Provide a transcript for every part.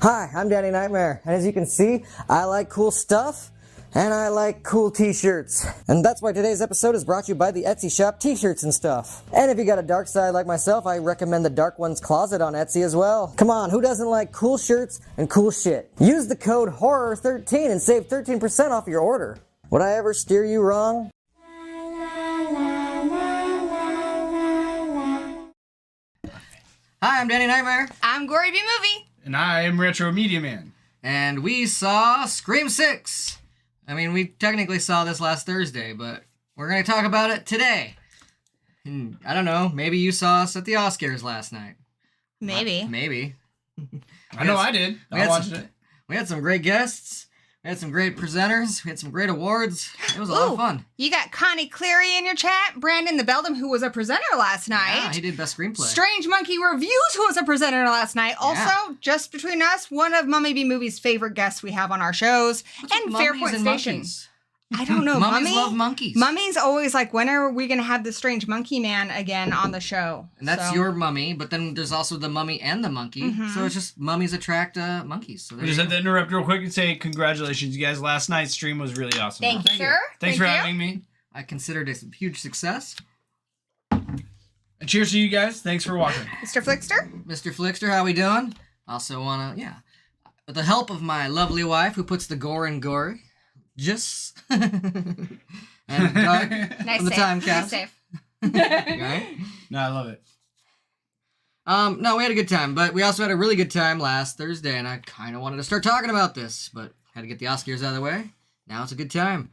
Hi, I'm Danny Knightmare, and as you can see, I like cool stuff, and I like cool t-shirts. And that's why today's episode is brought to you by the Etsy shop T-shirts and stuff. And if you got a dark side like myself, I recommend the Dark Ones Closet on Etsy as well. Come on, who doesn't like cool shirts and cool shit? Use the code HORROR13 and save 13% off your order. Would I ever steer you wrong? Hi, I'm Danny Knightmare. I'm Gory B Movie. And I am Retro Media Man. And we saw Scream 6. I mean, we technically saw this last Thursday, but we're going to talk about it today. And I don't know, maybe you saw us at the Oscars last night. Maybe. Maybe. I know I did. I watched it. We had some great guests. We had some great presenters. We had some great awards. It was a lot of fun. You got Connie Cleary in your chat, Brandon the Beldam, who was a presenter last night. Yeah, he did Best Screenplay. Strange Monkey Reviews, who was a presenter last night. Also, just between us, one of Mummy B Movie's favorite guests we have on our shows. And Fairpoint Station. Monkeys? I don't know. Mummies love monkeys. Mummy's always like, when are we going to have the Strange Monkey Man again on the show? And that's your mummy, but then there's also the mummy and the monkey. Mm-hmm. So it's just mummies attract monkeys. So I just had to interrupt real quick and say congratulations, you guys. Last night's stream was really awesome. Thank you, sir. Thanks for having me. I considered it a huge success. And cheers to you guys. Thanks for watching. Mr. Flickster? Mr. Flickster, how we doing? Also want to, with the help of my lovely wife who puts the gore in gory. Just and Doug Nice from the save. Time Cast. Nice save. Right? No, I love it. No, we had a good time, but we also had a really good time last Thursday, and I kind of wanted to start talking about this, but had to get the Oscars out of the way. Now it's a good time.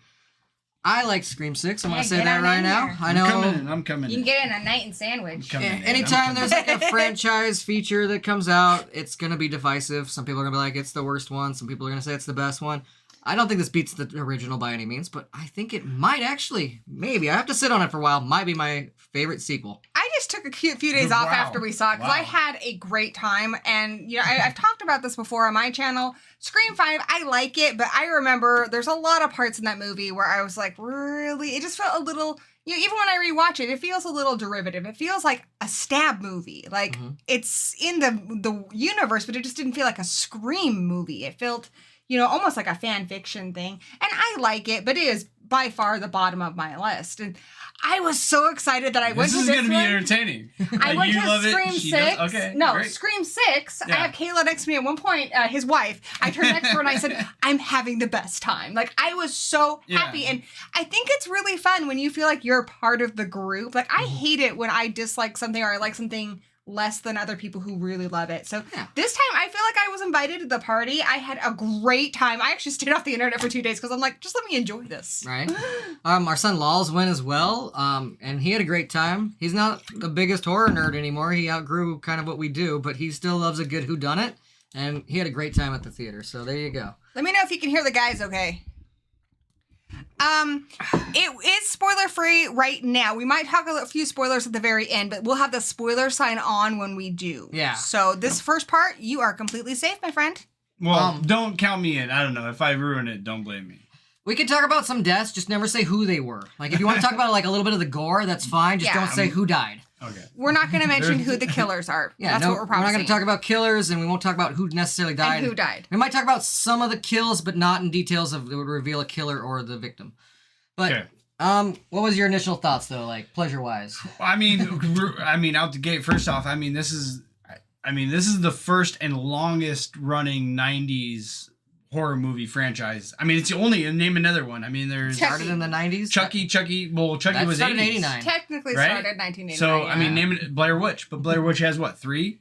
I like Scream 6. I'm going to say that right now. I know. I'm coming in. You can get in a night and sandwich. Anytime there's like a franchise feature that comes out, it's going to be divisive. Some people are going to be like, it's the worst one. Some people are going to say it's the best one. I don't think this beats the original by any means, but I think it might actually, maybe. I have to sit on it for a while. Might be my favorite sequel. I just took a few days off after we saw it because I had a great time. And, I've talked about this before on my channel. Scream 5, I like it, but I remember there's a lot of parts in that movie where I was like, really? It just felt a little, even when I rewatch it, it feels a little derivative. It feels like a stab movie. Like, it's in the universe, but it just didn't feel like a Scream movie. It felt almost like a fan fiction thing. And I like it, but it is by far the bottom of my list. And I was so excited that I went to this This is going to be entertaining. I went to Scream 6. Okay, no, great. Scream 6. Yeah. I have Kayla next to me at one point, his wife. I turned next to her and I said, I'm having the best time. Like, I was so happy. And I think it's really fun when you feel like you're part of the group. Like, I hate it when I dislike something or I like something less than other people who really love it. So this time I feel like I was invited to the party. I had a great time. I actually stayed off the internet for 2 days because I'm like, just let me enjoy this. Right. Our son Laws went as well, and he had a great time. He's not the biggest horror nerd anymore. He outgrew kind of what we do, but he still loves a good whodunit, and he had a great time at the theater. So there you go. Let me know if you can hear the guys okay. It is spoiler free right now. We might talk a few spoilers at the very end, but we'll have the spoiler sign on when we do. Yeah. So this first part, you are completely safe, my friend. Well, don't count me in. I don't know. If I ruin it, don't blame me. We could talk about some deaths, just never say who they were. Like, if you want to talk about like a little bit of the gore, that's fine. Just don't say who died. Okay. We're not going to mention who the killers are. Yeah, that's no, what we're we're promising. not going to talk about killers, and we won't talk about who necessarily died. And who died. We might talk about some of the kills, but not in details of that would reveal a killer or the victim. But what was your initial thoughts though, like pleasure-wise? I mean, out the gate. First off, this is the first and longest running '90s horror movie franchise. It's the only. Name another one. There's Started in the 90s. Chucky. Well, Chucky That was started 80s. in 89. Technically Right? started 1989. So name it Blair Witch, but Blair Witch has what, 3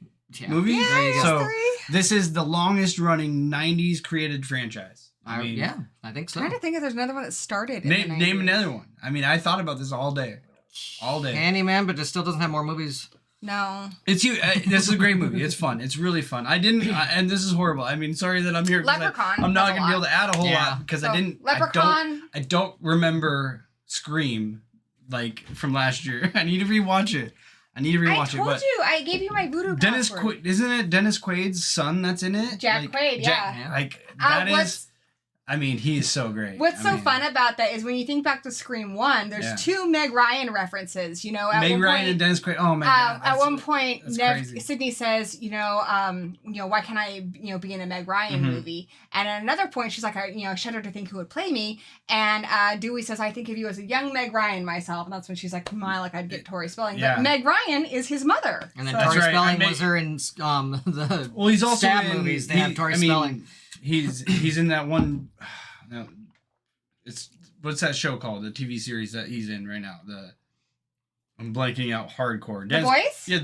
movies? Yeah, There you go. So 3. this is the longest running '90s created franchise. Yeah, I think so. I'm trying to think if there's another one that started in Name the 90s. another one. I thought about this all day. Candyman, but it still doesn't have more movies. No. It's you. This is a great movie. It's fun. It's really fun. I didn't, and this is horrible. Sorry that I'm here. Leprechaun I'm not does a gonna be able lot. to add a whole Yeah. lot because So, I didn't. Leprechaun. I don't remember Scream, like from last year. I need to rewatch it. I told you. I gave you my voodoo Dennis password. Isn't it Dennis Quaid's son that's in it? Jack Quaid, yeah. That what's- is. He is so great. What's so fun about that is when you think back to Scream 1, there's 2 Meg Ryan references. At Meg one Ryan point, and Dennis Quaid. Oh my god! at one point, that's crazy. Sydney says, why can't I, be in a Meg Ryan movie? And at another point, she's like, I shudder to think who would play me. And Dewey says, I think of you as a young Meg Ryan myself. And that's when she's like, I'd get Tori Spelling. Yeah. But Meg Ryan is his mother. And then So- Tori right. Spelling was her in the He's also stab in movies. They have Tori Spelling. He's in that one. No, it's what's that show called? The TV series that he's in right now. I'm blanking out. Hardcore. The Boys? Yeah,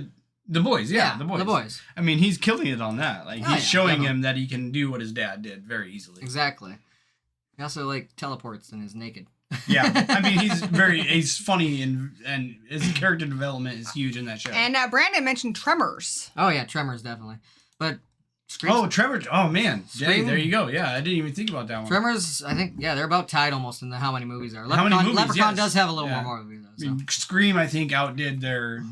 The Boys. Yeah, The Boys. The Boys. He's killing it on that. Like Oh, he's yeah, showing definitely. him that he can do what his dad did very easily. Exactly. He also teleports and is naked. Yeah, he's funny and his character development is huge in that show. And Brandon mentioned Tremors. Oh yeah, Tremors definitely. But Scream. Oh, Trevor. Oh man, Scream. there you go. Yeah, I didn't even think about that one. Tremors, I think, they're about tied almost in how many movies are. How many movies? Leprechaun Yes. does have a little Yeah. more movies though. So. Scream, I think, outdid their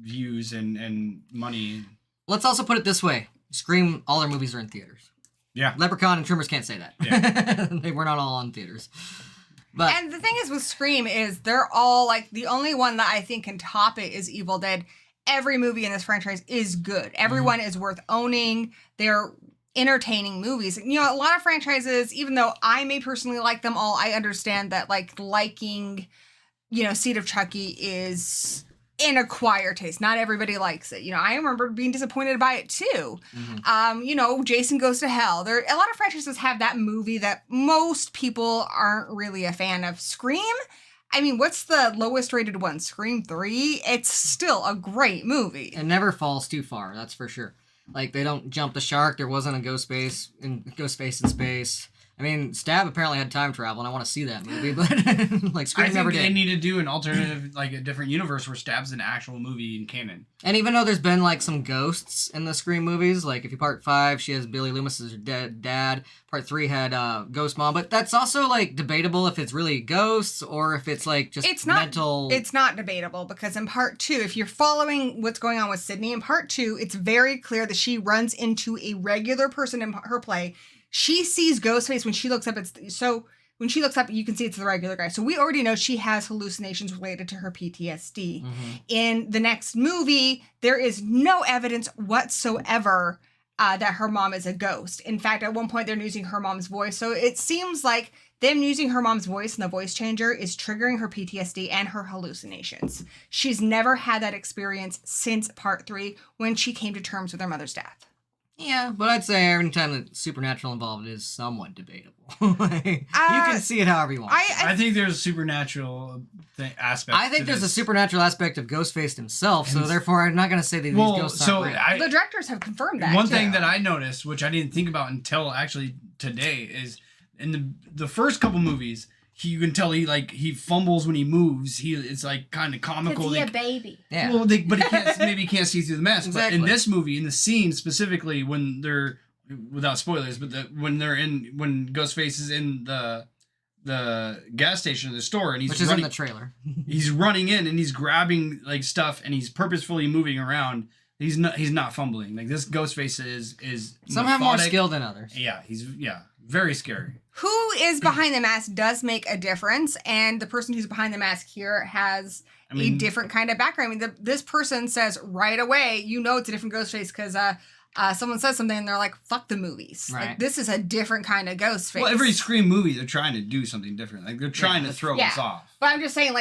views and money. Let's also put it this way: Scream, all their movies are in theaters. Yeah. Leprechaun and Tremors can't say that. Yeah. They were not all in theaters. But And the thing is with Scream is they're all the only one that I think can top it is Evil Dead. Every movie in this franchise is good. Everyone is worth owning. They're entertaining movies. A lot of franchises, even though I may personally like them all, I understand that liking, Seed of Chucky is an acquired taste. Not everybody likes it. I remember being disappointed by it too. Jason Goes to Hell. A lot of franchises have that movie that most people aren't really a fan of. Scream, what's the lowest rated one? Scream 3? It's still a great movie. it never falls too far, that's for sure. They don't jump the shark. There wasn't a ghost face in space. Stab apparently had time travel, and I want to see that movie, but Scream I never think they did. need to do an alternative, a different universe where Stab's an actual movie in canon. And even though there's been some ghosts in the Scream movies, if you part 5, she has Billy Loomis as her dad. Part 3 had Ghost Mom, but that's also debatable if it's really ghosts or if it's just It's not mental. It's not debatable because in part 2, if you're following what's going on with Sydney, in part 2, it's very clear that she runs into a regular person in her play. She sees Ghostface when she looks up. When she looks up, you can see it's the regular guy. So we already know she has hallucinations related to her PTSD. Mhm. In the next movie, there is no evidence whatsoever that her mom is a ghost. In fact, at one point, they're using her mom's voice. So it seems like them using her mom's voice and the voice changer is triggering her PTSD and her hallucinations. She's never had that experience since part 3 when she came to terms with her mother's death. Yeah, but I'd say every time that supernatural involved is somewhat debatable. You can see it however you want. I think there's a supernatural aspect. I think there's a supernatural aspect of Ghostface himself, so therefore I'm not going to say that these ghosts aren't real. The directors have confirmed that. One thing that I noticed, which I didn't think about until actually today, is in the first couple movies, you can tell he fumbles when he moves. It's like kind of comical. He's a baby. Yeah. Well, but he can't see through the mask. Exactly. But in this movie, in the scene specifically, when they're without spoilers, but when Ghostface is in the gas station or the store, and which is in the trailer. He's running in and he's grabbing like stuff and he's purposefully moving around. He's not fumbling. Like this Ghostface is some have more skill than others. Yeah, he's very scary. Who is behind the mask does make a difference, and the person who's behind the mask here has a different kind of background. I mean, this person says right away, it's a different Ghostface because someone says something and they're like, fuck the movies. Right. Like, this is a different kind of Ghostface. Well, every Scream movie, they're trying to do something different. Like, they're trying to throw us off. But I'm just saying,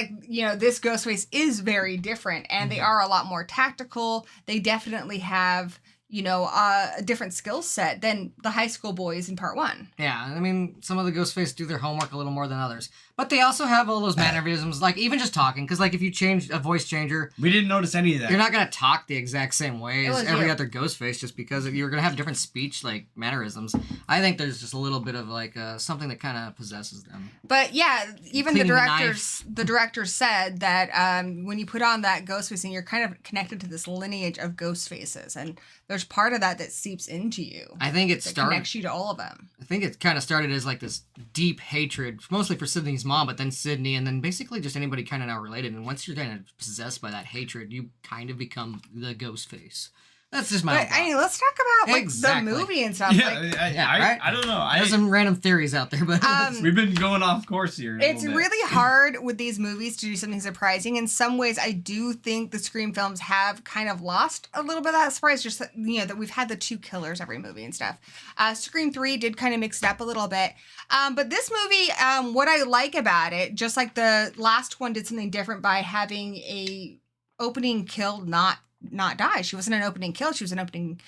this Ghostface is very different, and they are a lot more tactical. They definitely have, a different skill set than the high school boys in part 1. Yeah, I mean, some of the Ghostface do their homework a little more than others. But they also have all those mannerisms, like even just talking, because if you change a voice changer... We didn't notice any of that. You're not going to talk the exact same way as every other Ghostface just because you're going to have different speech, mannerisms. I think there's just a little bit of, something that kind of possesses them. But, yeah, even the directors said that when you put on that Ghostface thing, you're kind of connected to this lineage of Ghostfaces, and there's part of that seeps into you. I think it connects you to all of them. I think it kind of started as, this deep hatred, mostly for Sydney's mom, but then Sydney, and then basically just anybody kind of now related. And once you're kind of possessed by that hatred, you kind of become the Ghost-Face. That's just my. Let's talk about the movie and stuff. Yeah, I don't know. There's some random theories out there, but we've been going off course here. It's really hard with these movies to do something surprising. In some ways, I do think the Scream films have kind of lost a little bit of that surprise. Just that we've had the 2 killers every movie and stuff. Scream 3 did kind of mix it up a little bit. But this movie, what I like about it, just like the last one did something different by having a opening kill not die. She wasn't an opening kill. She was an opening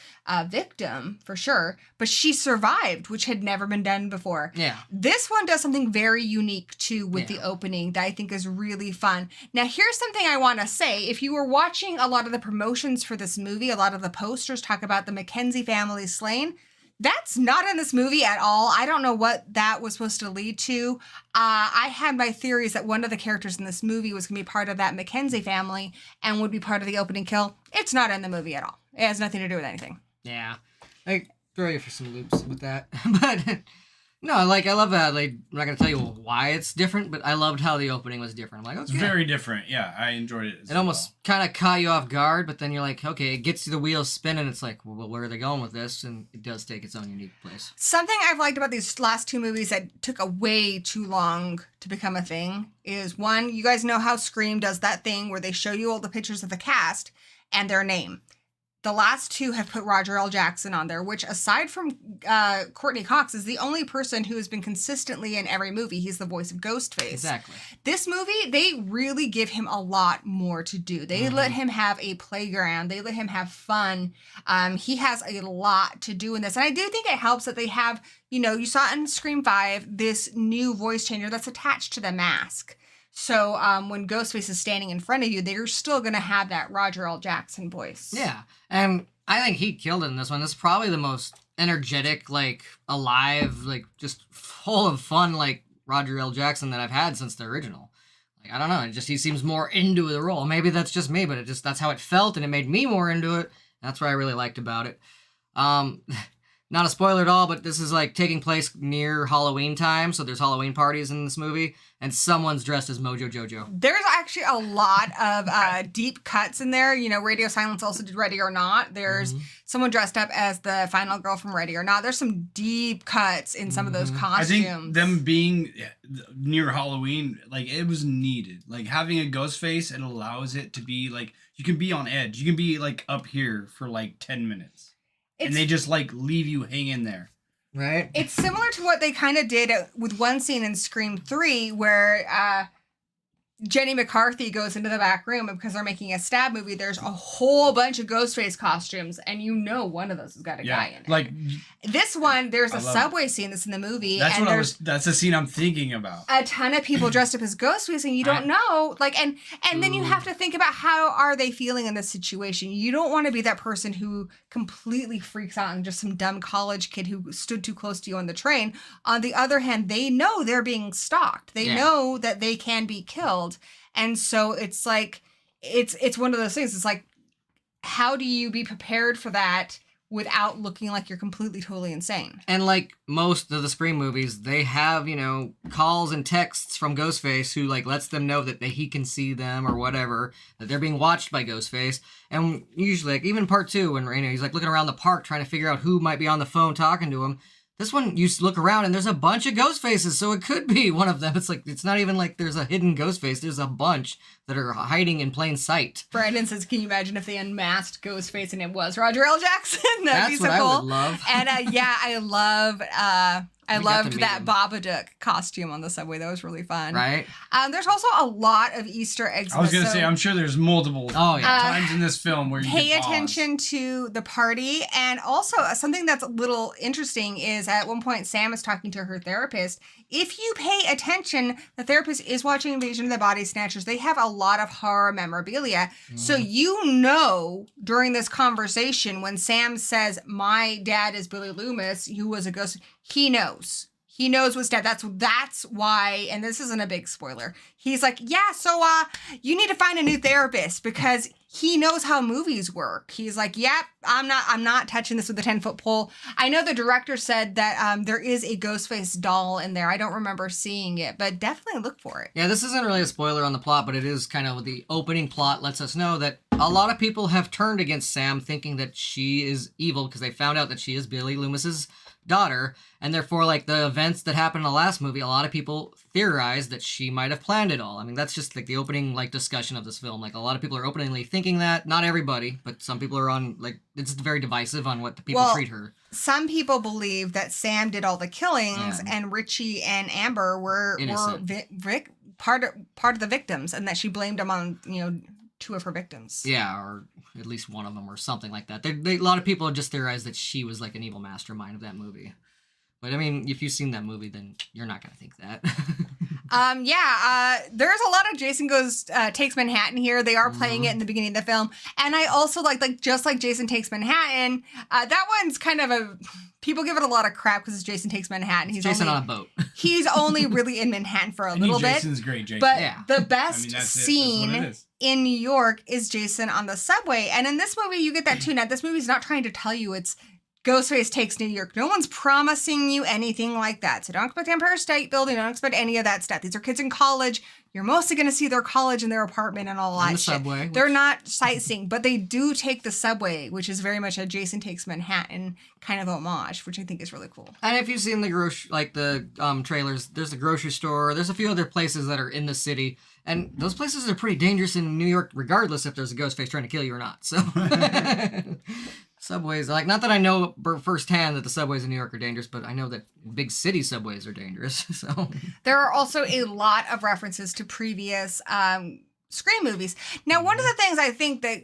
victim for sure. But she survived, which had never been done before. Yeah. This one does something very unique too with the opening that I think is really fun. Now, here's something I want to say. If you were watching a lot of the promotions for this movie, a lot of the posters talk about the Mackenzie family slain. That's not in this movie at all. I don't know what that was supposed to lead to. I had my theories that one of the characters in this movie was going to be part of that Mackenzie family and would be part of the opening kill. It's not in the movie at all. It has nothing to do with anything. Yeah. I throw you for some loops with that. But no, I love that. I'm not going to tell you why it's different, but I loved how the opening was different. I'm like, okay. It's very different. Yeah, I enjoyed it. It almost kind of caught you off guard, but then you're like, okay, it gets you the wheels spinning. It's like, well, where are they going with this? And it does take its own unique place. Something I've liked about these last 2 movies that took a way too long to become a thing is, one, you guys know how Scream does that thing where they show you all the pictures of the cast and their name. The last 2 have put Roger L. Jackson on there, which aside from Courtney Cox is the only person who has been consistently in every movie. He's the voice of Ghostface. Exactly. This movie, they really give him a lot more to do. They let him have a playground. They let him have fun. He has a lot to do in this. And I do think it helps that they have, you saw in Scream 5, this new voice changer that's attached to the mask. So when Ghostface is standing in front of you, they're still going to have that Roger L. Jackson voice. Yeah. And I think he killed it in this one. This is probably the most energetic, alive, just full of fun, Roger L. Jackson that I've had since the original. I don't know. He seems more into the role. Maybe that's just me, but that's how it felt, and it made me more into it. That's what I really liked about it. Not a spoiler at all, but this is taking place near Halloween time, so there's Halloween parties in this movie, and someone's dressed as Mojo Jojo. There's actually a lot of deep cuts in there. Radio Silence also did Ready or Not. There's someone dressed up as the final girl from Ready or Not. There's some deep cuts in some of those costumes. I think them being near Halloween, it was needed. Having a ghost face, it allows it to be you can be on edge. You can be up here for 10 minutes. And they just leave you hanging there. Right? It's similar to what they kind of did with one scene in Scream 3 where Jenny McCarthy goes into the back room, and because they're making a stab movie, there's a whole bunch of Ghostface costumes, and one of those has got a guy in it. Like this one, there's a subway scene that's in the movie. That's and that's the scene I'm thinking about. A ton of people dressed up as Ghostface, and you don't know, like, and then you have to think about how are they feeling in this situation. You don't want to be that person who completely freaks out and just some dumb college kid who stood too close to you on the train. On the other hand, they know they're being stalked. They know that they can be killed. And so it's like, it's one of those things. It's like, how do you be prepared for that without looking like you're completely, totally insane? And like most of the Scream movies, they have, calls and texts from Ghostface who like lets them know that he can see them or whatever, that they're being watched by Ghostface. And usually, like even part 2, when he's like looking around the park trying to figure out who might be on the phone talking to him. This one, you look around and there's a bunch of ghost faces, so it could be one of them. It's like, it's not even like there's a hidden ghost face. There's a bunch that are hiding in plain sight. Brandon says, can you imagine if they unmasked Ghostface and it was Roger L. Jackson? That'd be so what cool. I would love. And I loved that Babadook costume on the subway. That was really fun. Right. There's also a lot of Easter eggs. I was going to say, I'm sure there's multiple times in this film where you pay attention to the party. And also something that's a little interesting is at one point Sam is talking to her therapist. If you pay attention, the therapist is watching Invasion of the Body Snatchers. They have a lot of horror memorabilia. So during this conversation, when Sam says, my dad is Billy Loomis, who was a ghost, he knows. He knows what's dead. That's why, and this isn't a big spoiler. He's like, so you need to find a new therapist because he knows how movies work. He's like, yep, I'm not touching this with a 10-foot pole. I know the director said that there is a Ghostface doll in there. I don't remember seeing it, but definitely look for it. Yeah, this isn't really a spoiler on the plot, but it is kind of the opening plot lets us know that a lot of people have turned against Sam thinking that she is evil because they found out that she is Billy Loomis's daughter, and therefore, like, the events that happened in the last movie, a lot of people theorize that she might have planned it all. I mean, that's just, like, the opening, like, discussion of this film. Like, a lot of people are openly thinking that. Not everybody, but some people are on, like, it's very divisive on what the people treat her. Some people believe that Sam did all the killings, and Richie and Amber were part of the victims, and that she blamed them on, 2 of her victims. Yeah, or at least one of them or something like that. A lot of people just theorize that she was like an evil mastermind of that movie. But I mean, if you've seen that movie, then you're not going to think that. There's a lot of Jason Takes Manhattan here. They are playing it in the beginning of the film. And I also like just like Jason Takes Manhattan, that one's kind of people give it a lot of crap because it's Jason Takes Manhattan. He's Jason on a boat. He's only really in Manhattan for a little bit. Jason's great, Jason. But the best scene in New York is Jason on the subway. And in this movie, you get that too. Now, this movie's not trying to tell you it's Ghostface takes New York. No one's promising you anything like that. So don't expect Empire State Building. Don't expect any of that stuff. These are kids in college. You're mostly going to see their college and their apartment and all that shit. Subway, They're not sightseeing, but they do take the subway, which is very much a Jason Takes Manhattan kind of homage, which I think is really cool. And if you've seen the trailers, there's a grocery store. There's a few other places that are in the city. And those places are pretty dangerous in New York, regardless if there's a Ghostface trying to kill you or not. So... Subways, like, not that I know firsthand that the subways in New York are dangerous, but I know that big city subways are dangerous. So there are also a lot of references to previous Scream movies. Now, one of the things I think that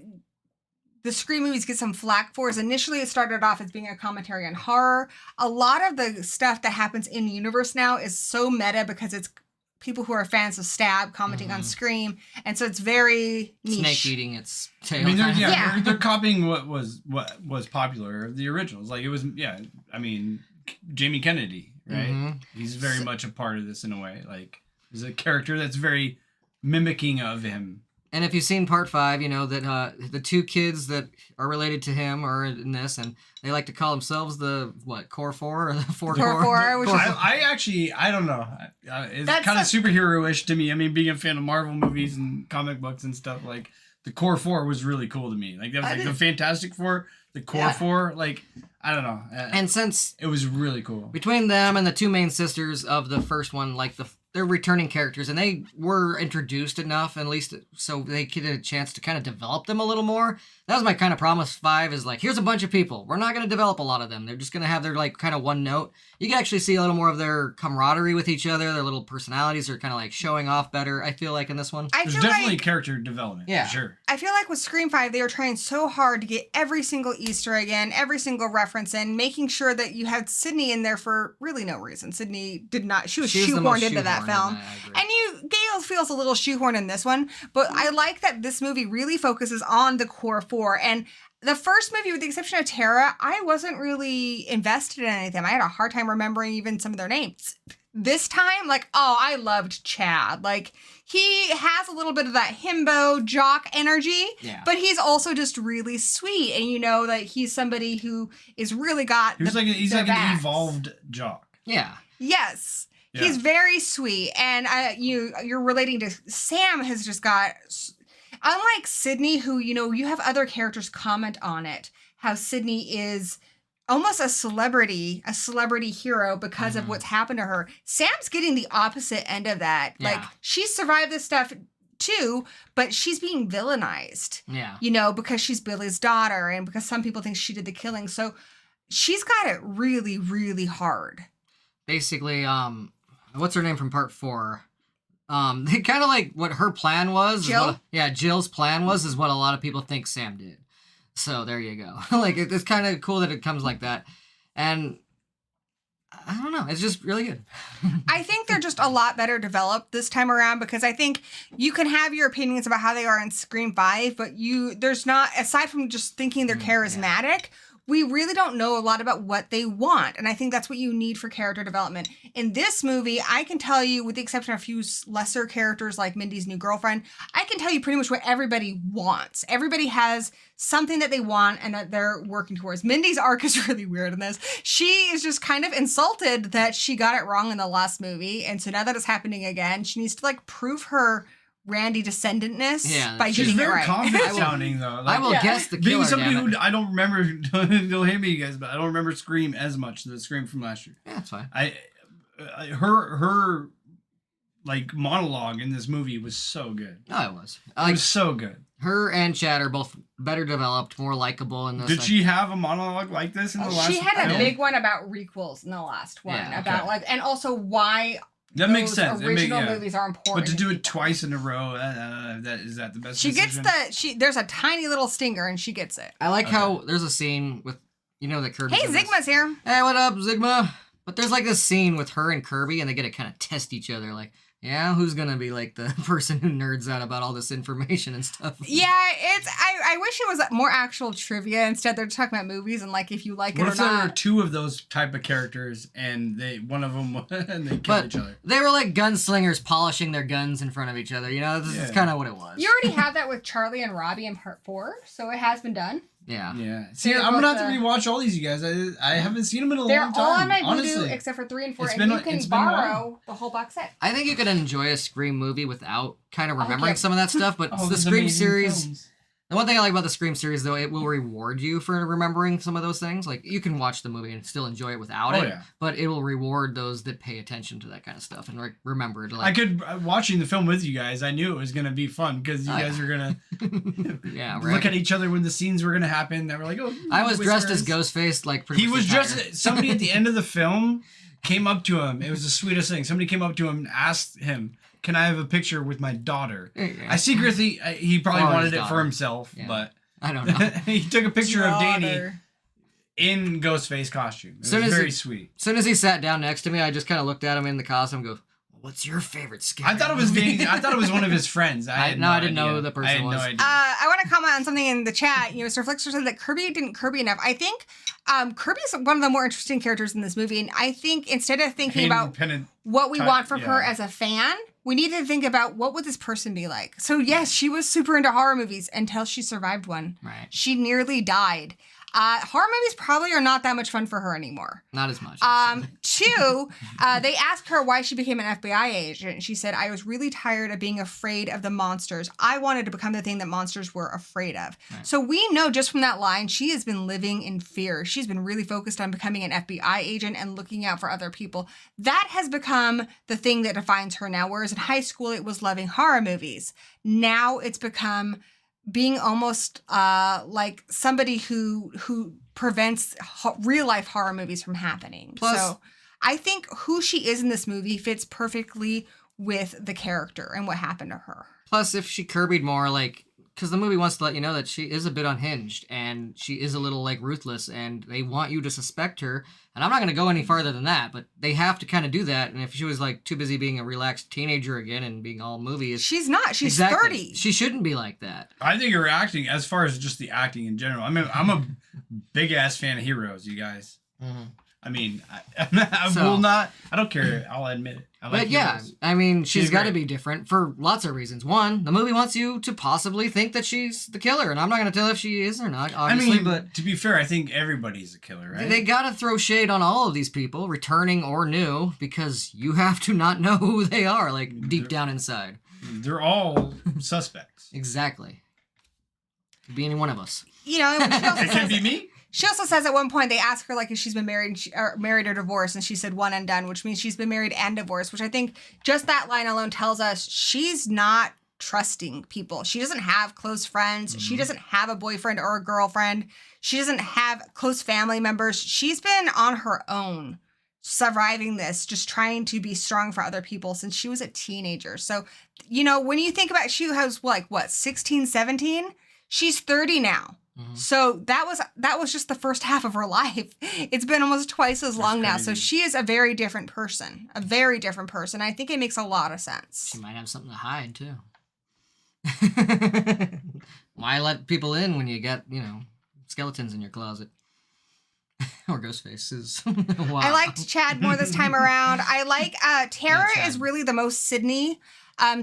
the Scream movies get some flack for is initially it started off as being a commentary on horror. A lot of the stuff that happens in universe now is so meta because it's people who are fans of Stab commenting on Scream, and so it's very niche. Snake eating its tail. I mean, they're copying what was popular of the originals. Like it was, Jamie Kennedy, right? He's very much a part of this in a way. Like he's a character that's very mimicking of him. And if you've seen part 5, you know that the 2 kids that are related to him are in this, and they like to call themselves the, Core 4 or the 4 Core? I don't know. It's kind of superhero-ish to me. I mean, being a fan of Marvel movies and comic books and stuff, like, the Core 4 was really cool to me. Like, that was like the Fantastic Four, the Core 4, like, I don't know. And since... It was really cool. Between them and the 2 main sisters of the first one, like, the they're returning characters, and they were introduced enough, at least so they get a chance to kind of develop them a little more. That was my kind of promise 5, is like, here's a bunch of people. We're not going to develop a lot of them. They're just going to have their, like, kind of one note. You can actually see a little more of their camaraderie with each other. Their little personalities are kind of, like, showing off better, I feel like, in this one. There's definitely character development. Yeah. For sure. I feel like with Scream 5, they were trying so hard to get every single Easter egg in, every single reference in, making sure that you had Sydney in there for really no reason. Sydney did not, she was shoehorned into that film. And Gale feels a little shoehorned in this one, but I like that this movie really focuses on the core 4. And the first movie, with the exception of Tara, I wasn't really invested in anything. I had a hard time remembering even some of their names. This time, like, oh, I loved Chad. Like, he has a little bit of that himbo jock energy, but he's also just really sweet. And you know that he's somebody who is really got he's like an evolved jock. Yeah. Yes. Yeah. He's very sweet. And you're relating to Sam has just got... Unlike Sydney, who, you know, you have other characters comment on it, how Sydney is almost a celebrity hero because of what's happened to her. Sam's getting the opposite end of that. Yeah. Like, she survived this stuff too, but she's being villainized. Yeah. You know, because she's Billy's daughter and because some people think she did the killing. So she's got it really, really hard. Basically, what's her name from part 4? They kind of like what her plan was. Jill? Jill's plan is what a lot of people think Sam did. So there you go. Like, it's kind of cool that it comes like that. And I don't know. It's just really good. I think they're just a lot better developed this time around because I think you can have your opinions about how they are in Scream 5, but there's not, aside from just thinking they're charismatic, we really don't know a lot about what they want. And I think that's what you need for character development. In this movie, I can tell you, with the exception of a few lesser characters like Mindy's new girlfriend, I can tell you pretty much what everybody wants. Everybody has something that they want and that they're working towards. Mindy's arc is really weird in this. She is just kind of insulted that she got it wrong in the last movie. And so now that it's happening again, she needs to, like, prove her Randy descendantness by getting it right. She's very confident sounding, though. Like, I will guess the killer. Being somebody who I don't remember, don't hate me, you guys, but I don't remember Scream as much. The Scream from last year. Yeah, that's fine. Her like monologue in this movie was so good. Oh, it was. It was so good. Her and Chad are both better developed, more likable in this. Did she have a monologue like this in the last? She had a big one about requels in the last one, and also why. That makes sense. Original movies are important. But to do it twice in a row, is that the best She decision? gets there's a tiny little stinger and she gets it. I like how there's a scene with, you know, that Kirby. Hey, Zigma's here. Hey, what up, Zigma? But there's like this scene with her and Kirby and they get to kind of test each other. Like, yeah, who's going to be like the person who nerds out about all this information and stuff? Yeah, I wish it was more actual trivia. Instead, they're talking about movies and like if you like it or not. What if there were 2 of those type of characters and one of them and they kill each other? They were like gunslingers polishing their guns in front of each other. You know, this is kind of what it was. You already have that with Charlie and Robbie in part 4, so it has been done. Yeah. Yeah. See, I'm gonna have to rewatch all these, you guys. I haven't seen them in a long time. They're all on my Vudu except for 3 and 4, and you can borrow the whole box set. I think you could enjoy a Scream movie without kind of remembering some of that stuff, but the Scream series. Films. The one thing I like about the Scream series, though, it will reward you for remembering some of those things. Like, you can watch the movie and still enjoy it without it, but it will reward those that pay attention to that kind of stuff and remember it. Like, watching the film with you guys, I knew it was going to be fun because you guys are going to look at each other when the scenes were going to happen. They were like, oh, I was dressed as Ghostface, like, pretty much. He was dressed, somebody at the end of the film came up to him. It was the sweetest thing. Somebody came up to him and asked him, can I have a picture with my daughter? I secretly, he probably wanted it for himself, but I don't know. He took a picture of Danny in Ghostface costume. It was very sweet. As soon as he sat down next to me, I just kind of looked at him in the costume and go, what's your favorite scary I thought it was Danny. I thought it was one of his friends. I didn't know who the person was. No idea. I want to comment on something in the chat. You know, Sir Flixer said that Kirby didn't Kirby enough. I think Kirby's one of the more interesting characters in this movie, and I think instead of thinking about what we want from her as a fan, we need to think about what would this person be like. So yes, she was super into horror movies until she survived one. Right. She nearly died. Horror movies probably are not that much fun for her anymore. Not as much. Two, they asked her why she became an FBI agent. She said, I was really tired of being afraid of the monsters. I wanted to become the thing that monsters were afraid of. Right. So we know just from that line, she has been living in fear. She's been really focused on becoming an FBI agent and looking out for other people. That has become the thing that defines her now. Whereas in high school, it was loving horror movies. Now it's become being almost like somebody who prevents real life horror movies from happening. Plus, so I think who she is in this movie fits perfectly with the character and what happened to her. Plus, if she Kirby'd more, like, because the movie wants to let you know that she is a bit unhinged and she is a little, like, ruthless, and they want you to suspect her. And I'm not going to go any farther than that, but they have to kind of do that. And if she was, like, too busy being a relaxed teenager again and being all movies... She's not. She's exactly. 30. She shouldn't be like that. I think her acting, as far as just the acting in general, I mean, I'm a big-ass fan of Heroes, you guys. Mm-hmm. I mean, I will not... I don't care. I'll admit it. I like but yeah, Heroes. I mean, she's got to be different for lots of reasons. One, the movie wants you to possibly think that she's the killer, and I'm not going to tell if she is or not, obviously. I mean, but to be fair, I think everybody's a killer, right? They got to throw shade on all of these people, returning or new, because you have to not know who they are, like, deep down inside. They're all suspects. Exactly. Could be any one of us. You know, it can be me. She also says at one point they ask her like if she's been married or divorced, and she said one and done, which means she's been married and divorced, which I think just that line alone tells us she's not trusting people. She doesn't have close friends. Mm-hmm. She doesn't have a boyfriend or a girlfriend. She doesn't have close family members. She's been on her own surviving this, just trying to be strong for other people since she was a teenager. So, you know, when you think about she was like, what, 16, 17? She's 30 now. Mm-hmm. So that was just the first half of her life. It's been almost twice as long now. So she is a very different person. A very different person. I think it makes a lot of sense. She might have something to hide too. Why let people in when you got, you know, skeletons in your closet? Or ghost faces. Wow. I liked Chad more this time around. I like Tara is really the most Sydney.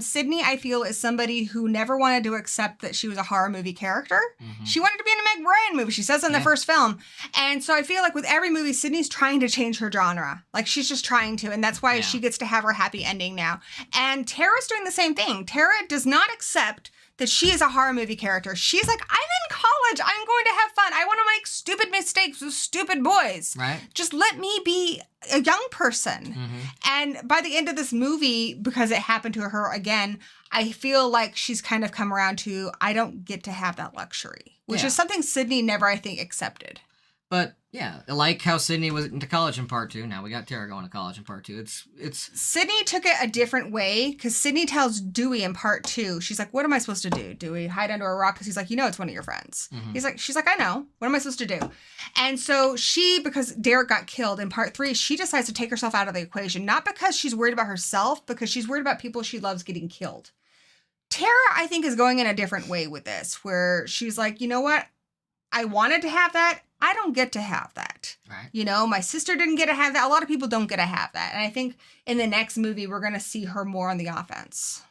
Sydney, I feel, is somebody who never wanted to accept that she was a horror movie character. Mm-hmm. She wanted to be in a Meg Ryan movie. She says in the first film. And so I feel like with every movie, Sydney's trying to change her genre. Like, she's just trying to. And that's why she gets to have her happy ending now. And Tara's doing the same thing. Tara does not accept that she is a horror movie character. She's like, I'm in college. I'm going to have fun. I want to make stupid mistakes with stupid boys. Right. Just let me be a young person. Mm-hmm. And by the end of this movie, because it happened to her again, I feel like she's kind of come around to, I don't get to have that luxury, which is something Sydney never, I think, accepted. But yeah, like how Sydney was into college in part 2. Now we got Tara going to college in part 2. It's Sydney took it a different way because Sydney tells Dewey in part 2, she's like, what am I supposed to do? Dewey, hide under a rock? Because he's like, you know, it's one of your friends. Mm-hmm. She's like, I know. What am I supposed to do? And so because Derek got killed in part 3, she decides to take herself out of the equation, not because she's worried about herself, because she's worried about people she loves getting killed. Tara, I think, is going in a different way with this, where she's like, you know what? I wanted to have that. I don't get to have that. Right. You know, my sister didn't get to have that. A lot of people don't get to have that. And I think in the next movie, we're going to see her more on the offense.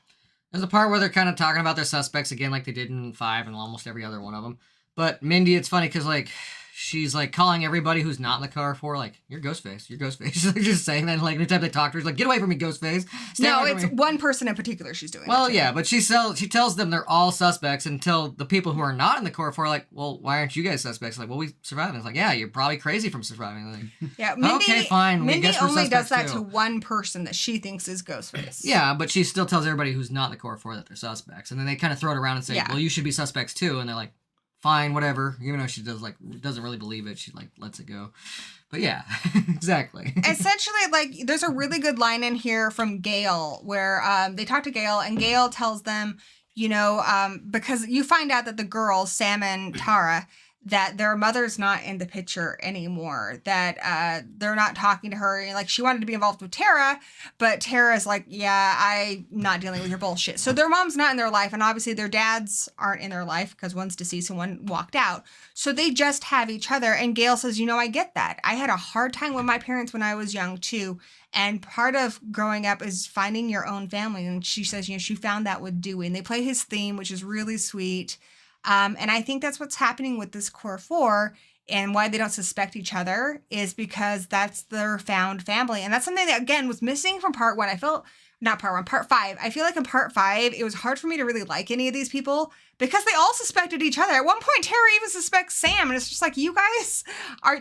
There's a part where they're kind of talking about their suspects again, like they did in 5 and almost every other one of them. But Mindy, it's funny because, like, she's, like, calling everybody who's not in the car for, like, you're Ghostface, you're Ghostface. She's like, just saying that, like, anytime they talk to her, she's like, get away from me, Ghostface. No, it's one person in particular she's doing. Well, yeah, but she tells them they're all suspects until the people who are not in the car for are like, well, why aren't you guys suspects? Like, well, we survived. And it's like, yeah, you're probably crazy from surviving. Like, yeah, Mindy, okay, fine. Mindy only does that to one person that she thinks is Ghostface. Yeah, but she still tells everybody who's not in the core for that they're suspects. And then they kind of throw it around and say, well, you should be suspects too. And they're like, fine, whatever. Even though she doesn't really believe it, she like lets it go. But yeah, exactly. Essentially, like, there's a really good line in here from Gail where they talk to Gail, and Gail tells them, you know, because you find out that the girls, Sam and Tara, that their mother's not in the picture anymore, that they're not talking to her. Like, she wanted to be involved with Tara, but Tara's like, yeah, I'm not dealing with your bullshit. So their mom's not in their life, and obviously their dads aren't in their life because one's deceased and one walked out. So they just have each other, and Gail says, you know, I get that. I had a hard time with my parents when I was young, too. And part of growing up is finding your own family. And she says, you know, she found that with Dewey. And they play his theme, which is really sweet. And I think that's what's happening with this core 4 and why they don't suspect each other is because that's their found family. And that's something that, again, was missing from part 1. I felt, not part 1, part 5. I feel like in part 5, it was hard for me to really like any of these people because they all suspected each other. At one point, Tara even suspects Sam, and it's just like, you guys,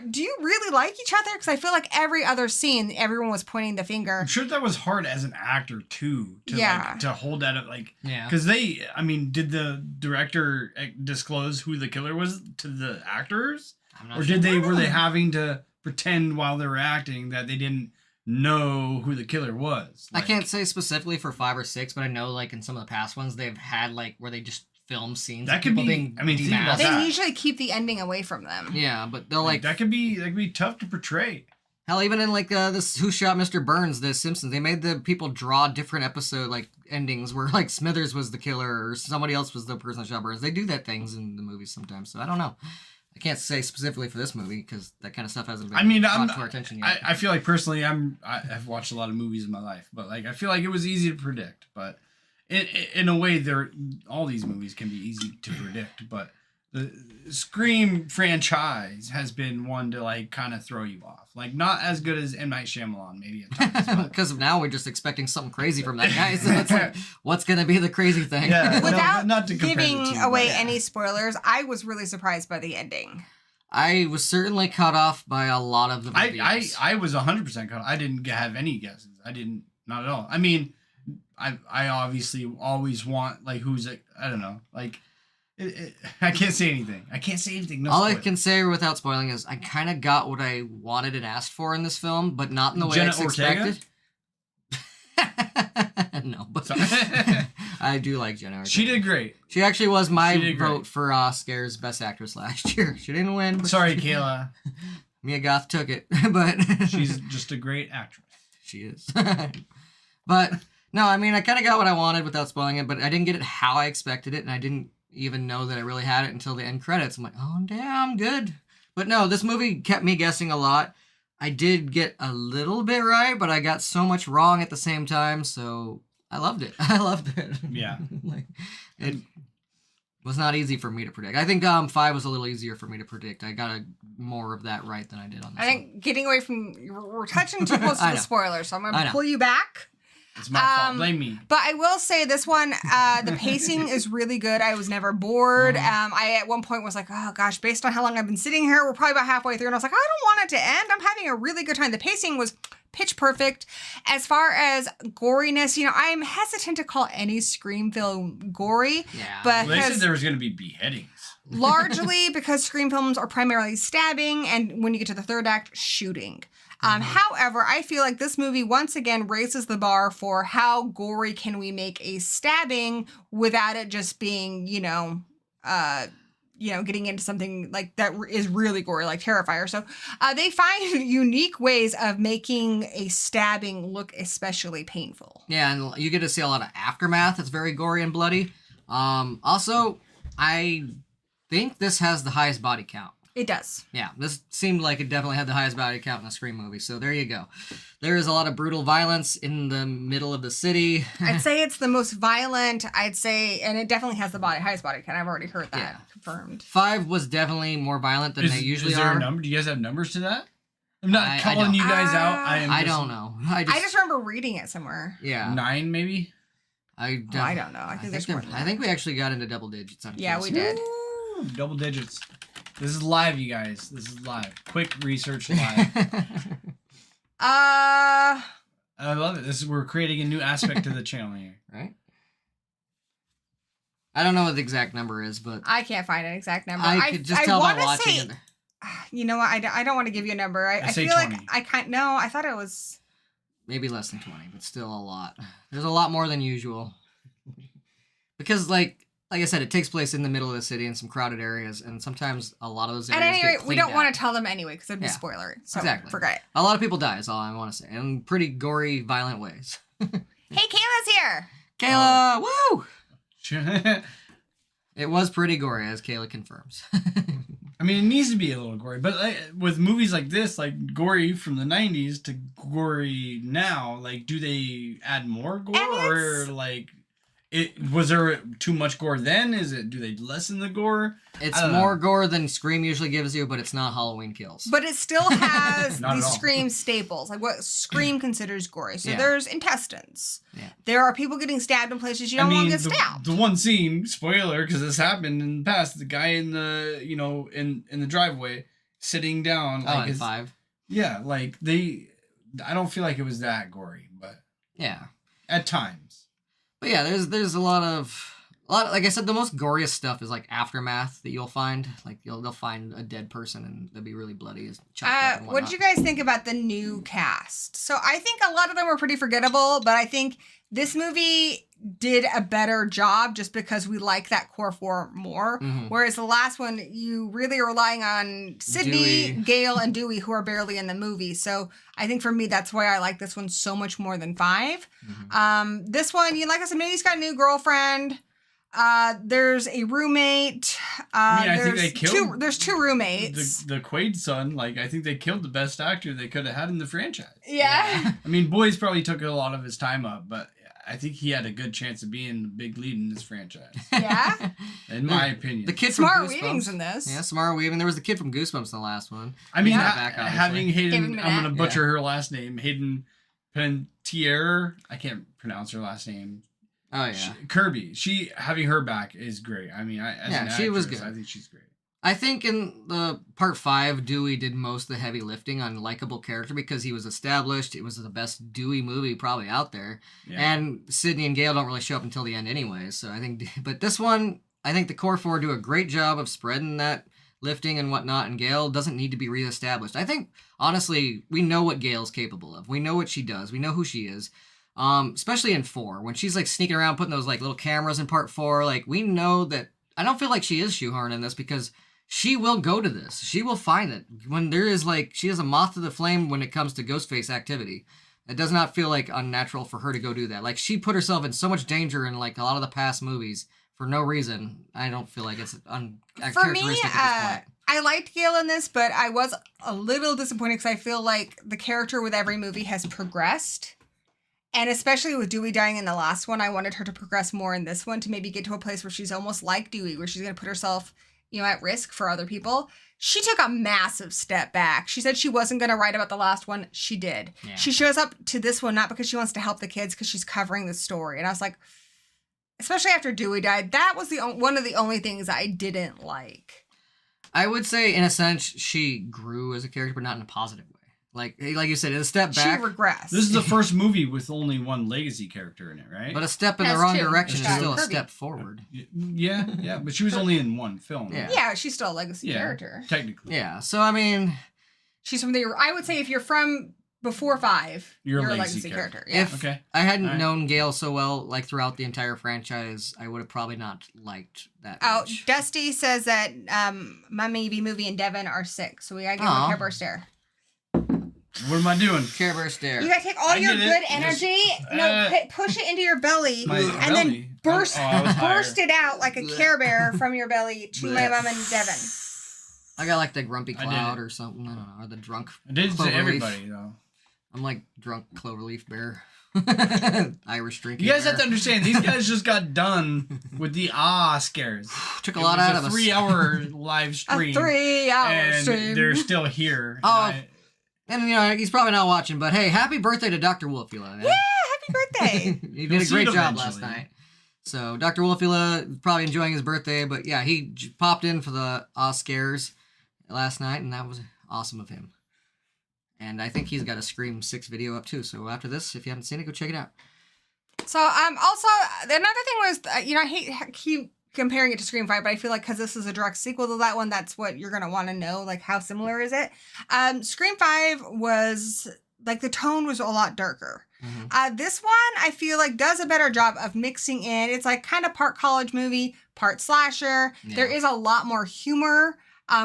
do you really like each other? Because I feel like every other scene, everyone was pointing the finger. I'm sure that was hard as an actor, too, to hold that up, because did the director disclose who the killer was to the actors? Or were they having to pretend while they were acting that they didn't know who the killer was? I can't say specifically for 5 or 6, but I know in some of the past ones they've had where they just film scenes. That could be. Think about they that. usually keep the ending away from them. Yeah, but they'll that could be tough to portray. Hell, even in this Who Shot Mr. Burns, The Simpsons, they made the people draw different episode endings where Smithers was the killer or somebody else was the person that shot Burns. They do that things in the movies sometimes, so I don't know. I can't say specifically for this movie because that kind of stuff hasn't been brought to our attention yet. I feel like personally, I've watched a lot of movies in my life, but I feel like it was easy to predict. But in a way, all these movies can be easy to predict. But the Scream franchise has been one to kind of throw you off. Not as good as M. Night Shyamalan, maybe at times. Because now we're just expecting something crazy from that guy. So it's what's going to be the crazy thing? Yeah, without not to giving away any spoilers, I was really surprised by the ending. I was certainly caught off by a lot of the movies. I was 100% caught off. I didn't have any guesses. Not at all. I mean, I obviously always want who's I don't know, I can't say anything. No All spoilers. I can say without spoiling is I kind of got what I wanted and asked for in this film, but not in the way Jenna I expected. No, but I do like Jenna Ortega. She did great. She actually was my vote for Oscar's Best Actress last year. She didn't win. Sorry, Kayla. Mia Goth took it, but she's just a great actress. She is. But no, I mean, I kind of got what I wanted without spoiling it, but I didn't get it how I expected it, and I didn't even know that I really had it until the end credits. I'm like, oh, damn, good. But no, this movie kept me guessing a lot. I did get a little bit right, but I got so much wrong at the same time, so I loved it. Yeah. It was not easy for me to predict. I think 5 was a little easier for me to predict. I got more of that right than I did on this I think getting away from... We're touching too close to the spoilers, so I'm going to pull you back. It's my fault. Blame me. But I will say this one, the pacing is really good. I was never bored. I at one point was like, oh gosh, based on how long I've been sitting here, we're probably about halfway through. And I was like, I don't want it to end. I'm having a really good time. The pacing was pitch perfect. As far as goriness, I'm hesitant to call any Scream film gory. Yeah. But they said there was going to be beheadings. Largely because Scream films are primarily stabbing, and when you get to the third act, shooting. However, I feel like this movie once again raises the bar for how gory can we make a stabbing without it just being, getting into something that is really gory, like Terrifier. So they find unique ways of making a stabbing look especially painful. Yeah, and you get to see a lot of aftermath that's very gory and bloody. Also, I think this has the highest body count. It does. Yeah, this seemed like it definitely had the highest body count in a Scream movie, so there you go. There is a lot of brutal violence in the middle of the city. I'd say it's the most violent, and it definitely has the highest body count. I've already heard that confirmed. 5 was definitely more violent than they usually are. Is there are. a number? Do you guys have numbers to that? I'm not calling you guys out. I don't know. I just remember reading it somewhere. Yeah. 9 maybe? I don't know. I think there's more than that. I think we actually got into double digits on Yeah, we did. Ooh, double digits. This is live, you guys. This is live. Quick research live. I love it. We're creating a new aspect to the channel here. Right? I don't know what the exact number is, but I can't find an exact number. I could just tell by watching it. You know what? I don't want to give you a number. I feel 20. like I can't. No, I thought it was maybe less than 20, but still a lot. There's a lot more than usual. Because like I said, it takes place in the middle of the city in some crowded areas, and sometimes a lot of those areas at any rate, we don't want to to tell them anyway because it'd be spoilery. So exactly. Forget it. A lot of people die is all I want to say, in pretty gory, violent ways. Hey, Kayla's here. Kayla, woo! It was pretty gory, as Kayla confirms. I mean, it needs to be a little gory, but with movies like this, like gory from the 90s to gory now, do they add more gore or Was there too much gore then? Do they lessen the gore? It's more gore than Scream usually gives you, but it's not Halloween Kills. But it still has Not these at all. Scream staples, like what Scream considers gory. So Yeah. there's intestines. Yeah. There are people getting stabbed in places you don't want to get stabbed. The one scene, spoiler, because this happened in the past, the guy in the in the driveway sitting down. Oh, Like and 5. Yeah, like I don't feel like it was that gory, but Yeah. at times. But yeah, there's a lot of like I said, the most goriest stuff is like aftermath that you'll find. Like they'll find a dead person and they'll be really bloody, chopped up and What whatnot. did you guys think about the new cast? So I think a lot of them were pretty forgettable, but I think this movie did a better job just because we like that core 4 more. Mhm. Whereas the last one, you really are relying on Sydney, Dewey. Gail, and Dewey, who are barely in the movie. So I think for me, that's why I like this one so much more than 5. This one, like I said, maybe he's got a new girlfriend. There's a roommate. I think they killed there's 2 roommates. the Quaid son. Like, I think they killed the best actor they could have had in the franchise. Yeah. I mean, Boys probably took a lot of his time up, but I think he had a good chance of being the big lead in this franchise, Yeah. in my opinion. The kid Samara from Goosebumps. Weaving's in this. Yeah, Samara Weaving. There was the kid from Goosebumps in the last one. I mean, Yeah. Back, obviously. having Hayden, David I'm going to Minette. butcher her last name, Hayden Panettiere. I can't pronounce her last name. Oh yeah. Kirby. Having her back is great. I mean, as Yeah, an she was actress, good. I think she's great. I think in the part 5, Dewey did most of the heavy lifting on likable character because he was established. It was the best Dewey movie probably out there. Yeah. And Sydney and Gail don't really show up until the end anyway. So I think, but this one, I think the core 4 do a great job of spreading that lifting and whatnot. And Gail doesn't need to be reestablished. I think, honestly, we know what Gail's capable of. We know what she does. We know who she is. Especially in 4, when she's like sneaking around putting those like little cameras in part 4, like we know that I don't feel like she is shoehorned in this because she will go to this. She will find it. When there is like, she is a moth to the flame when it comes to Ghostface activity. It does not feel like unnatural for her to go do that. Like she put herself in so much danger in like a lot of the past movies for no reason. I don't feel like it's For me, uncharacteristic at this point. I liked Gail in this, but I was a little disappointed because I feel like the character with every movie has progressed. And especially with Dewey dying in the last one, I wanted her to progress more in this one to maybe get to a place where she's almost like Dewey, where she's going to put herself, at risk for other people. She took a massive step back. She said she wasn't going to write about the last one. She did. Yeah. She shows up to this one not because she wants to help the kids, because she's covering the story. And I was like, especially after Dewey died, that was one of the only things I didn't like. I would say, in a sense, she grew as a character, but not in a positive way. Like you said, it's a step back. She regressed. This is the first movie with only one legacy character in it, right? But a step in the Has wrong 2. direction is It's still a Kirby. step forward. Yeah, but she was only in one film. Yeah. Yeah, she's still a legacy character. Technically. Yeah, so I mean, She's from I would say if you're from before 5, You're a you're a legacy legacy character. character. Yeah. if Okay. I hadn't Alright. known Gail so well, like throughout the entire franchise, I would have probably not liked that Oh, much. Dusty says that Mummy B Movie and Devin are sick, so we gotta give them Aw. a Care Bear stare. What am I doing? Care Bear stare. You gotta take all I your get it. good energy, push it into your belly, My and belly? then burst I was higher. burst it out like a Care Bear from your belly to my mom and Devin. I got like the grumpy I did cloud it. or something. I don't know, or the drunk. I did it to Cloverleaf. everybody, though. I'm like drunk cloverleaf bear. Irish drinking. You guys bear. have to understand, these guys just got done with the scares. Took a lot out of us. 3-hour live stream. A 3-hour and stream. they're still here. Oh, And he's probably not watching, but hey, happy birthday to Dr. Wolfula. Yeah, happy birthday. He did You'll a see great it job last eventually. night. So Dr. Wolfula probably enjoying his birthday, but yeah, he popped in for the scares last night, and that was awesome of him. And I think he's got a Scream 6 video up too. So after this, if you haven't seen it, go check it out. So also another thing was I keep comparing it to Scream 5, but I feel like because this is a direct sequel to that one, that's what you're gonna want to know, like how similar is it. Scream 5 was like the tone was a lot darker. This one I feel like does a better job of mixing in. It's like kind of part college movie, part slasher. Yeah. There is a lot more humor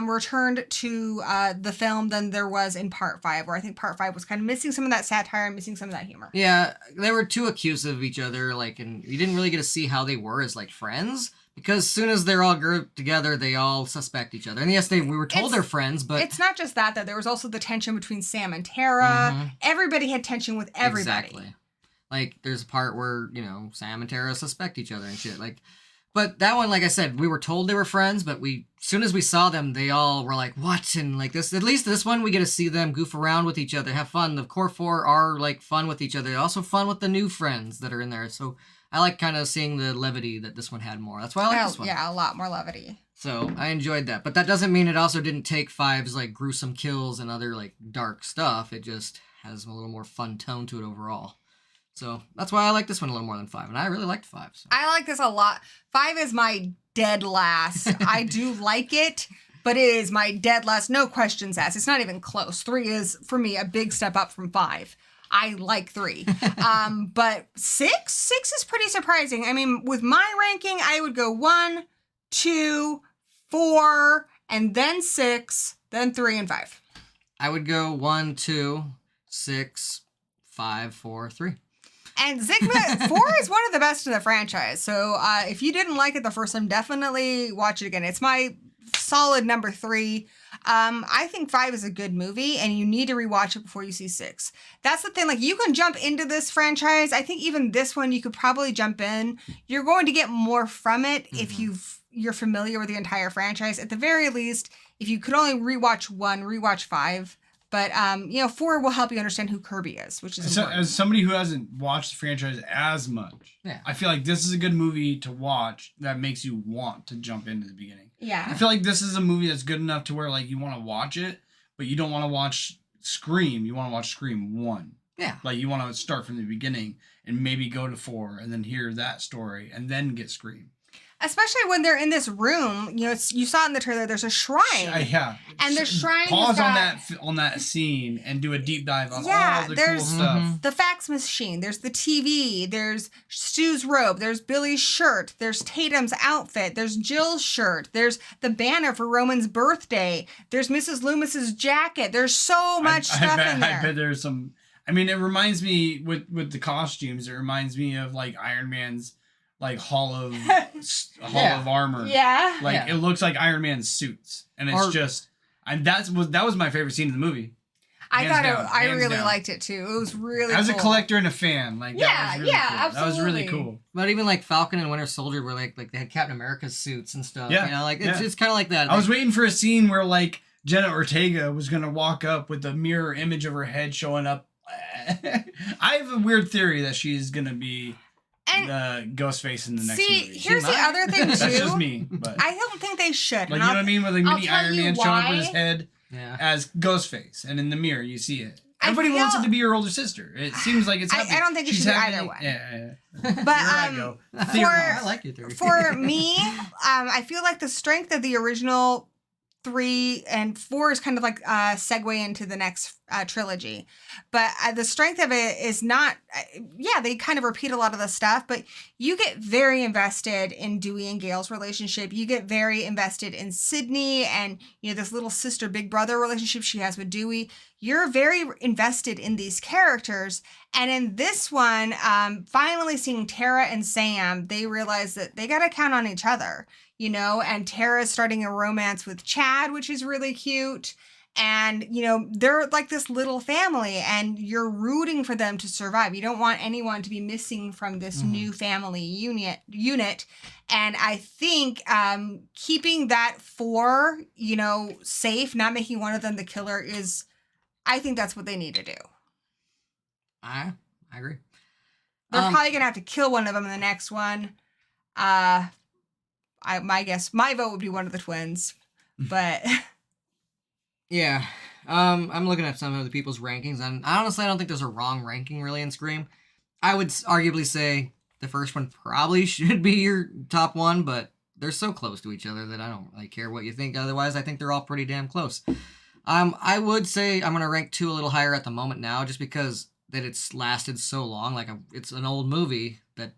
returned to the film than there was in part 5, where I think part 5 was kind of missing some of that satire and missing some of that humor. Yeah, they were too accused of each other, and you didn't really get to see how they were as friends. Because as soon as they're all grouped together, they all suspect each other. And yes, we were told they're friends, but It's not just that, though. There was also the tension between Sam and Tara. Everybody had tension with everybody. Exactly. Like, there's a part where, you know, Sam and Tara suspect each other and shit. Like, but that one, like I said, we were told they were friends, but as soon as we saw them, they all were like, what? And like this, at least this one, we get to see them goof around with each other, have fun. The core four are like fun with each other. Also fun with the new friends that are in there. So I like kind of seeing the levity that this one had more. That's why I like this one. Yeah, a lot more levity. So I enjoyed that. But that doesn't mean it also didn't take Five's like gruesome kills and other like dark stuff. It just has a little more fun tone to it overall. So that's why I like this one a little more than 5. And I really liked 5. So. I like this a lot. 5 is my dead last. I do like it, but it is my dead last. No questions asked. It's not even close. 3 is, for me, a big step up from 5. I like 3. But 6 is pretty surprising. I mean, with my ranking, I would go 1, 2, 4, and then 6, then 3 and 5. I would go 1, 2, 6, 5, 4, 3. And Zygmunt 4 is one of the best in the franchise. So if you didn't like it the first time, definitely watch it again. It's my solid number 3. I think 5 is a good movie, and you need to rewatch it before you see 6. That's the thing. Like, you can jump into this franchise. I think even this one, you could probably jump in. You're going to get more from it if you're familiar with the entire franchise. At the very least, if you could only rewatch 1, rewatch 5. But, 4 will help you understand who Kirby is, which is important. As somebody who hasn't watched the franchise as much, I feel like this is a good movie to watch that makes you want to jump into the beginning. Yeah. I feel like this is a movie that's good enough to where, like, you want to watch it, but you don't want to watch Scream. You want to watch Scream 1. Yeah. Like, you want to start from the beginning and maybe go to 4 and then hear that story and then get Scream. Especially when they're in this room, you saw it in the trailer. There's a shrine. Yeah, and the shrine. Pause on that scene and do a deep dive on all the cool stuff. The fax machine. There's the TV. There's Stu's robe. There's Billy's shirt. There's Tatum's outfit. There's Jill's shirt. There's the banner for Roman's birthday. There's Mrs. Loomis's jacket. There's so much stuff in there. I bet there's some. I mean, it reminds me with the costumes. It reminds me of like Iron Man's. Like Hall of Armor. Yeah. Like it looks like Iron Man's suits. And it's that was my favorite scene in the movie. I really liked it too. It was really As cool. a collector and a fan, like that was really cool. Absolutely. That was really cool. But even like Falcon and Winter Soldier were like they had Captain America's suits and stuff. Yeah. You know, like it's kind of like that. I was waiting for a scene where like Jenna Ortega was gonna walk up with a mirror image of her head showing up. I have a weird theory that she's gonna be Ghostface in the next movie. Here's the other thing too. That's just me, but I don't think they should. Like, you know what I mean? With a mini Iron Man showing up with his head as Ghostface, and in the mirror you see it. Everybody wants it to be your older sister. It seems like it's happening. I don't think it should be either one. Yeah. But I like your theory. For me, I feel like the strength of the original 3 and 4 is kind of like a segue into the next trilogy. But the strength of it is not, they kind of repeat a lot of the stuff, but you get very invested in Dewey and Gail's relationship. You get very invested in Sydney and, this little sister, big brother relationship she has with Dewey. You're very invested in these characters. And in this one, finally seeing Tara and Sam, they realize that they got to count on each other. And Tara's starting a romance with Chad, which is really cute. And, they're like this little family and you're rooting for them to survive. You don't want anyone to be missing from this new family unit. And I think keeping that 4, safe, not making one of them the killer I think that's what they need to do. I agree. They're probably going to have to kill one of them in the next one. My vote would be one of the twins, but yeah, I'm looking at some of the people's rankings, and honestly, I don't think there's a wrong ranking really in Scream. I would arguably say the first one probably should be your top 1, but they're so close to each other that I don't really care what you think. Otherwise, I think they're all pretty damn close. I would say I'm gonna rank 2 a little higher at the moment now, just because that it's lasted so long. Like it's an old movie that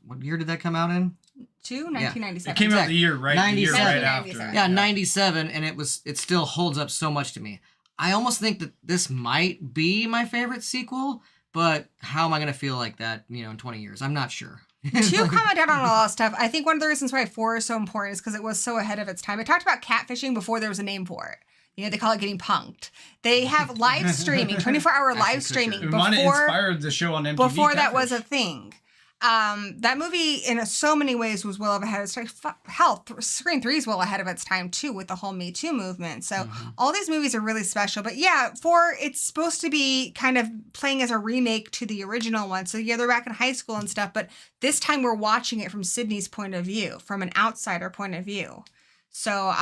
what year did that come out in? 1997. It came out the year right after. Yeah, 97, and it still holds up so much to me. I almost think that this might be my favorite sequel, but how am I going to feel like that, in 20 years? I'm not sure. To comment out on a lot of stuff, I think one of the reasons why 4 is so important is because it was so ahead of its time. It talked about catfishing before there was a name for it. You know, they call it getting punked. They have live streaming, 24-hour live streaming It might have inspired the show on MTV. Before that was a thing. That movie, in so many ways, was well ahead of its time. Hell, Scream 3 is well ahead of its time, too, with the whole Me Too movement. So all these movies are really special. But yeah, 4, it's supposed to be kind of playing as a remake to the original one. So yeah, they're back in high school and stuff. But this time we're watching it from Sydney's point of view, from an outsider point of view. So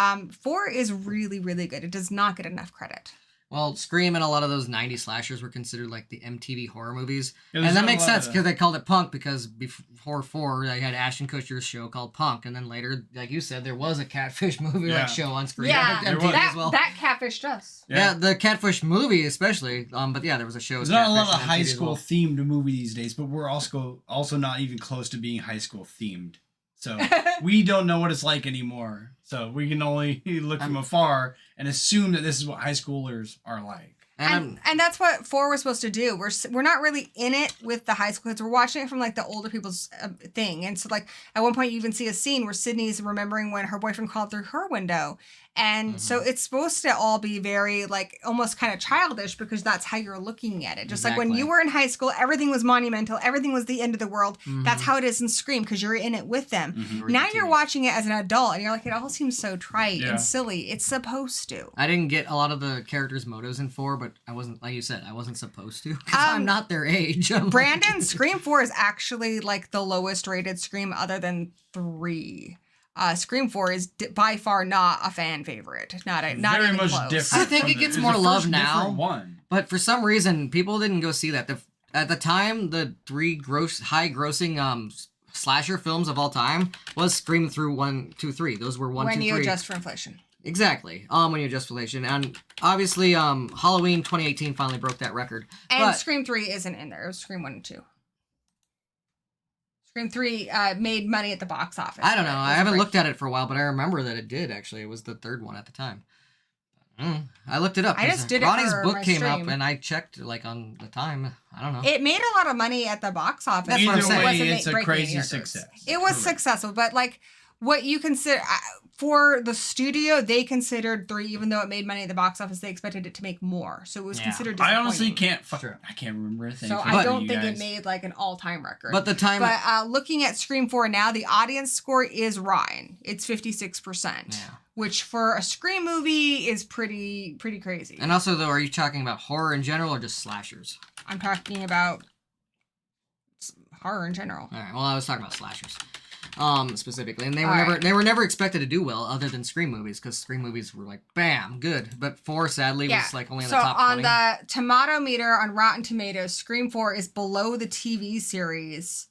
4 is really, really good. It does not get enough credit. Well, Scream and a lot of those 90s slashers were considered like the MTV horror movies. Yeah, and that makes sense because they called it Punk because before 4, they had Ashton Kutcher's show called Punk. And then later, like you said, there was a Catfish movie like show on Scream. Yeah, MTV as well. that catfished us. Yeah, the Catfish movie especially. But yeah, there was a show. There's not a lot of high school themed movie these days, but we're also not even close to being high school themed. So we don't know what it's like anymore. So we can only look from afar and assume that this is what high schoolers are like. And that's what 4 was supposed to do. We're not really in it with the high school kids. We're watching it from like the older people's thing. And so like at one point you even see a scene where Sydney's remembering when her boyfriend called through her window. And so it's supposed to all be very like almost kind of childish because that's how you're looking at it. Just like when you were in high school, everything was monumental. Everything was the end of the world. That's how it is in Scream because you're in it with them. Now you're watching it as an adult and you're like, it all seems so trite and silly. It's supposed to. I didn't get a lot of the characters' motives in 4, but I wasn't, like you said, I wasn't supposed to because I'm not their age. Brandon, Scream 4 is actually like the lowest rated Scream other than 3. Scream 4 is by far not a fan favorite. Not even close. Different. I think it gets more love now. But for some reason, people didn't go see that. At the time, the 3 high grossing slasher films of all time was Scream through 1, 2, 3. Those were 1, 2, 3. When you adjust for inflation. Exactly. When you adjust for inflation. And obviously, Halloween 2018 finally broke that record. And Scream 3 isn't in there. It was Scream 1 and 2. Scream 3 made money at the box office. I don't know. I haven't looked at it for a while, but I remember that it did, actually. It was the 3rd one at the time. I looked it up. I just did it Ronnie's for book my came stream. up, and I checked, like, on the time. I don't know. It made a lot of money at the box office. That's what I'm saying. Either way, it's a crazy success. It was successful, but, like, what you consider... For the studio, they considered 3, even though it made money at the box office, they expected it to make more. So it was considered disappointing. I honestly I can't remember a thing. So I don't think it made like an all-time record. But the time... But looking at Scream 4 now, the audience score is rotten. It's 56%. Yeah. Which for a Scream movie is pretty crazy. And also, though, are you talking about horror in general or just slashers? I'm talking about horror in general. All right. Well, I was talking about slashers. Specifically, and they were never expected to do well other than Scream movies because Scream movies were like bam good, but 4 sadly was like only in the top 20. So on the tomato meter on Rotten Tomatoes, Scream 4 is below the TV series.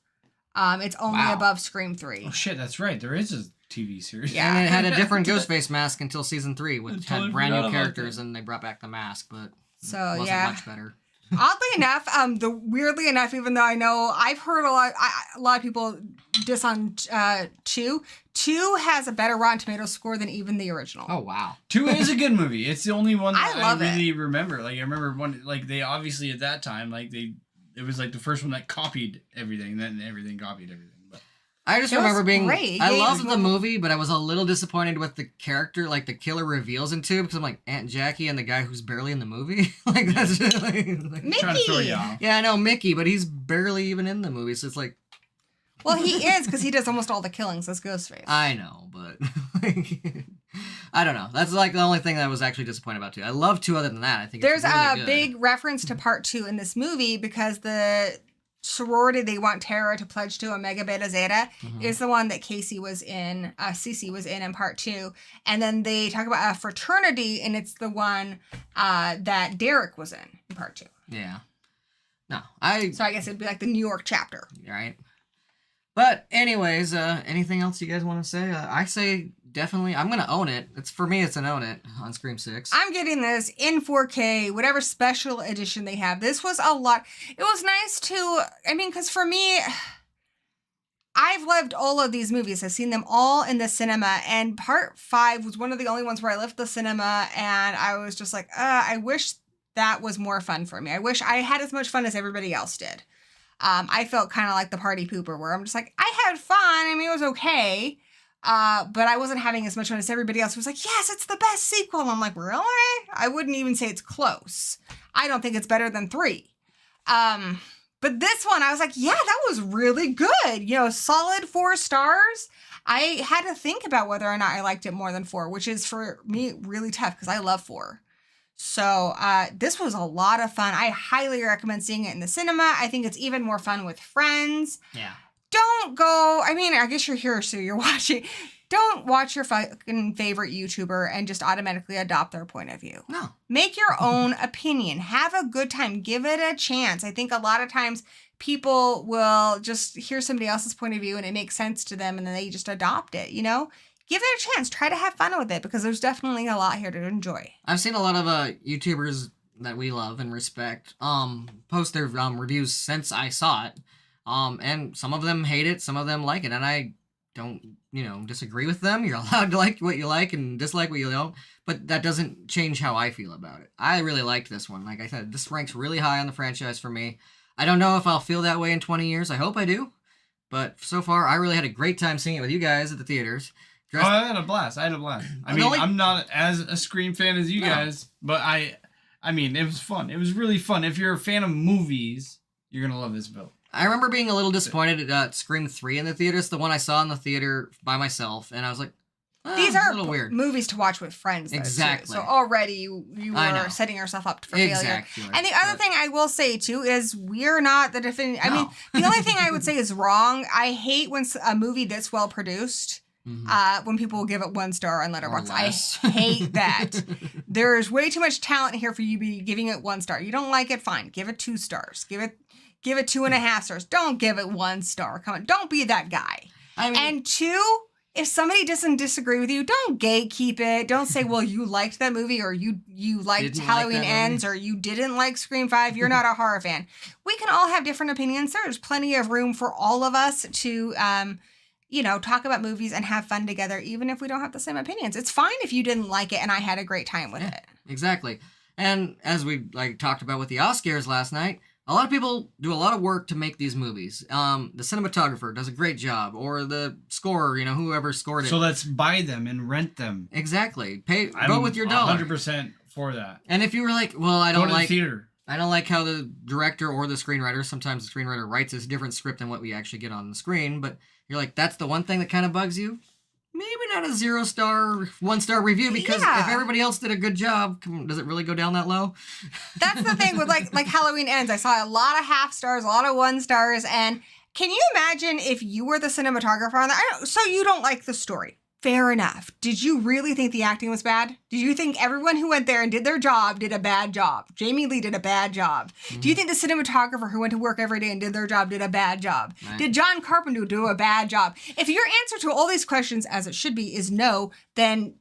It's only above Scream 3. Oh shit, that's right. There is a TV series. Yeah, and it had a different Ghostface mask until season 3, which had brand new characters, and they brought back the mask, but it wasn't much better. Oddly enough, weirdly enough, even though I know I've heard a lot of people diss on 2. 2 has a better Rotten Tomatoes score than even the original. Oh wow, 2 is a good movie. It's the only one that I really remember. remember. Like I remember one, like they obviously at that time, like it was like the first one that copied everything. Then everything copied everything. But I just remember being great. I loved the movie, but I was a little disappointed with the character, like the killer reveals in 2, because I'm like Aunt Jackie and the guy who's barely in the movie. Like that's just like Mickey. Trying to throw you off. Yeah, I know Mickey, but he's barely even in the movie, so it's like. Well, he is because he does almost all the killings as Ghostface. I know, but like, I don't know. That's like the only thing that I was actually disappointed about 2. I love 2 other than that. I think there's it's really a big reference to part 2 in this movie because the sorority they want Tara to pledge to, Omega Beta Zeta, is the one that Casey was in, Cece was in part 2. And then they talk about a fraternity, and it's the one that Derek was in part 2. Yeah. No, So I guess it'd be like the New York chapter. Right. But anyways, anything else you guys want to say? I say definitely, I'm going to own it. For me, it's an own it on Scream 6. I'm getting this in 4K, whatever special edition they have. This was a lot. It was nice to, because for me, I've loved all of these movies. I've seen them all in the cinema, and part 5 was one of the only ones where I left the cinema, and I was just like, I wish that was more fun for me. I wish I had as much fun as everybody else did. I felt kind of like the party pooper where I'm just like, I had fun. It was okay. But I wasn't having as much fun as everybody else who was like, yes, it's the best sequel. And I'm like, really? I wouldn't even say it's close. I don't think it's better than 3. But this one, I was like, yeah, that was really good. You know, solid 4 stars. I had to think about whether or not I liked it more than 4, which is for me really tough because I love 4. So this was a lot of fun. I highly recommend seeing it in the cinema. I think it's even more fun with friends. Yeah. Don't go, I mean, I guess you're here, so you're watching. Don't watch your fucking favorite YouTuber and just automatically adopt their point of view. No. Make your own opinion. Have a good time. Give it a chance. I think a lot of times people will just hear somebody else's point of view and it makes sense to them and then they just adopt it, you know? Give it a chance. Try to have fun with it because there's definitely a lot here to enjoy. I've seen a lot of YouTubers that we love and respect post their reviews since I saw it. And some of them hate it, some of them like it, and I don't, disagree with them. You're allowed to like what you like and dislike what you don't, but that doesn't change how I feel about it. I really liked this one. Like I said, this ranks really high on the franchise for me. I don't know if I'll feel that way in 20 years. I hope I do. But so far, I really had a great time seeing it with you guys at the theaters. I had a blast. I mean, I'm not as a Scream fan as you guys, but I mean, it was fun. It was really fun. If you're a fan of movies, you're going to love this film. I remember being a little disappointed at Scream 3 in the theaters, the one I saw in the theater by myself, and I was like, these are a little weird. Movies to watch with friends, though, exactly. Too. So already you were setting yourself up for failure. Exactly. And the other thing I will say, too, is we're not the definitive... I mean, the only thing I would say is wrong. I hate when a movie this well produced... when people will give it 1 star on Letterboxd. I hate that. There's way too much talent here for you to be giving it 1 star. You don't like it, fine. Give it 2 stars. Give it 2.5 stars. Don't give it 1 star. Come on. Don't be that guy. I mean, and 2, if somebody doesn't disagree with you, don't gatekeep it. Don't say, well, you liked that movie or you liked Halloween Ends or you didn't like Scream 5. You're not a horror fan. We can all have different opinions. There's plenty of room for all of us to... talk about movies and have fun together, even if we don't have the same opinions. It's fine if you didn't like it and I had a great time with it. Exactly. And as we talked about with the Oscars last night, a lot of people do a lot of work to make these movies. The cinematographer does a great job, or the scorer, whoever scored it. So let's buy them and rent them. Exactly. Go with your dollar. 100% for that. And if you were like, well, I don't like... theater. I don't like how the director or the screenwriter, sometimes the screenwriter writes a different script than what we actually get on the screen, but you're like, that's the one thing that kind of bugs you? Maybe not a 0 star, 1 star review, because if everybody else did a good job, does it really go down that low? That's the thing with like Halloween Ends. I saw a lot of half stars, a lot of 1 stars, and can you imagine if you were the cinematographer on that? So you don't like the story. Fair enough. Did you really think the acting was bad? Did you think everyone who went there and did their job did a bad job? Jamie Lee did a bad job. Mm-hmm. Do you think the cinematographer who went to work every day and did their job did a bad job? Right. Did John Carpenter do a bad job? If your answer to all these questions, as it should be, is no, then...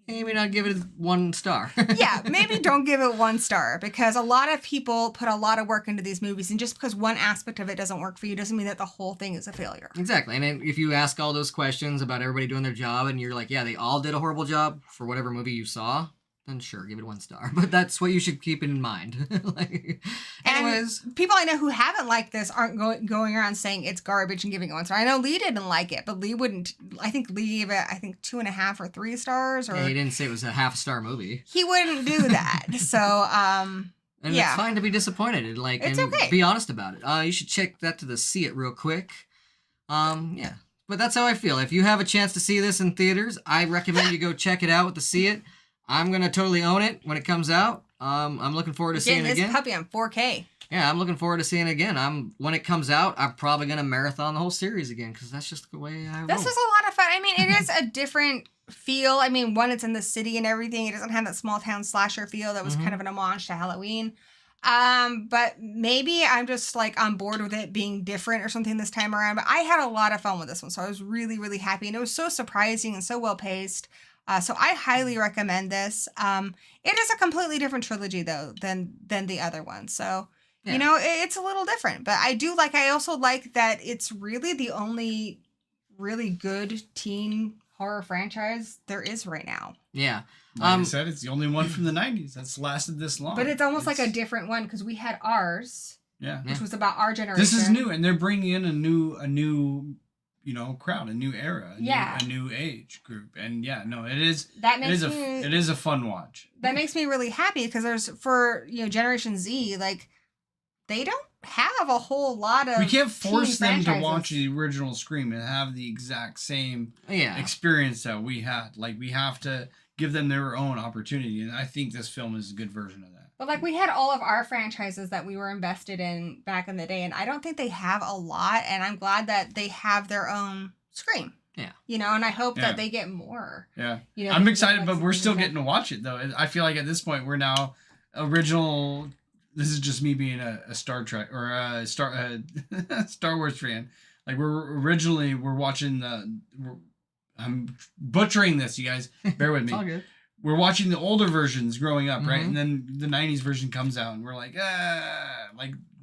maybe not give it 1 star. Yeah, maybe don't give it 1 star, because a lot of people put a lot of work into these movies, and just because one aspect of it doesn't work for you doesn't mean that the whole thing is a failure. Exactly. And if you ask all those questions about everybody doing their job and you're like, yeah, they all did a horrible job for whatever movie you saw, then sure, give it 1 star. But that's what you should keep in mind. Anyways. And people I know who haven't liked this aren't going around saying it's garbage and giving it 1 star. I know Lee didn't like it, but Lee wouldn't. I think Lee gave it, 2.5 or 3 stars. Or he didn't say it was a half-star movie. He wouldn't do that. So, and it's fine to be disappointed and it's okay. Be honest about it. You should check that to the See It real quick. Yeah. But that's how I feel. If you have a chance to see this in theaters, I recommend you go check it out with the See It. I'm going to totally own it when it comes out. I'm looking forward to seeing it again. This puppy on 4K. Yeah, I'm looking forward to seeing it again. When it comes out, I'm probably going to marathon the whole series again, because that's just the way I roll. This is a lot of fun. I mean, it is a different feel. I mean, one, it's in the city and everything. It doesn't have that small town slasher feel that was kind of an homage to Halloween. But maybe I'm just on board with it being different or something this time around. But I had a lot of fun with this one, so I was really, really happy. And it was so surprising and so well paced. So I highly recommend this. It is a completely different trilogy though than the other one. So, it's a little different, but I also like that it's really the only really good teen horror franchise there is right now. Yeah. Like I said, it's the only one from the 90s that's lasted this long. But it's almost like a different one, because we had ours. Yeah. Which was about our generation. This is new, and they're bringing in a new crowd, a new era, a new age group. And it is it is a fun watch. That makes me really happy because there's for Generation Z, like they don't have a whole lot of. We can't force them to watch the original Scream and have the exact same experience that we had. Like we have to give them their own opportunity, and I think this film is a good version of that. But like we had all of our franchises that we were invested in back in the day, and I don't think they have a lot, and I'm glad that they have their own Scream. Yeah. And I hope that they get more. Yeah. I'm excited, but we're still getting to watch it though. I feel like at this point we're now original. This is just me being a Star Trek or a Star Wars fan. Like we're watching I'm butchering this, you guys. Bear with me. It's all good. We're watching the older versions growing up, right? And then the 90s version comes out and we're like,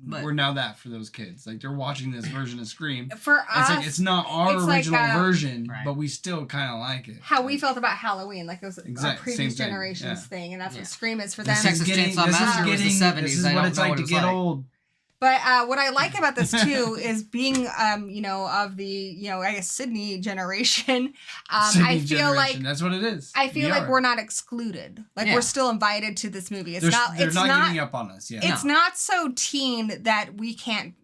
we're now that for those kids. Like they're watching this version of Scream. For us, it's not our original version, but we still kind of like it. How we felt about Halloween, like it was a previous generation's thing, and that's what Scream is for them. Texas Chainsaw Massacre was the 70s. This is what it's like to get old. But what I like about this too is being, of the, I guess Sydney generation. I feel like that's what it is. I feel like we're not excluded. Like we're still invited to this movie. They're not giving up on us. Yeah, it's not so teen that we can't.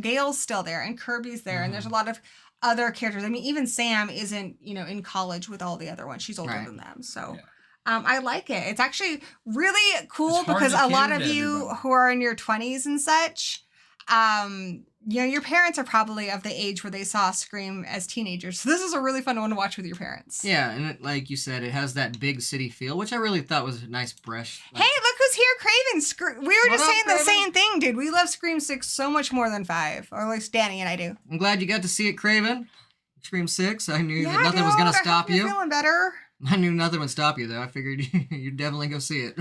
Gail's still there and Kirby's there, and there's a lot of other characters. I mean, even Sam isn't, in college with all the other ones. She's older than them, so. Yeah. I like it. It's actually really cool because a lot of you who are in your 20s and such, your parents are probably of the age where they saw Scream as teenagers. So this is a really fun one to watch with your parents. Yeah, and like you said, it has that big city feel, which I really thought was a nice brush. Hey, look who's here, Craven. We were just saying the same thing, dude. We love Scream 6 so much more than 5. Or at least Danny and I do. I'm glad you got to see it, Craven. Scream 6. I knew that nothing was going to stop you. You're feeling better. I knew nothing would stop you, though. I figured you'd definitely go see it.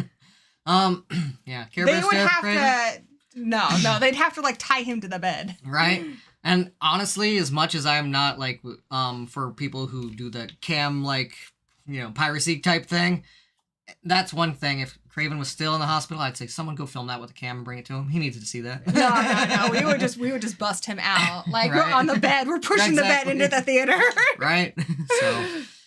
Yeah. They would have to... No, they'd have to, tie him to the bed. Right? And honestly, as much as I'm not, for people who do the cam, piracy type thing, that's one thing. If Craven was still in the hospital, I'd say someone go film that with a cam and bring it to him. He needed to see that. No. We would just bust him out. Right? We're on the bed. We're pushing the bed into the theater. Right? So...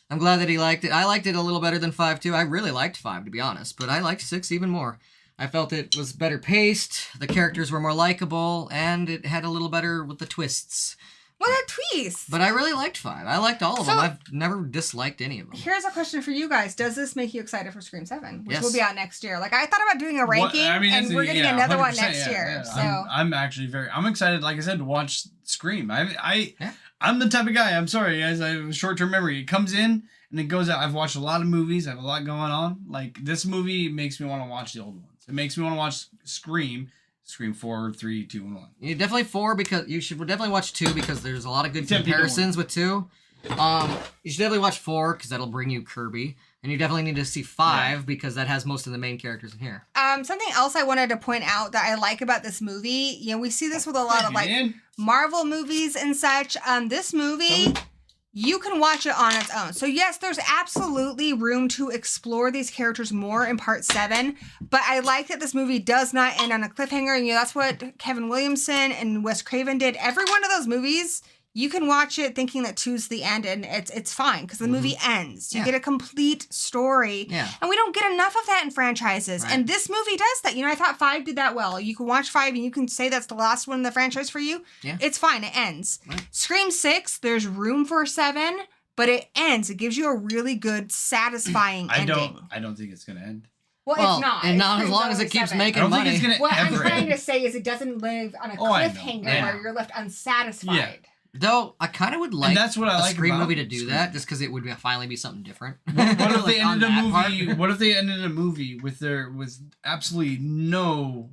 I'm glad that he liked it. I liked it a little better than 5, too. I really liked 5, to be honest, but I liked 6 even more. I felt it was better paced, the characters were more likable, and it had a little better with the twists. What a twist! But I really liked 5. I liked all of them. I've never disliked any of them. Here's a question for you guys. Does this make you excited for Scream 7, which will be out next year? I thought about doing a ranking, and we're getting another one next year. So I'm actually I'm excited, like I said, to watch Scream. I'm the type of guy, I'm sorry guys, I have a short-term memory. It comes in and it goes out. I've watched a lot of movies. I have a lot going on. Like, this movie makes me want to watch the old ones. It makes me want to watch Scream 4, 3, 2, and 1. You definitely 4 because you should definitely watch 2 because there's a lot of good comparisons with 2. You should definitely watch 4 because that'll bring you Kirby. And you definitely need to see 5 because that has most of the main characters in here. Something else I wanted to point out that I like about this movie, we see this with a lot of Marvel movies and such. This movie, you can watch it on its own. So yes, there's absolutely room to explore these characters more in part 7, but I like that this movie does not end on a cliffhanger. And that's what Kevin Williamson and Wes Craven did. Every one of those movies, you can watch it thinking that 2's the end, and it's fine because the movie ends. You get a complete story, and we don't get enough of that in franchises. Right. And this movie does that. I thought 5 did that well. You can watch 5 and you can say that's the last one in the franchise for you. Yeah. It's fine. It ends. Right. Scream 6, there's room for 7, but it ends. It gives you a really good, satifying ending. I don't think it's gonna end. Well, it's not. And not as long as it keeps making money. I don't think it's gonna what ever I'm trying end. to say is it doesn't live on a cliffhanger where you're left unsatisfied. Yeah. Though I kind of would like that's what I like Scream about movie to do that, just because it would finally be something different. What if they ended a movie? What if they ended a movie with absolutely no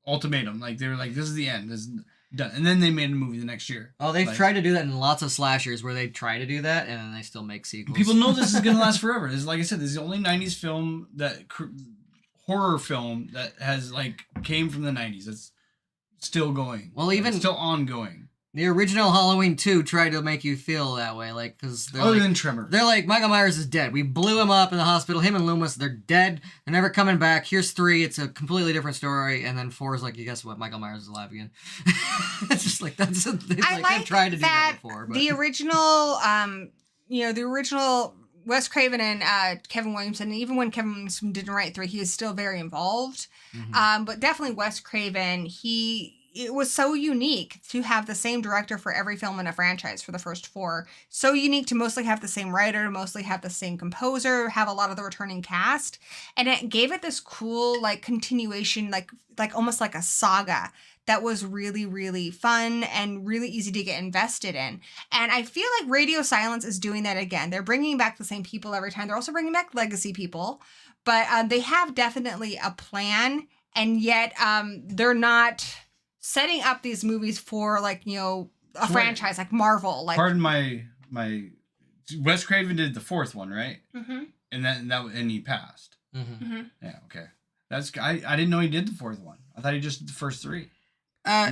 ultimatum? Like they were like, "This is the end. This is done," and then they made a movie the next year. Oh, they've tried to do that in lots of slashers where they try to do that and then they still make sequels. People know this is gonna last forever. This is, like I said, this is the only '90s film horror film that has came from the '90s. It's still going. Well, even it's still ongoing. The original Halloween 2 tried to make you feel that way, like, because Other than Tremor. they're like, Michael Myers is dead. We blew him up in the hospital. Him and Loomis, they're dead. They're never coming back. Here's 3. It's a completely different story. And then 4 is like, you guess what? Michael Myers is alive again. It's just like, that's a, I like they've tried to do that that before. But. the original, the original Wes Craven and Kevin Williamson, even when Kevin Williamson didn't write 3, he was still very involved. But definitely Wes Craven, it was so unique to have the same director for every film in a franchise for the first 4. So unique to mostly have the same writer, mostly have the same composer, have a lot of the returning cast. And it gave it this cool, like, continuation, like almost like a saga that was really, really fun and really easy to get invested in. And I feel like Radio Silence is doing that again. They're bringing back the same people every time. They're also bringing back legacy people. But they have definitely a plan. And yet they're not setting up these movies for, like, a franchise like Marvel. Like, pardon my Wes Craven did the 4th one, right? Mm-hmm. And he passed. Mm-hmm. Yeah, okay. I didn't know he did the 4th one. I thought he just did the first 3.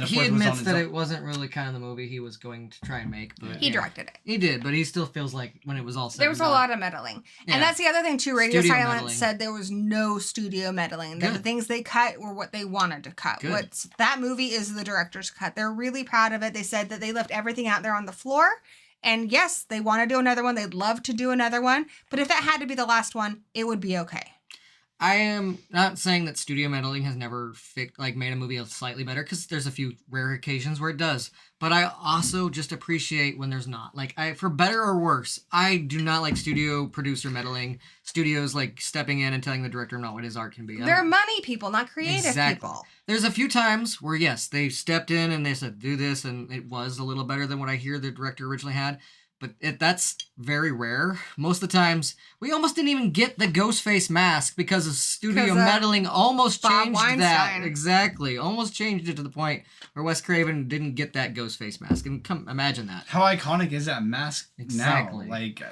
He admits that it wasn't really kind of the movie he was going to try and make, but He directed it. He did, but he still feels like when it was all said There was a lot of meddling. Yeah. And that's the other thing, too. Radio Studio Silence meddling. said there was no studio meddling. That the things they cut were what they wanted to cut. Good. That movie is the director's cut. They're really proud of it. They said that they left everything out there on the floor. And yes, they want to do another one. They'd love to do another one. But if that had to be the last one, it would be okay. I am not saying that studio meddling has never made a movie slightly better, because there's a few rare occasions where it does. But I also just appreciate when there's not. Like, for better or worse, I do not like studio producer meddling. Studios, like, stepping in and telling the director not what his art can be. They're money people, not creative people. There's a few times where, yes, they stepped in and they said, do this, and it was a little better than what I hear the director originally had. But that's very rare. Most of the times, we almost didn't even get the Ghostface mask because of studio meddling. Almost changed that. Exactly. Almost changed it to the point where Wes Craven didn't get that Ghostface mask. And imagine that. How iconic is that mask Exactly. now? Like,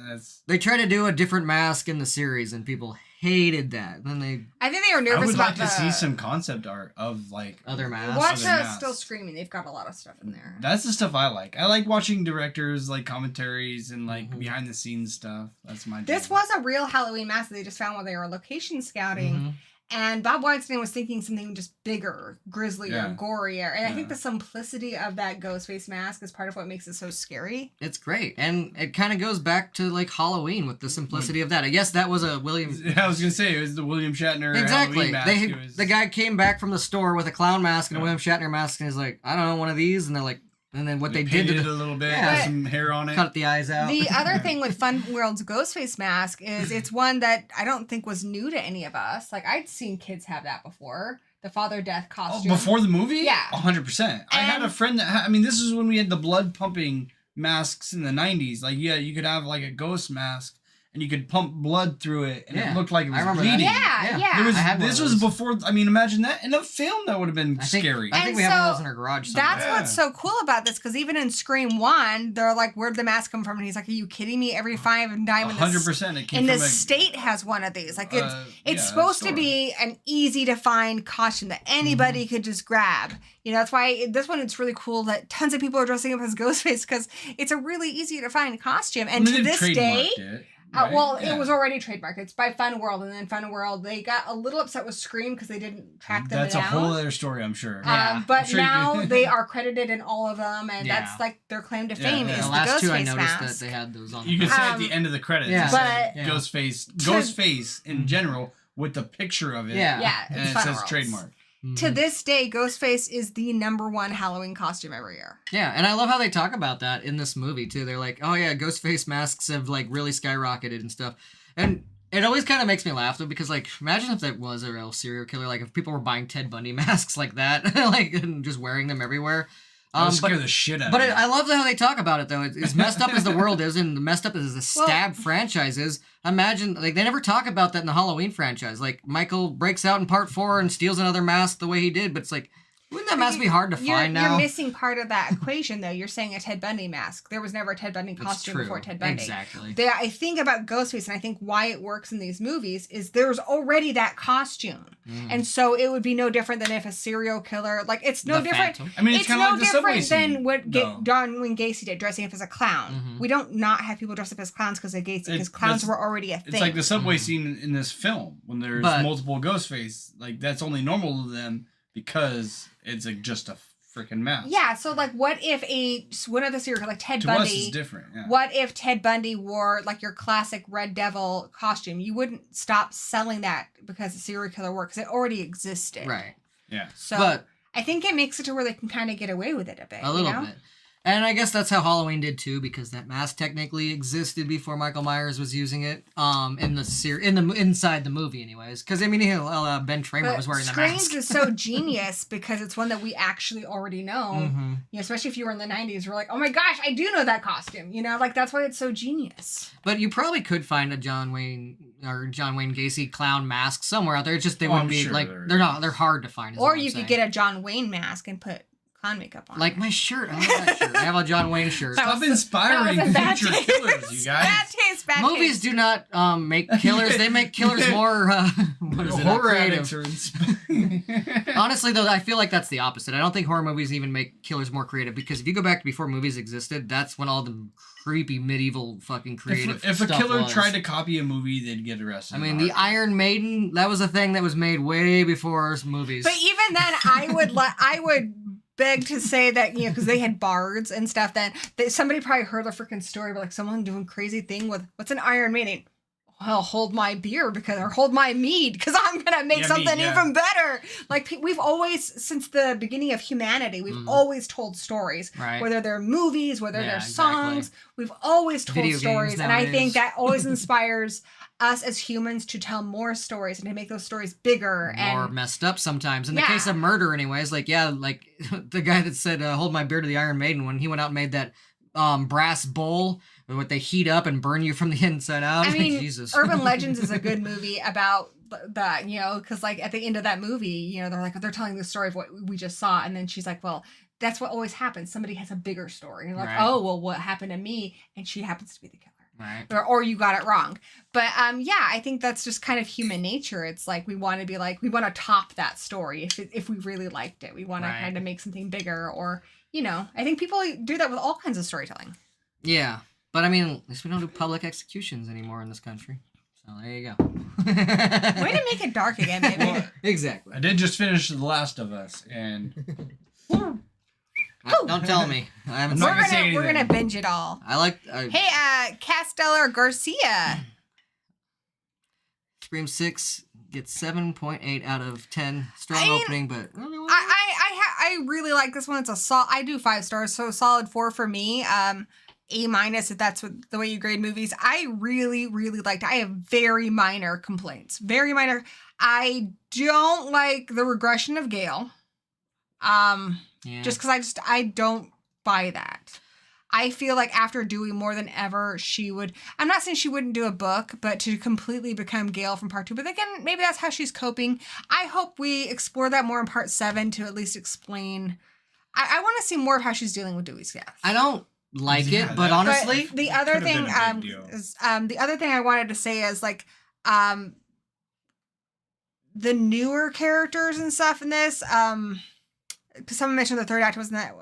that's... They tried to do a different mask in the series, and people hated that. And then I think they were nervous I would about like to see some concept art of, like... other masks. Watch Still Screaming. They've got a lot of stuff in there. That's the stuff I like. I like watching directors, like, commentaries and, like, behind-the-scenes stuff. That's my This was a real Halloween mask that they just found while they were location scouting. And Bob Weinstein was thinking something just bigger, grislier, gorier. And I think the simplicity of that Ghostface mask is part of what makes it so scary. It's great. And it kind of goes back to, like, Halloween with the simplicity of that. I guess that was a William... I was going to say, it was the William Shatner Exactly. Halloween mask. The guy came back from the store with a clown mask and a William Shatner mask, and he's like, I don't know, one of these? And they're like... And then what they did to it a little bit, Yeah. put some hair on it. cut the eyes out. The other thing with Fun World's Ghostface mask is it's one that I don't think was new to any of us. Like, I'd seen kids have that before. The Father Death costume. Oh, before the movie? Yeah. 100%. I had a friend that this is when we had the blood pumping masks in the 90s. Like, yeah, you could have, like, a ghost mask, and you could pump blood through it, and it looked like it was bleeding. Yeah. This was before, imagine that. In a film, that would have been scary. I think we have one of those in our garage somewhere. That's what's so cool about this, because even in Scream 1, they're like, where'd the mask come from? And he's like, are you kidding me? Every five and dime in 100%. It came in from the state has one of these. Like, it's a supposed to store. be an easy to find costume that anybody could just grab. You know, that's why this one, it's really cool that tons of people are dressing up as Ghostface, because it's a really easy to find costume. And to this day... Right? It was already trademarked. It's by Fun World, and then Fun World, they got a little upset with Scream because they didn't track them down. That's a whole other story, I'm sure. But now they are credited in all of them, and that's like their claim to fame is the last two I Ghostface noticed mask. that they had those on. You can say at the end of the credits, Ghostface in general with the picture of it. And it Fun says Worlds. trademark. To this day, Ghostface is the #1 Halloween costume every year. Yeah, and I love how they talk about that in this movie too. They're like, "Oh yeah, Ghostface masks have like really skyrocketed and stuff," and it always kind of makes me laugh though, because like, imagine if that was a real serial killer. Like if people were buying Ted Bundy masks like that, like and just wearing them everywhere. That would scare the shit out of me. But I love how they talk about it though. It's as messed up as the world is, and messed up as the Stab franchise is. Imagine, like, they never talk about that in the Halloween franchise. Like, Michael breaks out in part 4 and steals another mask the way he did, but it's like, Wouldn't that mask be hard to find now? You're missing part of that equation, though. You're saying a Ted Bundy mask. There was never a Ted Bundy costume before Ted Bundy. Exactly. I think about Ghostface, and I think why it works in these movies is there's already that costume. And so it would be no different than if a serial killer, like, it's no different. Phantom. I mean, it's kind of no like the subway different than scene, what John Wayne Gacy did, dressing up as a clown. We don't not have people dress up as clowns because of Gacy, because clowns were already a thing. It's like the subway scene in this film when there's multiple Ghostface. Like, that's only normal to them because it's just a freaking mask. Yeah, so like, what if one of the serial, like Ted Bundy? To us, it's different. Yeah. What if Ted Bundy wore like your classic Red Devil costume? You wouldn't stop selling that because the serial killer works. It already existed. Right. Yeah. So I think it makes it to where they can kind of get away with it a bit. A little bit. And I guess that's how Halloween did too, because that mask technically existed before Michael Myers was using it. Inside the movie, anyways. Because I mean, Ben Tramer was wearing the mask. Screams is so genius because it's one that we actually already know. You know, especially if you were in the '90s, we're like, oh my gosh, I do know that costume. You know, like that's why it's so genius. But you probably could find a John Wayne Gacy clown mask somewhere out there. It's just they wouldn't be sure like they're hard to find. Or you could get a John Wayne mask and put clown makeup on. Like my shirt. I love that shirt. I have a John Wayne shirt. Stop inspiring future killers, you guys. Bad taste. Movies do not make killers. They make killers more Horror Addicts are Honestly, though, I feel like that's the opposite. I don't think horror movies even make killers more creative, because if you go back to before movies existed, that's when all the creepy medieval fucking creative if a killer was. tried to copy a movie, they'd get arrested. I mean, the Iron Maiden, that was a thing that was made way before movies. But even then, I would beg to say that, you know, because they had bards and stuff then, that somebody probably heard a freaking story about like someone doing crazy thing with, what's an Iron Maiden? Well, hold my beer or hold my mead because I'm going to make something even better. Like, we've always, since the beginning of humanity, we've always told stories. Right. Whether they're movies, whether they're songs, we've always told stories. And I think that always inspires us as humans to tell more stories and to make those stories bigger. More messed up sometimes. In the case of murder, anyways, like the guy that said, hold my beer to the Iron Maiden, when he went out and made that brass bowl what they heat up and burn you from the inside out. I mean, Jesus. Urban Legends is a good movie about that, you know, because like at the end of that movie, you know, they're telling the story of what we just saw, and then she's like, well, that's what always happens. Somebody has a bigger story. And you're like, oh, well, what happened to me? And she happens to be the killer. Right. Or you got it wrong. But yeah, I think that's just kind of human nature. It's like we want to be like, we want to top that story if we really liked it. We want to kind of make something bigger, or, you know, I think people do that with all kinds of storytelling. Yeah. But I mean, at least we don't do public executions anymore in this country. So there you go. Way to make it dark again, baby. Well, exactly. I did just finish The Last of Us, and don't tell me. I haven't We're gonna binge it all. Hey, Castellar Garcia. Scream 6 gets 7.8 out of 10. Strong opening, but I really like this one. It's I do 5 stars, so solid 4 for me. A- if that's the way you grade movies. I really, really liked it. I have very minor complaints. Very minor. I don't like the regression of Gale. Just because I don't buy that. I feel like after Dewey, more than ever, she would, I'm not saying she wouldn't do a book, but to completely become Gale from part 2. But again, maybe that's how she's coping. I hope we explore that more in part 7 to at least explain. I want to see more of how she's dealing with Dewey's death. I don't like it, but honestly, but the other thing the other thing I wanted to say is like the newer characters and stuff in this, because someone mentioned the third act wasn't that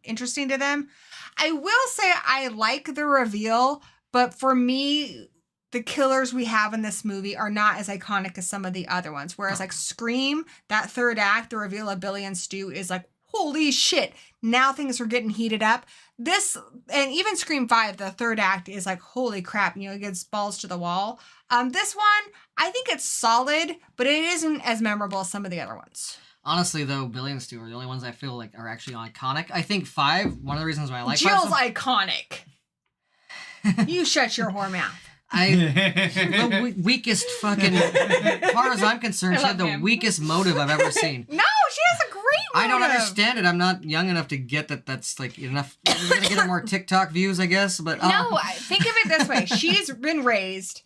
interesting to them. I will say I like the reveal, but for me, the killers we have in this movie are not as iconic as some of the other ones. Whereas like Scream, that third act, the reveal of Billy and Stu is like, holy shit, now things are getting heated up. This, and even Scream 5, the third act is like, holy crap, you know, it gets balls to the wall. This one, I think it's solid, but it isn't as memorable as some of the other ones. Honestly, though, Billy and Stu are the only ones I feel like are actually iconic. I think 5, one of the reasons why I like Jill's iconic. You shut your whore mouth. The weakest fucking, as far as I'm concerned, she had the weakest motive I've ever seen. No, she has a great motive. I don't understand it. I'm not young enough to get that that's like enough. We're going to get her more TikTok views, I guess. But no, think of it this way. She's been raised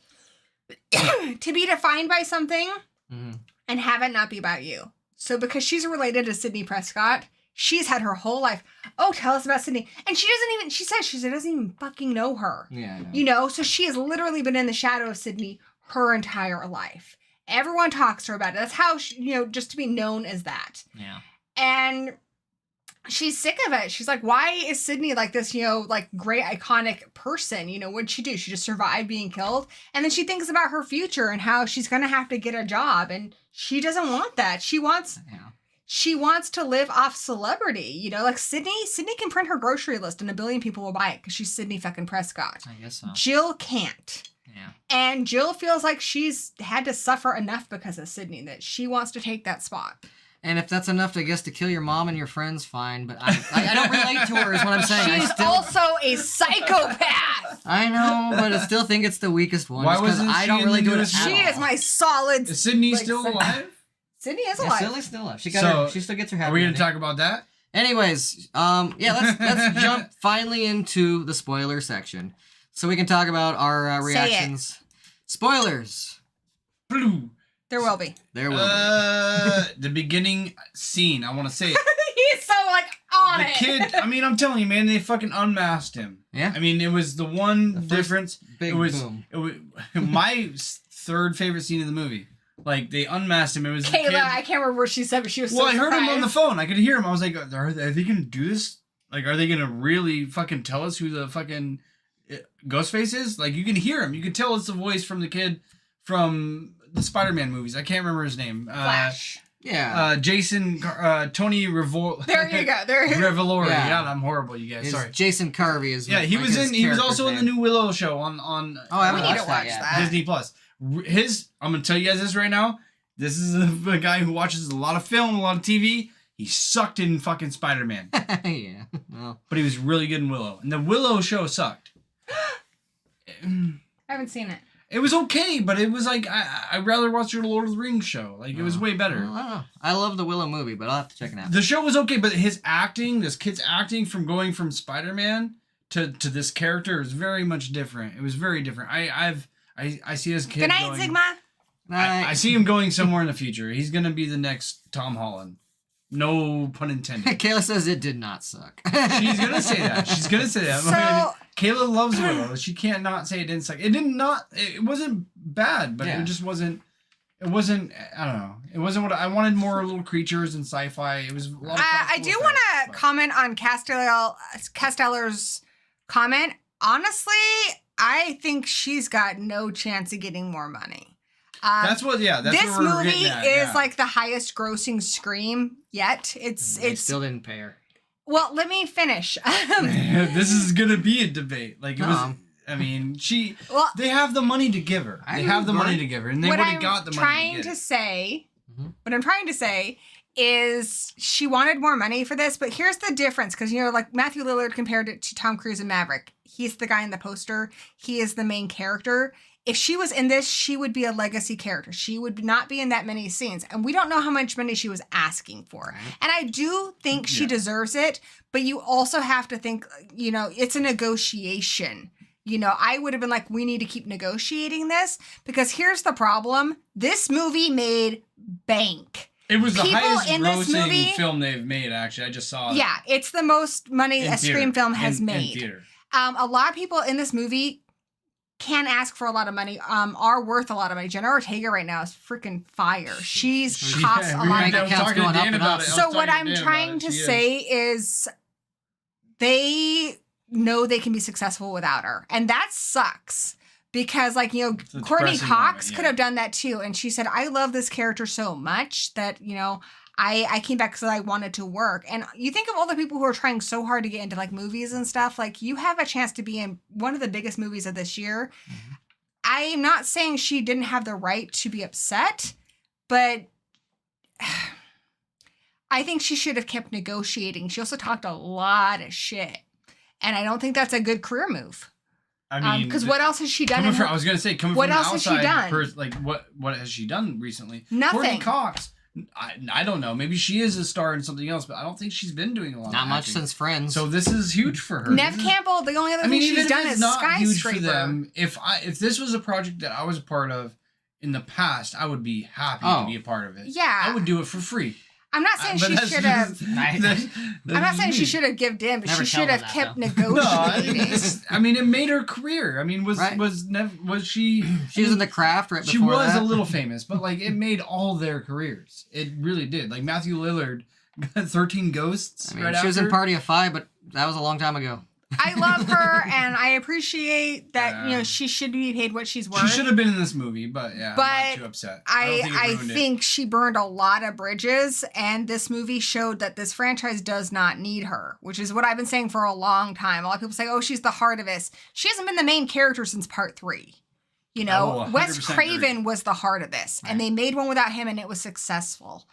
to be defined by something and have it not be about you. So because she's related to Sidney Prescott, she's had her whole life. Oh, tell us about Sidney. And she doesn't even fucking know her. Yeah, I know. You know, so she has literally been in the shadow of Sidney her entire life. Everyone talks to her about it. That's how, just to be known as that. Yeah. And she's sick of it. She's like, why is Sidney like this, like great iconic person? What'd she do? She just survived being killed. And then she thinks about her future and how she's going to have to get a job. And she doesn't want that. She wants to live off celebrity. Like Sidney can print her grocery list and 1 billion people will buy it because she's Sidney fucking Prescott. I guess so. Jill can't. Yeah. And Jill feels like she's had to suffer enough because of Sidney that she wants to take that spot. And if that's enough, I guess, to kill your mom and your friends, fine. But I don't relate to her, is what I'm saying. She's also a psychopath. I know, but I still think it's the weakest one. Why wasn't I she don't in really the do it. newest She is my solid. Is Sydney still alive? Sydney is Yeah, alive. Sydney's still alive. She still gets her happy. Are we going ending. to talk about that? Anyways, let's jump finally into the spoiler section, so we can talk about our reactions. Spoilers. Blue. There will be. There will be. The beginning scene. I want to say it. He's so on The it. kid. I mean, I'm telling you, man. They fucking unmasked him. Yeah. I mean, it was the one difference. big it was. boom. It was my third favorite scene of the movie. Like they unmasked him. It was the Kayla, kid. I can't remember what she said, but she was Well, so I heard him on the surprised. phone. I could hear him. I was like, are they gonna do this? Like, are they gonna really fucking tell us who the fucking Ghostface is? Like, you can hear him. You can tell it's the voice from the kid from the Spider-Man movies. I can't remember his name. Flash. Yeah. Jason, Tony Revol. There you go. There. Revolori. Yeah. Yeah, I'm horrible, you guys. It's Sorry. Jason Carvey is. Yeah, he like was his in. He was character's also in the name. new Willow show on Oh, I haven't We need to watched watch yet. that. Disney Plus. I'm gonna tell you guys this right now. This is a guy who watches a lot of film, a lot of TV. He sucked in fucking Spider-Man, Yeah. Well, but he was really good in Willow. And the Willow show sucked. I haven't seen it. It was okay, but it was like I'd rather watch your Lord of the Rings show. Like it was way better. well, I don't know. I love the Willow movie, but I'll have to check it out. The show was okay, but his acting, this kid's acting from going from Spider-Man to this character is very much different. It was very different. I see his kid. Good night, going, Sigma. I see him going somewhere in the future. He's gonna be the next Tom Holland. No pun intended. Kayla says it did not suck. She's gonna say that. She's gonna say that. So- Kayla loves Willow. She can't not say it didn't suck. It wasn't bad, but Yeah. it just wasn't. It wasn't. I don't know. It wasn't what I wanted. More little creatures and sci-fi. It was a lot of. I do want to comment on Casteller's comment. Honestly, I think she's got no chance of getting more money. That's what. Yeah. That's this what we're movie getting at, is yeah. like the highest grossing Scream yet. They It's still didn't pay her. well. Let me finish. This is gonna be a debate. Like it was. No. I mean, Well, they have the money to give her. I They have the agree. money to give her, and they what would I'm have got the money trying to to get it. say, Mhm. what I'm trying to say is she wanted more money for this, but here's the difference because like Matthew Lillard compared it to Tom Cruise and Maverick. He's the guy in the poster. He is the main character. If she was in this, she would be a legacy character. She would not be in that many scenes. And we don't know how much money she was asking for. Right. And I do think she Yeah. deserves it, but you also have to think, it's a negotiation. I would have been like, we need to keep negotiating this because here's the problem. This movie made bank. It was the People highest in this grossing movie- film they've made. Actually, I just saw it. Yeah, it's the most money in a Scream theater. film has In made. theater. A lot of people in this movie can ask for a lot of money, are worth a lot of money. Jenna Ortega right now is freaking fire. She's costs a we lot were of bank money. account's talking to going up Dan and about up. it. I was So talking what to I'm Dan about trying it. to She is. say is they know they can be successful without her. And that sucks. Because a Courtney depressing Cox moment, could yeah. have done that too. And she said, I love this character so much that, I came back because I wanted to work. And you think of all the people who are trying so hard to get into like movies and stuff, like you have a chance to be in one of the biggest movies of this year. Mm-hmm. I'm not saying she didn't have the right to be upset, but I think she should have kept negotiating. She also talked a lot of shit. And I don't think that's a good career move. I mean, Because what else has she done? coming in from, her- I was gonna say coming What from the else has she outside, done? like what has she done recently? Nothing. Courtney Cox. I don't know. Maybe she is a star in something else, but I don't think she's been doing a lot. Not of much acting. since Friends. So this is huge for her. Nev This is- Campbell, the only other I mean, thing even she's if done it's is not huge for Skyscraper. them, if this was a project that I was a part of in the past, I would be happy to be a part of it. Yeah. I would do it for free. I'm not saying she should have. I'm not saying she should have given in, but Never she tell should them have that, kept though. negotiating. I mean, it made her career. I mean, was she? She was in the craft right before She was that. a little famous, but like it made all their careers. It really did. Like Matthew Lillard got 13 Ghosts. I mean, right she was in after. Party of Five, but that was a long time ago. I love her, and I appreciate that she should be paid what she's worth. She should have been in this movie, but yeah, I'm not too upset. I don't think she burned a lot of bridges, and this movie showed that this franchise does not need her, which is what I've been saying for a long time. A lot of people say, "Oh, she's the heart of this." She hasn't been the main character since part 3. You know, Wes Craven was the heart of this, and they made one without him, and it was successful.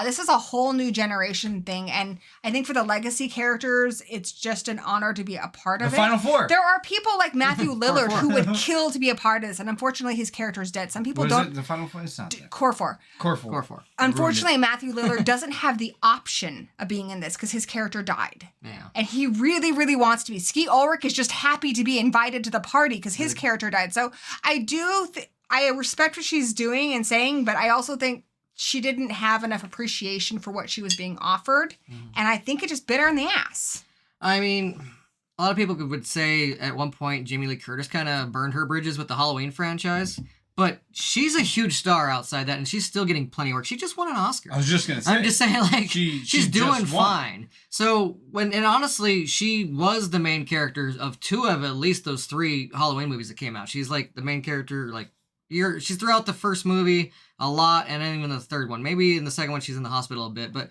This is a whole new generation thing, and I think for the legacy characters, it's just an honor to be a part of it. The Final Four. There are people like Matthew Lillard who would kill to be a part of this, and unfortunately, his character is dead. Some people What don't. is it? The Final Four is not that. Core 4. Core 4. Core 4. Unfortunately, Matthew Lillard doesn't have the option of being in this because his character died. Yeah. And he really, really wants to be. Skeet Ulrich is just happy to be invited to the party because his character died. So I respect what she's doing and saying, but I also think she didn't have enough appreciation for what she was being offered. And I think it just bit her in the ass. I mean, a lot of people would say at one point Jamie Lee Curtis kind of burned her bridges with the Halloween franchise. But she's a huge star outside that, and she's still getting plenty of work. She just won an Oscar. I was just gonna say. I'm just saying, like, she she's doing just won. fine. So and honestly, she was the main character of 2 of at least those 3 Halloween movies that came out. She's like the main character, like she's throughout the first movie a lot, and then even the third one. Maybe in the second one she's in the hospital a bit, but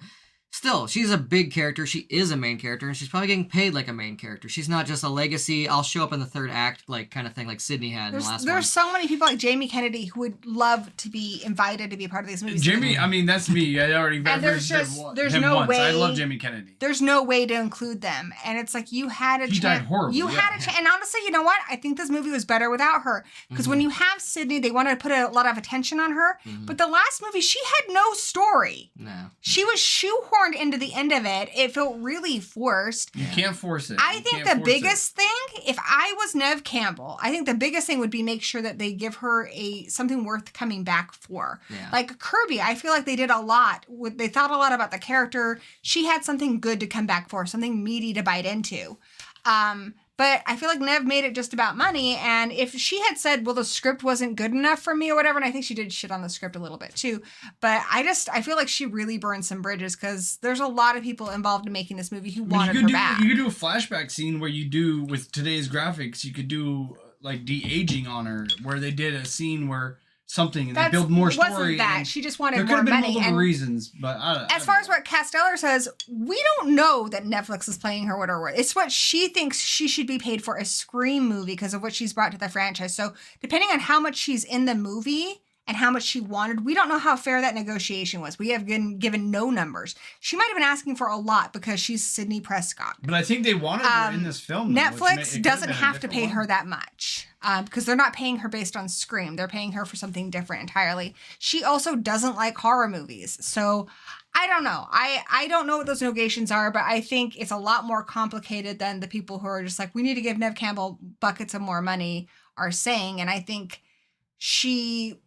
still, she's a big character. She is a main character, and she's probably getting paid like a main character. She's not just a legacy, I'll show up in the third act, like kind of thing like Sydney had in the last one. There's so many people like Jamie Kennedy who would love to be invited to be a part of these movies. Jamie, I mean, that's me. I already there's him no once. way. I love Jamie Kennedy. There's no way to include them. And it's like you had a chance. He died horribly. You had a chance. And honestly, you know what? I think this movie was better without her. Because when you have Sydney, they wanted to put a lot of attention on her. But the last movie, she had no story. No. She was shoehorned into the end of it. It felt really forced. You can't force it. I think the biggest thing, if I was Neve Campbell, I think the biggest thing would be make sure that they give her something worth coming back for. Yeah. Like Kirby, I feel like they did a lot. They thought a lot about the character. She had something good to come back for, something meaty to bite into. But I feel like Neve made it just about money. And if she had said, well, the script wasn't good enough for me or whatever, and I think she did shit on the script a little bit too. But I feel like she really burned some bridges because there's a lot of people involved in making this movie who wanted her back. You could do a flashback scene where you do, with today's graphics, you could do like de-aging on her, where they did a scene where something and they build more story. Wasn't that. She just wanted there more could have been money. multiple reasons, but as far as what Casteller says, we don't know that Netflix is paying her whatever. It's what she thinks she should be paid for a Scream movie because of what she's brought to the franchise. So depending on how much she's in the movie and how much she wanted, we don't know how fair that negotiation was. We have been given no numbers. She might have been asking for a lot because she's Sidney Prescott. But I think they wanted her in this film. Netflix doesn't have to pay her that much because they're not paying her based on Scream. They're paying her for something different entirely. She also doesn't like horror movies. So I don't know. I don't know what those negotiations are, but I think it's a lot more complicated than the people who are just like, we need to give Neve Campbell buckets of more money are saying. And I think she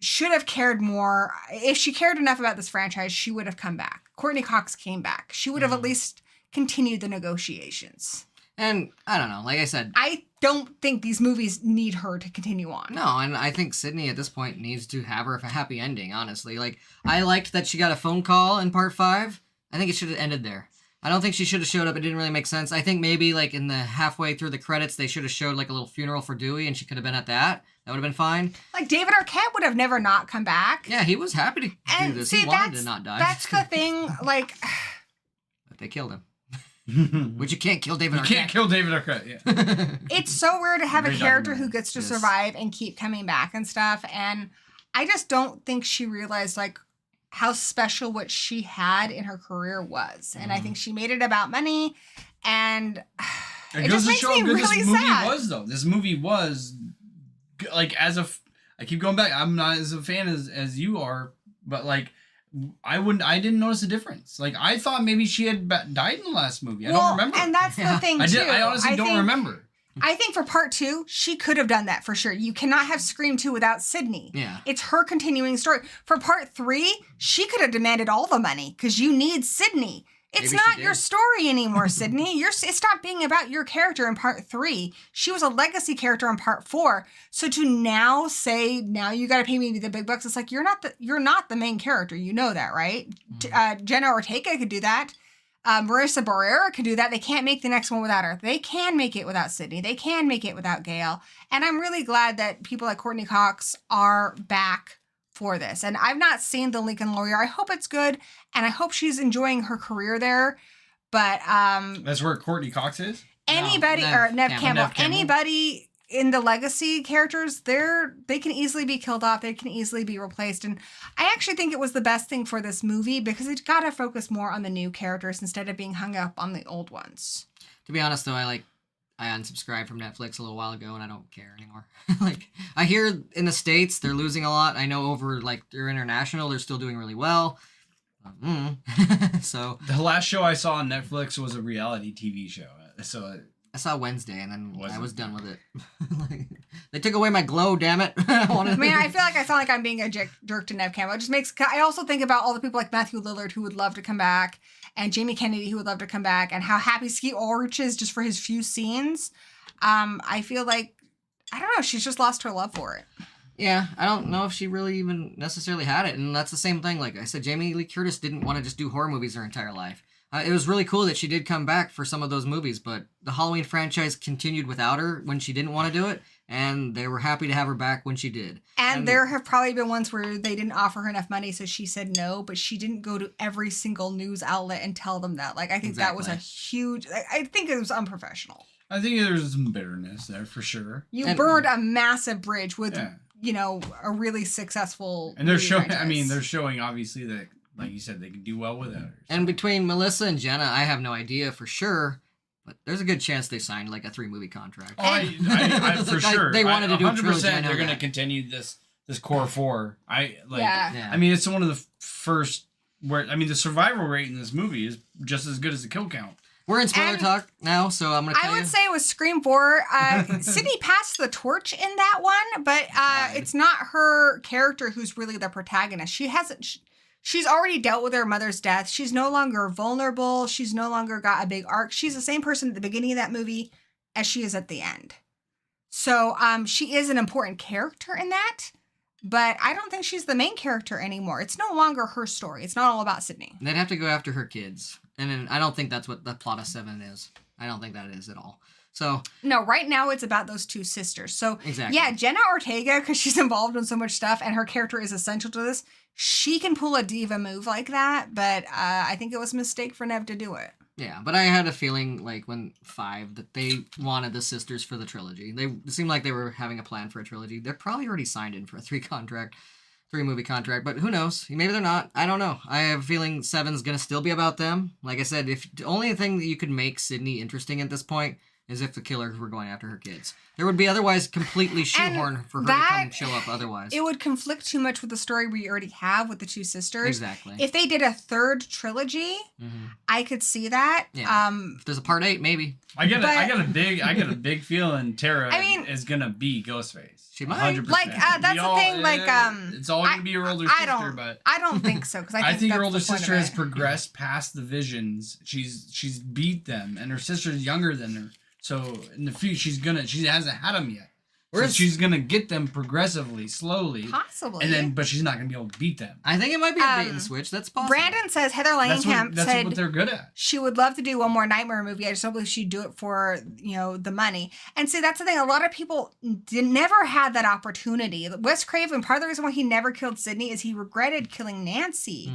should have cared more. If she cared enough about this franchise, she would have come back. Courtney Cox came back. She would have at least continued the negotiations. And I don't know, like I said, I don't think these movies need her to continue on. no, and I think Sydney at this point needs to have her a happy ending, honestly. Like, I liked that she got a phone call in part 5. I think it should have ended there. I don't think she should have showed up. It didn't really make sense. I think maybe like in the halfway through the credits, they should have showed like a little funeral for Dewey and she could have been at that. That would have been fine. Like David Arquette would have never not come back. Yeah, he was happy to do this. He wanted to not die. That's the thing. Like, but they killed him. Which you can't kill David Arquette. You can't kill David Arquette, yeah. it's so rare to have a Great character documentary. who gets to Yes. survive and keep coming back and stuff. And I just don't think she realized like how special what she had in her career was. And I think she made it about money. And it just makes me really this movie sad. was, though. This movie was, like, I keep going back. I'm not as a fan as you are, but, like, I didn't notice a difference. Like, I thought maybe she had died in the last movie. I don't remember. And that's the thing, too. I honestly don't remember. I think for part 2, she could have done that for sure. You cannot have Scream 2 without Sydney. Yeah. It's her continuing story. For part 3, she could have demanded all the money because you need Sydney. It's Maybe not your story anymore, Sydney. It stopped being about your character in part 3. She was a legacy character in part 4. So to now say, now you got to pay me the big bucks, it's like you're not the main character. You know that, right? Jenna Ortega could do that. Marissa Barrera could do that. They can't make the next one without her. They can make it without Sydney. They can make it without Gail. And I'm really glad that people like Courtney Cox are back for this. And I've not seen The Lincoln Lawyer. I hope it's good, and I hope she's enjoying her career there. But that's where Courtney Cox is? Anybody, Nev Campbell, anybody in the legacy characters, they can easily be killed off. They can easily be replaced. And I actually think it was the best thing for this movie because it got to focus more on the new characters instead of being hung up on the old ones. To be honest, though, I unsubscribed from Netflix a little while ago, and I don't care anymore. I hear in the States they're losing a lot. I know over they're international, they're still doing really well. So the last show I saw on Netflix was a reality TV show. So I saw Wednesday, and then I was done with it. They took away my glow, damn it. I feel like I sound like I'm being a jerk to Nev Campbell. It just makes. I also think about all the people like Matthew Lillard who would love to come back, and Jamie Kennedy who would love to come back, and how happy Skeet Ulrich is just for his few scenes. I feel like, I don't know, she's just lost her love for it. Yeah, I don't know if she really even necessarily had it, and that's the same thing. Like I said, Jamie Lee Curtis didn't want to just do horror movies her entire life. It was really cool that she did come back for some of those movies, but the Halloween franchise continued without her when she didn't want to do it, and they were happy to have her back when she did. And there have probably been ones where they didn't offer her enough money, so she said no, but she didn't go to every single news outlet and tell them that. I think that was a huge... I think it was unprofessional. I think there's some bitterness there for sure. You burned a massive bridge with, a really successful... And they're showing, they're showing obviously that, like you said, they can do well without her. So. And between Melissa and Jenna, I have no idea for sure, but there's a good chance they signed a 3-movie contract. Oh, I for sure. They wanted to do 100%. They're going to continue this core 4. Yeah. It's one of the first where the survival rate in this movie is just as good as the kill count. We're in spoiler talk now, so I'm going to tell you. I would say it was Scream 4. Sydney passed the torch in that one, but it's not her character who's really the protagonist. She's already dealt with her mother's death. She's no longer vulnerable. She's no longer got a big arc. She's the same person at the beginning of that movie as she is at the end. So she is an important character in that, but I don't think she's the main character anymore. It's no longer her story. It's not all about Sydney. They'd have to go after her kids. And then I don't think that's what the plot of 7 is. I don't think that is at all. So no, right now it's about those two sisters. So exactly. Yeah, Jenna Ortega, because she's involved in so much stuff and her character is essential to this, she can pull a diva move like that, but I think it was a mistake for Nev to do it. Yeah, but I had a feeling when 5 that they wanted the sisters for the trilogy. It seemed like they were having a plan for a trilogy. They're probably already signed in for a 3-movie contract, but who knows? Maybe they're not. I don't know. I have a feeling 7's going to still be about them. Like I said, if the only thing that you could make Sydney interesting at this point is if the killers were going after her kids. There would be otherwise completely shoehorned for her to come show up otherwise. It would conflict too much with the story we already have with the two sisters. Exactly. If they did a 3rd trilogy, I could see that. Yeah. If there's a part 8, maybe. I got a big feeling Tara is gonna be Ghostface. She might. 100%. That's the thing. It's all gonna be your older sister, but I don't think so because I think your older sister has progressed past the visions. She's beat them, and her sister's younger than her. So in the future, she hasn't had them yet. So she's gonna get them progressively, slowly, possibly, and then but she's not gonna be able to beat them. I think it might be a bait and switch. That's possible. Brandon says Heather Langenkamp said what they're good at. She would love to do one more Nightmare movie. I just don't believe she'd do it for the money. And see, that's the thing. A lot of people never had that opportunity. Wes Craven, part of the reason why he never killed Sydney is he regretted killing Nancy.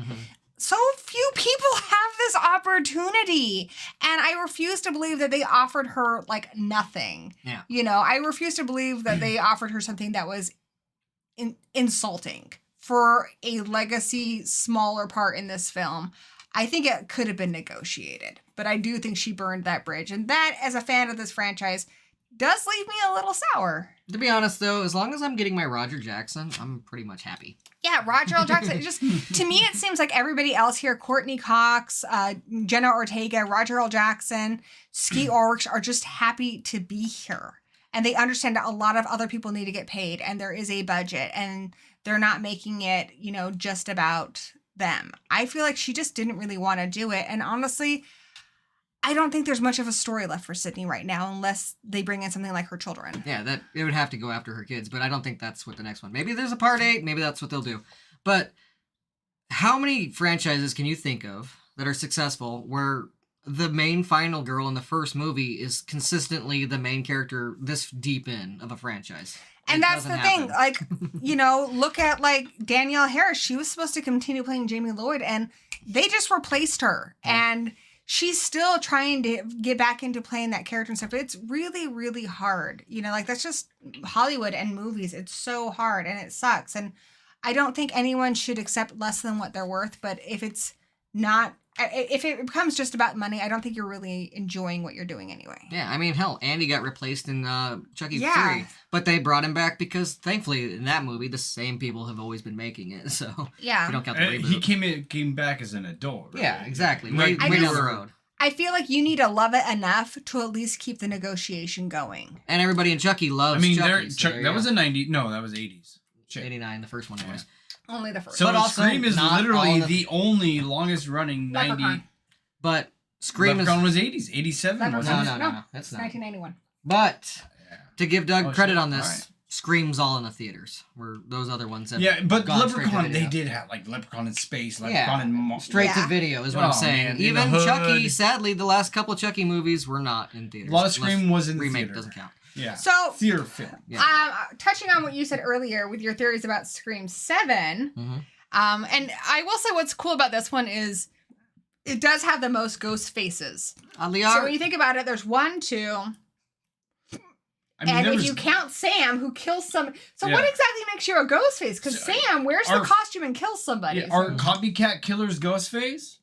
So few people have this opportunity. And I refuse to believe that they offered her nothing. Yeah. I refuse to believe that they offered her something that was insulting for a legacy smaller part in this film. I think it could have been negotiated, but I do think she burned that bridge. And that, as a fan of this franchise, does leave me a little sour. To be honest, though, as long as I'm getting my Roger Jackson, I'm pretty much happy. Yeah, Roger L. Jackson. It just to me, it seems like everybody else here, Courtney Cox, Jenna Ortega, Roger L. Jackson, Skeet Ulrich, are just happy to be here. And they understand that a lot of other people need to get paid, and there is a budget, and they're not making it, just about them. I feel like she just didn't really want to do it. And honestly, I don't think there's much of a story left for Sydney right now unless they bring in something like her children. Yeah, that it would have to go after her kids, but I don't think that's what the next one. Maybe there's a part 8, maybe that's what they'll do. But how many franchises can you think of that are successful where the main final girl in the first movie is consistently the main character this deep in of a franchise? And that's the thing. Like, look at Danielle Harris. She was supposed to continue playing Jamie Lloyd, and they just replaced her. Yeah. And she's still trying to get back into playing that character and stuff. But it's really, really hard. That's just Hollywood and movies. It's so hard and it sucks. And I don't think anyone should accept less than what they're worth. But if it's not, if it becomes just about money, I don't think you're really enjoying what you're doing anyway. Yeah, I mean, hell, Andy got replaced in Chucky 3. But they brought him back because, thankfully, in that movie, the same people have always been making it. So, yeah. We don't count the reboot. He came back as an adult, right? Yeah, exactly. Way down the road. I feel like you need to love it enough to at least keep the negotiation going. And everybody in Chucky loves Chucky. That was a 90s. No, that was 80s. 89, the first one was. Only the first. So Scream is literally the only longest running 90. But Scream Leprechaun was 80s. 87 was No, that's 1991. But to give Doug credit on this, Scream's all in the theaters, where those other ones have but gone Leprechaun, they did have Leprechaun in Space, Leprechaun in straight to video is what I'm saying. Man, even Chucky, sadly, the last couple of Chucky movies were not in theaters. A lot of Scream was in the remake theater. Doesn't count. Yeah. So theater film. Yeah. Touching on what you said earlier with your theories about Scream 7, and I will say what's cool about this one is it does have the most ghost faces. So when you think about it, there's 1, 2. And if you count Sam, who kills some... So what exactly makes you a ghost face? Because Sam wears the costume and kills somebody. Yeah, are copycat killers ghost face?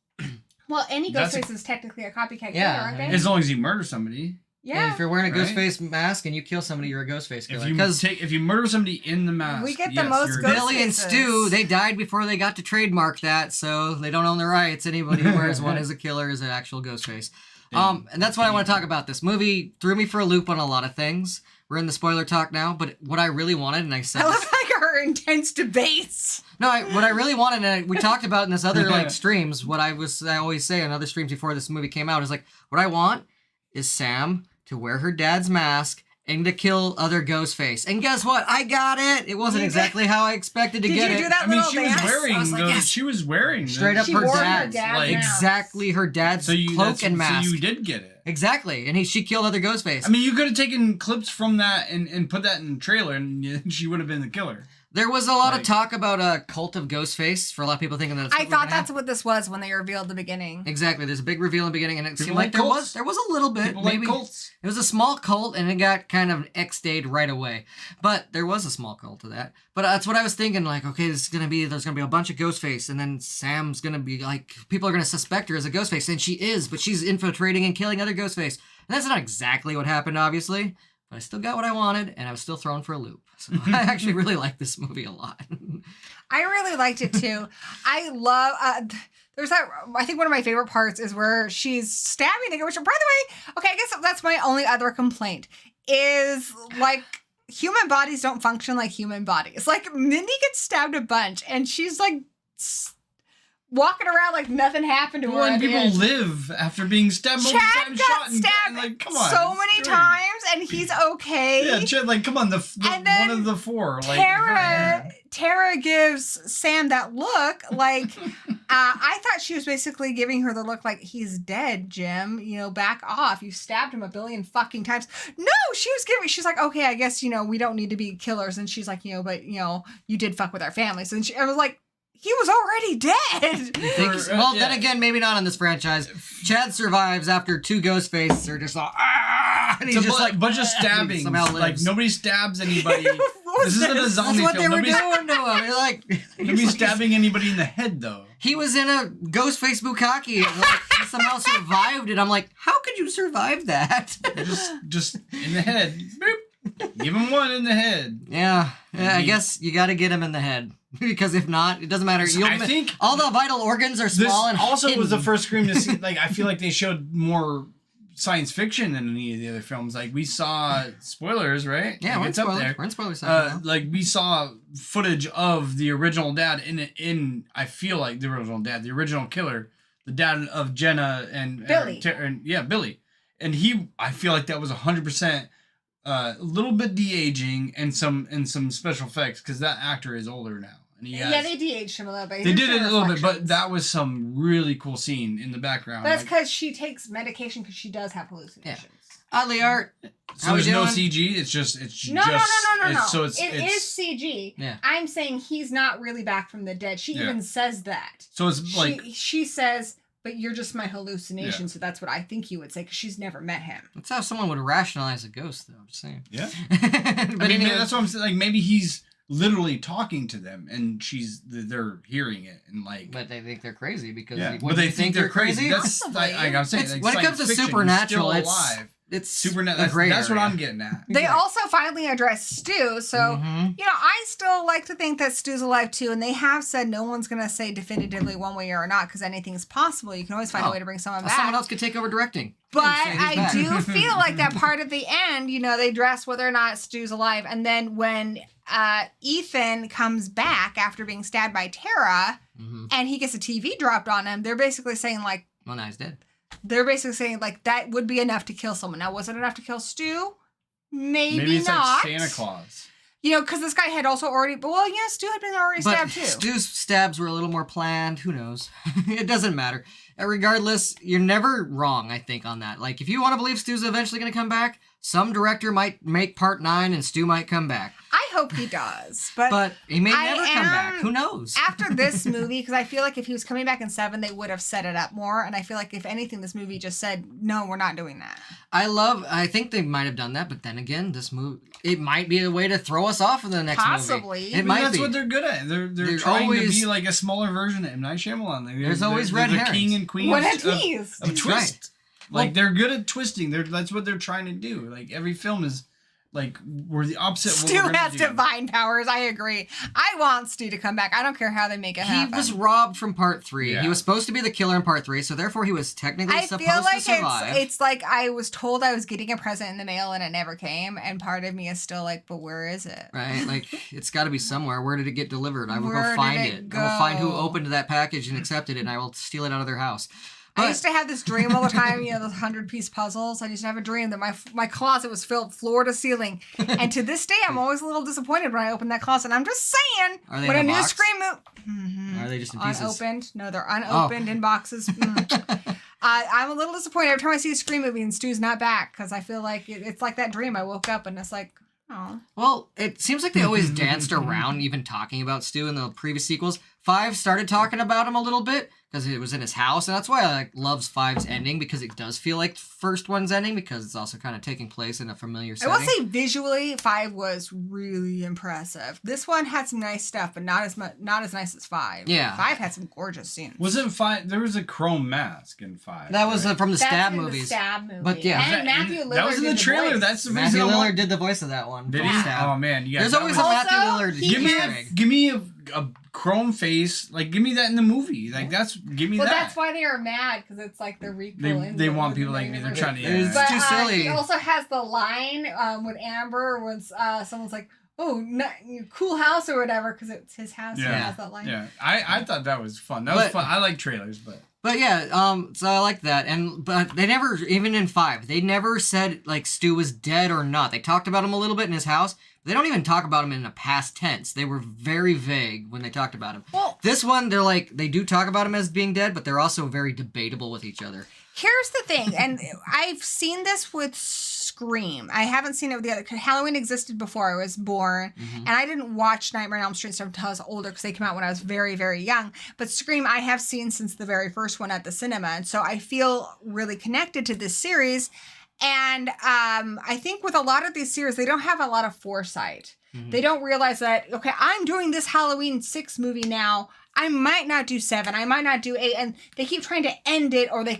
Well, any ghost face is technically a copycat killer, aren't they? As long as you murder somebody. Yeah. And if you're wearing a ghost face mask and you kill somebody, you're a ghost face killer. If you murder somebody in the mask, we get the most ghost Billy and Stu, they died before they got to trademark that, so they don't own the rights. Anybody who wears one as a killer is an actual ghost face. And that's what I want to talk about. This movie threw me for a loop on a lot of things. We're in the spoiler talk now, but what I really wanted, and I said, I love our intense debates. No, what I really wanted, and we talked about in this other streams. What I always say in other streams before this movie came out is what I want is Sam to wear her dad's mask and to kill other Ghostface. And guess what? I got it. It wasn't exactly how I expected to get it. Did you do that little dance? She was wearing straight up her dad's exactly her dad's cloak and mask. So you did get it. Exactly. And she killed other Ghostface. I mean, you could have taken clips from that and put that in the trailer and she would have been the killer. There was a lot of talk about a cult of Ghostface for a lot of people thinking that. I thought that's what this was when they revealed the beginning. Exactly. There's a big reveal in the beginning, and it seemed like there was a little bit. People maybe like cults. It was a small cult, and it got kind of X-dayed right away. But there was a small cult to that. But that's what I was thinking. Okay, there's gonna be a bunch of Ghostface, and then Sam's gonna be people are gonna suspect her as a Ghostface, and she is, but she's infiltrating and killing other Ghostface. And that's not exactly what happened, obviously. But I still got what I wanted, and I was still thrown for a loop. So I actually really like this movie a lot. I really liked it too. I love. There's that. I think one of my favorite parts is where she's stabbing the girl. Which, by the way, okay, I guess that's my only other complaint is human bodies don't function like human bodies. Mindy gets stabbed a bunch, and she's walking around like nothing happened to her. When people live after being stabbed multiple times, got stabbed come on, so many times, and he's okay. Yeah, Chad, come on, one of the four. Tara gives Sam that look I thought she was basically giving her the look he's dead, Jim. Back off. You stabbed him a billion fucking times. No, she's like, okay, I guess, we don't need to be killers. And she's like, but, you did fuck with our families. And I was like, he was already dead. Then again, maybe not in this franchise. Chad survives after two Ghostfaces are just and he's just a bunch of stabbings. Nobody stabs anybody. This isn't a zombie film. That's what they were doing to him. Nobody's stabbing anybody in the head, though. He was in a Ghostface bukkake and somehow survived it. I'm like, how could did you survive that? just in the head. Boop. Give him one in the head. Yeah, I guess you got to get him in the head. Because if not, it doesn't matter. I think all the vital organs are small and also hidden. was the first Scream to see. Like, I feel like they showed more science fiction than any of the other films. Like, we saw spoilers, right? Yeah, like, we're in spoilers. up there. We're in spoilers. Now. Like, we saw footage of the original dad in I feel like the original dad, the original killer, the dad of Jenna and Billy. Billy, and I feel like that was 100%. A little bit de-aging and some special effects because that actor is older now. And they de-aged him a little bit. They did it a little bit, but that was some really cool scene in the background. But that's because she takes medication because she does have hallucinations. Yeah. Oddly, Art. So there's no CG. It's No. So it is CG. Yeah. I'm saying he's not really back from the dead. She even says that. So it's like she says, but you're just my hallucination. So that's what I think you would say because she's never met him. That's how someone would rationalize a ghost, though. I'm just saying. Yeah. But I mean, anyway, that's what I'm saying. Like, maybe he's literally talking to them and they're hearing it and like. But they think they're crazy because. Yeah. But they think they're crazy. That's like I'm saying. Like, when it comes to fiction, supernatural, he's still alive. It's supernatural. That's what I'm getting at. They also finally address Stu, so I still like to think that Stu's alive too, and they have said no one's gonna say definitively one way or not because anything's possible. You can always find a way to bring someone back. Someone else could take over directing. But I do feel like that part at the end, they address whether or not Stu's alive, and then when Ethan comes back after being stabbed by Tara, and he gets a TV dropped on him, they're basically saying like, well, now he's dead. They're basically saying, like, that would be enough to kill someone. Now, was it enough to kill Stu? Maybe it's not. like Santa Claus. Because this guy had also already... Well, Stu had been already stabbed, too. Stu's stabs were a little more planned. Who knows? It doesn't matter. Regardless, you're never wrong, I think, on that. Like, if you want to believe Stu's eventually going to come back, some director might make part 9 and Stu might come back. I hope he does. But he may never come back. Who knows? After this movie, because I feel like if he was coming back in 7, they would have set it up more. And I feel like, if anything, this movie just said, no, we're not doing that. I think they might have done that, but then again, this movie, it might be a way to throw us off of the next Possibly. movie. It might that's be. what they're good at. They're trying to be like a smaller version of M. Night Shyamalan. There's always red the herrings. king and queen What of twist. Right. Like, they're good at twisting. That's what they're trying to do. Like, every film is like, we're the opposite of what Stu we're gonna has do. divine powers. I agree. I want Stu to come back. I don't care how they make it happen. He was robbed from part 3. Yeah. He was supposed to be the killer in part 3, so therefore he was technically supposed to survive. It's like I was told I was getting a present in the mail and it never came, and part of me is still like, but where is it? Right? Like, it's got to be somewhere. Where did it get delivered? I will Where go find did it. it I will find who go? opened that package and accepted it, and I will steal it out of their house. I used to have this dream all the time, those 100-piece puzzles. I used to have a dream that my closet was filled floor to ceiling. And to this day, I'm always a little disappointed when I open that closet. I'm just saying, Are they when in a a new box? Scream movie... Are they just in pieces? Unopened. No, they're unopened in boxes. I'm a little disappointed every time I see a Scream movie and Stu's not back because I feel like it's like that dream. I woke up and it's like, oh. Well, it seems like they always danced around even talking about Stu in the previous sequels. 5 started talking about him a little bit because it was in his house, and that's why I loves 5's ending, because it does feel like the first one's ending, because it's also kind of taking place in a familiar setting. I will say visually, 5 was really impressive. This one had some nice stuff, but not as nice as 5. Yeah. 5 had some gorgeous scenes. Wasn't 5? There was a chrome mask in 5. That was from the That's Stab in movies. The Stab movie. But yeah. And Matthew Lillard that was in the did trailer. voice. That's the Matthew reason. Lillard did the voice of that one. Did from he? Stab. Oh man, yeah. There's always a was- Matthew Also, Lillard. he Give me has- give me a chrome face. Like, give me that in the movie. Like, give me Well, that. that's why they are mad, because it's like the requel. They want people like me. They're trying to. It's But too silly. he also has the line with Amber when someone's like, "Oh, cool house" or whatever, because it's his house. Yeah. He has that line. Yeah, I thought that was fun. That was fun. I like trailers, but. But yeah, so I like that. But they never, even in 5, they never said like Stu was dead or not. They talked about him a little bit in his house. They don't even talk about him in a past tense. They were very vague when they talked about him. Well, This one, they do talk about him as being dead, but they're also very debatable with each other. here's the thing, and I've seen this with Scream. I haven't seen it with the other. Halloween existed before I was born, and I didn't watch Nightmare on Elm Street stuff until I was older because they came out when I was very, very young. But Scream, I have seen since the very first one at the cinema, and so I feel really connected to this series. And I think with a lot of these series, they don't have a lot of foresight. They don't realize that, okay, I'm doing this Halloween 6 movie now. I might not do 7. I might not do 8. And they keep trying to end it, or they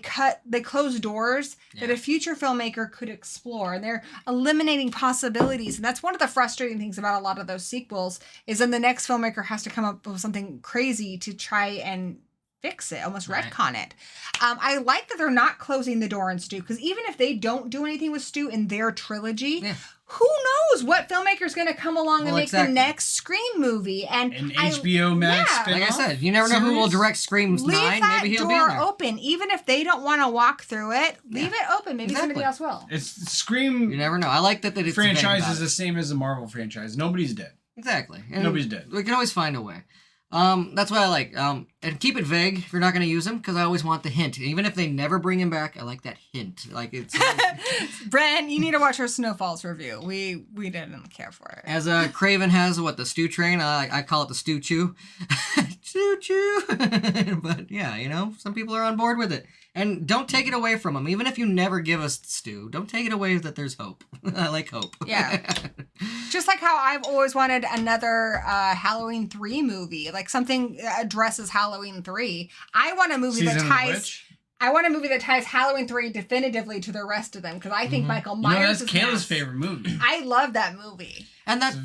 close doors that a future filmmaker could explore. And they're eliminating possibilities. And that's one of the frustrating things about a lot of those sequels, is then the next filmmaker has to come up with something crazy to try and fix it, almost retcon it. I like that they're not closing the door on Stu, because even if they don't do anything with Stu in their trilogy, who knows what filmmaker's going to come along and make the next Scream movie. And an HBO Max spin-off. Like I said, you never know who will direct Scream 9. Maybe he'll be in there. Leave that door open. Even if they don't want to walk through it, leave it open. Maybe somebody else will. It's Scream. You never know. I like that it's franchise is the same as the Marvel franchise. Nobody's dead. Exactly. And nobody's dead. We can always find a way. That's what I like. And keep it vague if you're not going to use him, because I always want the hint. Even if they never bring him back, I like that hint. Like it's. Bren, you need to watch our Snowfalls review. We didn't care for it. As Craven has the stew train. I call it the stew chew. Stew chew. But yeah, some people are on board with it. And don't take it away from them. Even if you never give us stew, don't take it away that there's hope. I like hope. Yeah. Just like how I've always wanted another Halloween 3 movie, like something addresses Halloween 3. I want a movie that ties. I want a movie that ties Halloween 3 definitively to the rest of them, because I think Michael Myers that's Kayla's favorite movie. I love that movie. And that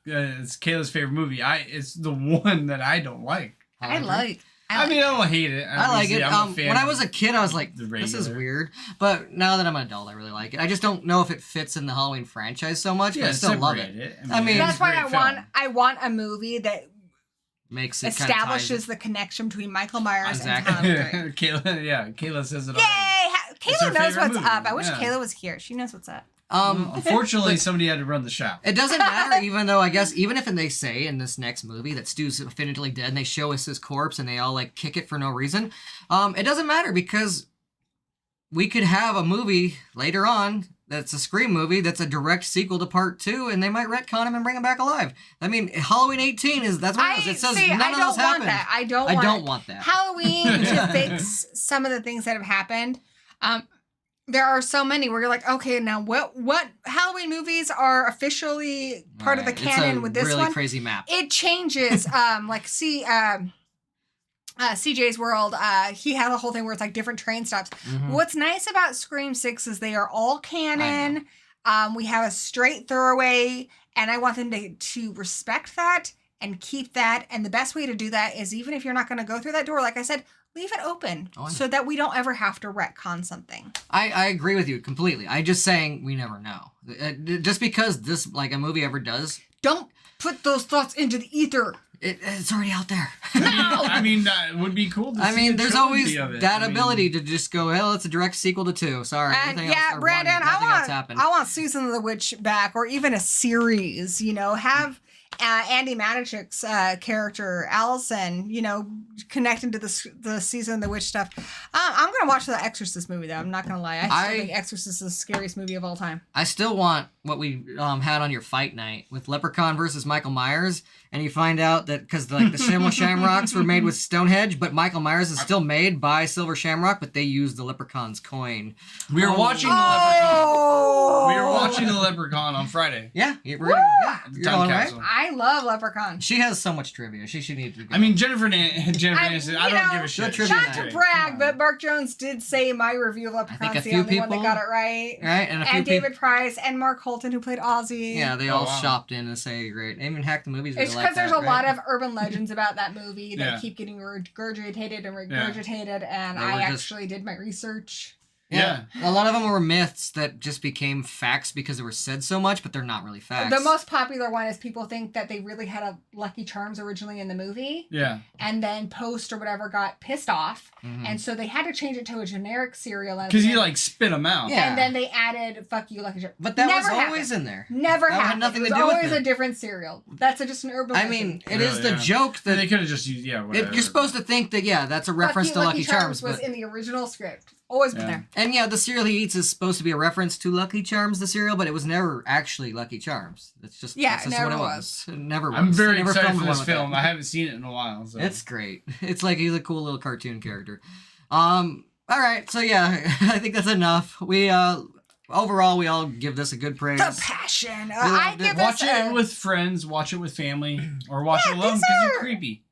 it's Kayla's favorite movie. It's the one that I don't like. I like. I mean, I don't hate it. I like it. I'm a fan when I was a kid, I was like, this is weird. But now that I'm an adult, I really like it. I just don't know if it fits in the Halloween franchise so much, but I still love it. I mean that's why I want a movie that makes it establishes the connection between Michael Myers and Halloween 3. Kayla says it. Yay! Kayla knows what's movie. up. I wish Kayla was here. She knows what's up. Unfortunately, somebody had to run the shop. It doesn't matter, even though I guess even if they say in this next movie that Stu's definitively dead, and they show us his corpse, and they all kick it for no reason. It doesn't matter, because we could have a movie later on that's a Scream movie that's a direct sequel to Part 2, and they might retcon him and bring him back alive. I mean, Halloween 18 that's what it is. It says none of those happened. I don't want that. Halloween to fix some of the things that have happened. There are so many where you're like, okay, now what Halloween movies are officially part of the canon with this really one? Crazy map. It changes. CJ's World, he had a whole thing where it's like different train stops. What's nice about Scream 6 is they are all canon. We have a straight throwaway, and I want them to respect that and keep that. And the best way to do that is, even if you're not going to go through that door, like I said, leave it open so that we don't ever have to retcon something. I agree with you completely. I'm just saying we never know. Just because this, a movie ever does. Don't put those thoughts into the ether. It's already out there. I mean, that would be cool to see. There's always that ability to just go, well, it's a direct sequel to 2. Sorry. Brandon, I want Susan the Witch back, or even a series, have... Andy Manichuk's character, Allison, connecting to the Season of the Witch stuff. I'm going to watch the Exorcist movie, though. I'm not going to lie. I still think Exorcist is the scariest movie of all time. I still want what we had on your fight night with Leprechaun versus Michael Myers, and you find out that because the Silver Shamrocks were made with Stonehenge, but Michael Myers is still made by Silver Shamrock, but they used the Leprechaun's coin. We were watching the Leprechaun. We were watching the Leprechaun on Friday. Yeah, you're going, right? I love Leprechaun. She has so much trivia. She should need to go. I mean, Jennifer Aniston, I don't give a shit. Not to brag, but Mark Jones did say my review of Leprechaun is the only one that got it right. Right, and David Price and Mark Holton, who played Ozzy. Yeah, they all shopped in and say great. They even hacked the movies. It's because there's a lot of urban legends about that movie that keep getting regurgitated, and I actually did my research. Yeah. A lot of them were myths that just became facts because they were said so much, but they're not really facts. The most popular one is people think that they really had a Lucky Charms originally in the movie. Yeah. And then Post or whatever got pissed off. And so they had to change it to a generic cereal. Because you spit them out. Yeah. And then they added Fuck You Lucky Charms. But that was always in there. Never happened. Had nothing to do with it. Always a different cereal. That's just an urban legend. I mean, it is the joke that... They could have just used, whatever. You're supposed to think that, that's a reference to Lucky Charms. Was in the original script. Always been there. And the cereal he eats is supposed to be a reference to Lucky Charms, the cereal, but it was never actually Lucky Charms. That's just what it was. It never was. I'm very excited for this film. I haven't seen it in a while. So. It's great. It's he's a cool little cartoon character. All right, so I think that's enough. We overall we all give this a good praise. The passion. I give watch it with friends. Watch it with family, or watch it alone because you're creepy.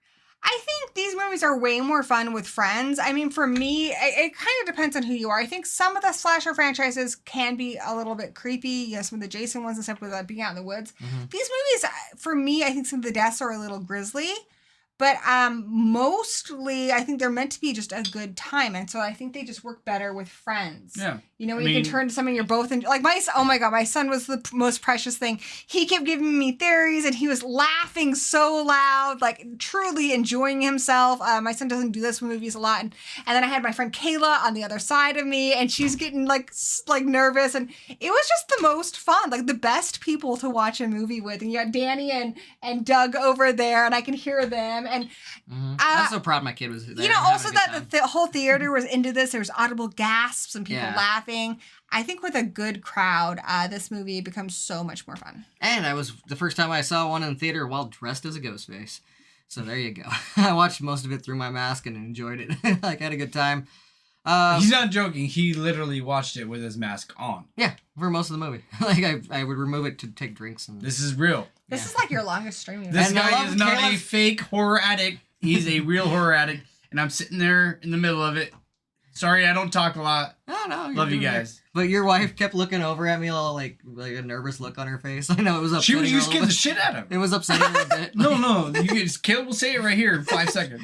I think think these movies are way more fun with friends. I mean, for me, it kind of depends on who you are. I think some of the slasher franchises can be a little bit creepy. You know, some of the Jason ones and stuff with being out in the woods. Mm-hmm. These movies, for me, I think some of the deaths are a little grisly. But mostly, I think they're meant to be just a good time. And so I think they just work better with friends. Yeah. You know, when you can turn to something you're both in. Like, oh my God, my son was the most precious thing. He kept giving me theories and he was laughing so loud, like truly enjoying himself. My son doesn't do this with movies a lot. And then I had my friend Kayla on the other side of me and she's getting like nervous. And it was just the most fun, like the best people to watch a movie with. And you had Danny and Doug over there and I can hear them. And I'm so proud my kid was there. you know, also that the whole theater was into this. There was audible gasps and people laughing. I think with a good crowd, this movie becomes so much more fun. And I was the first time I saw one in theater while dressed as a ghost face. So there you go. I watched most of it through my mask and enjoyed it. Like, I had a good time. He's not joking. He literally watched it with his mask on. Yeah, for most of the movie. Like, I would remove it to take drinks. And This is real. This is like your longest streaming. This And I guy love is not a Kayla's- fake horror addict. He's a real horror addict. And I'm sitting there in the middle of it. Sorry, I don't talk a lot. Oh, no. you're Love you doing it. guys. But your wife kept looking over at me all like a nervous look on her face. I know it was upsetting. You her a scared little the bit. shit out of It him. was upsetting her a bit. No. Caleb will say it right here in 5 seconds.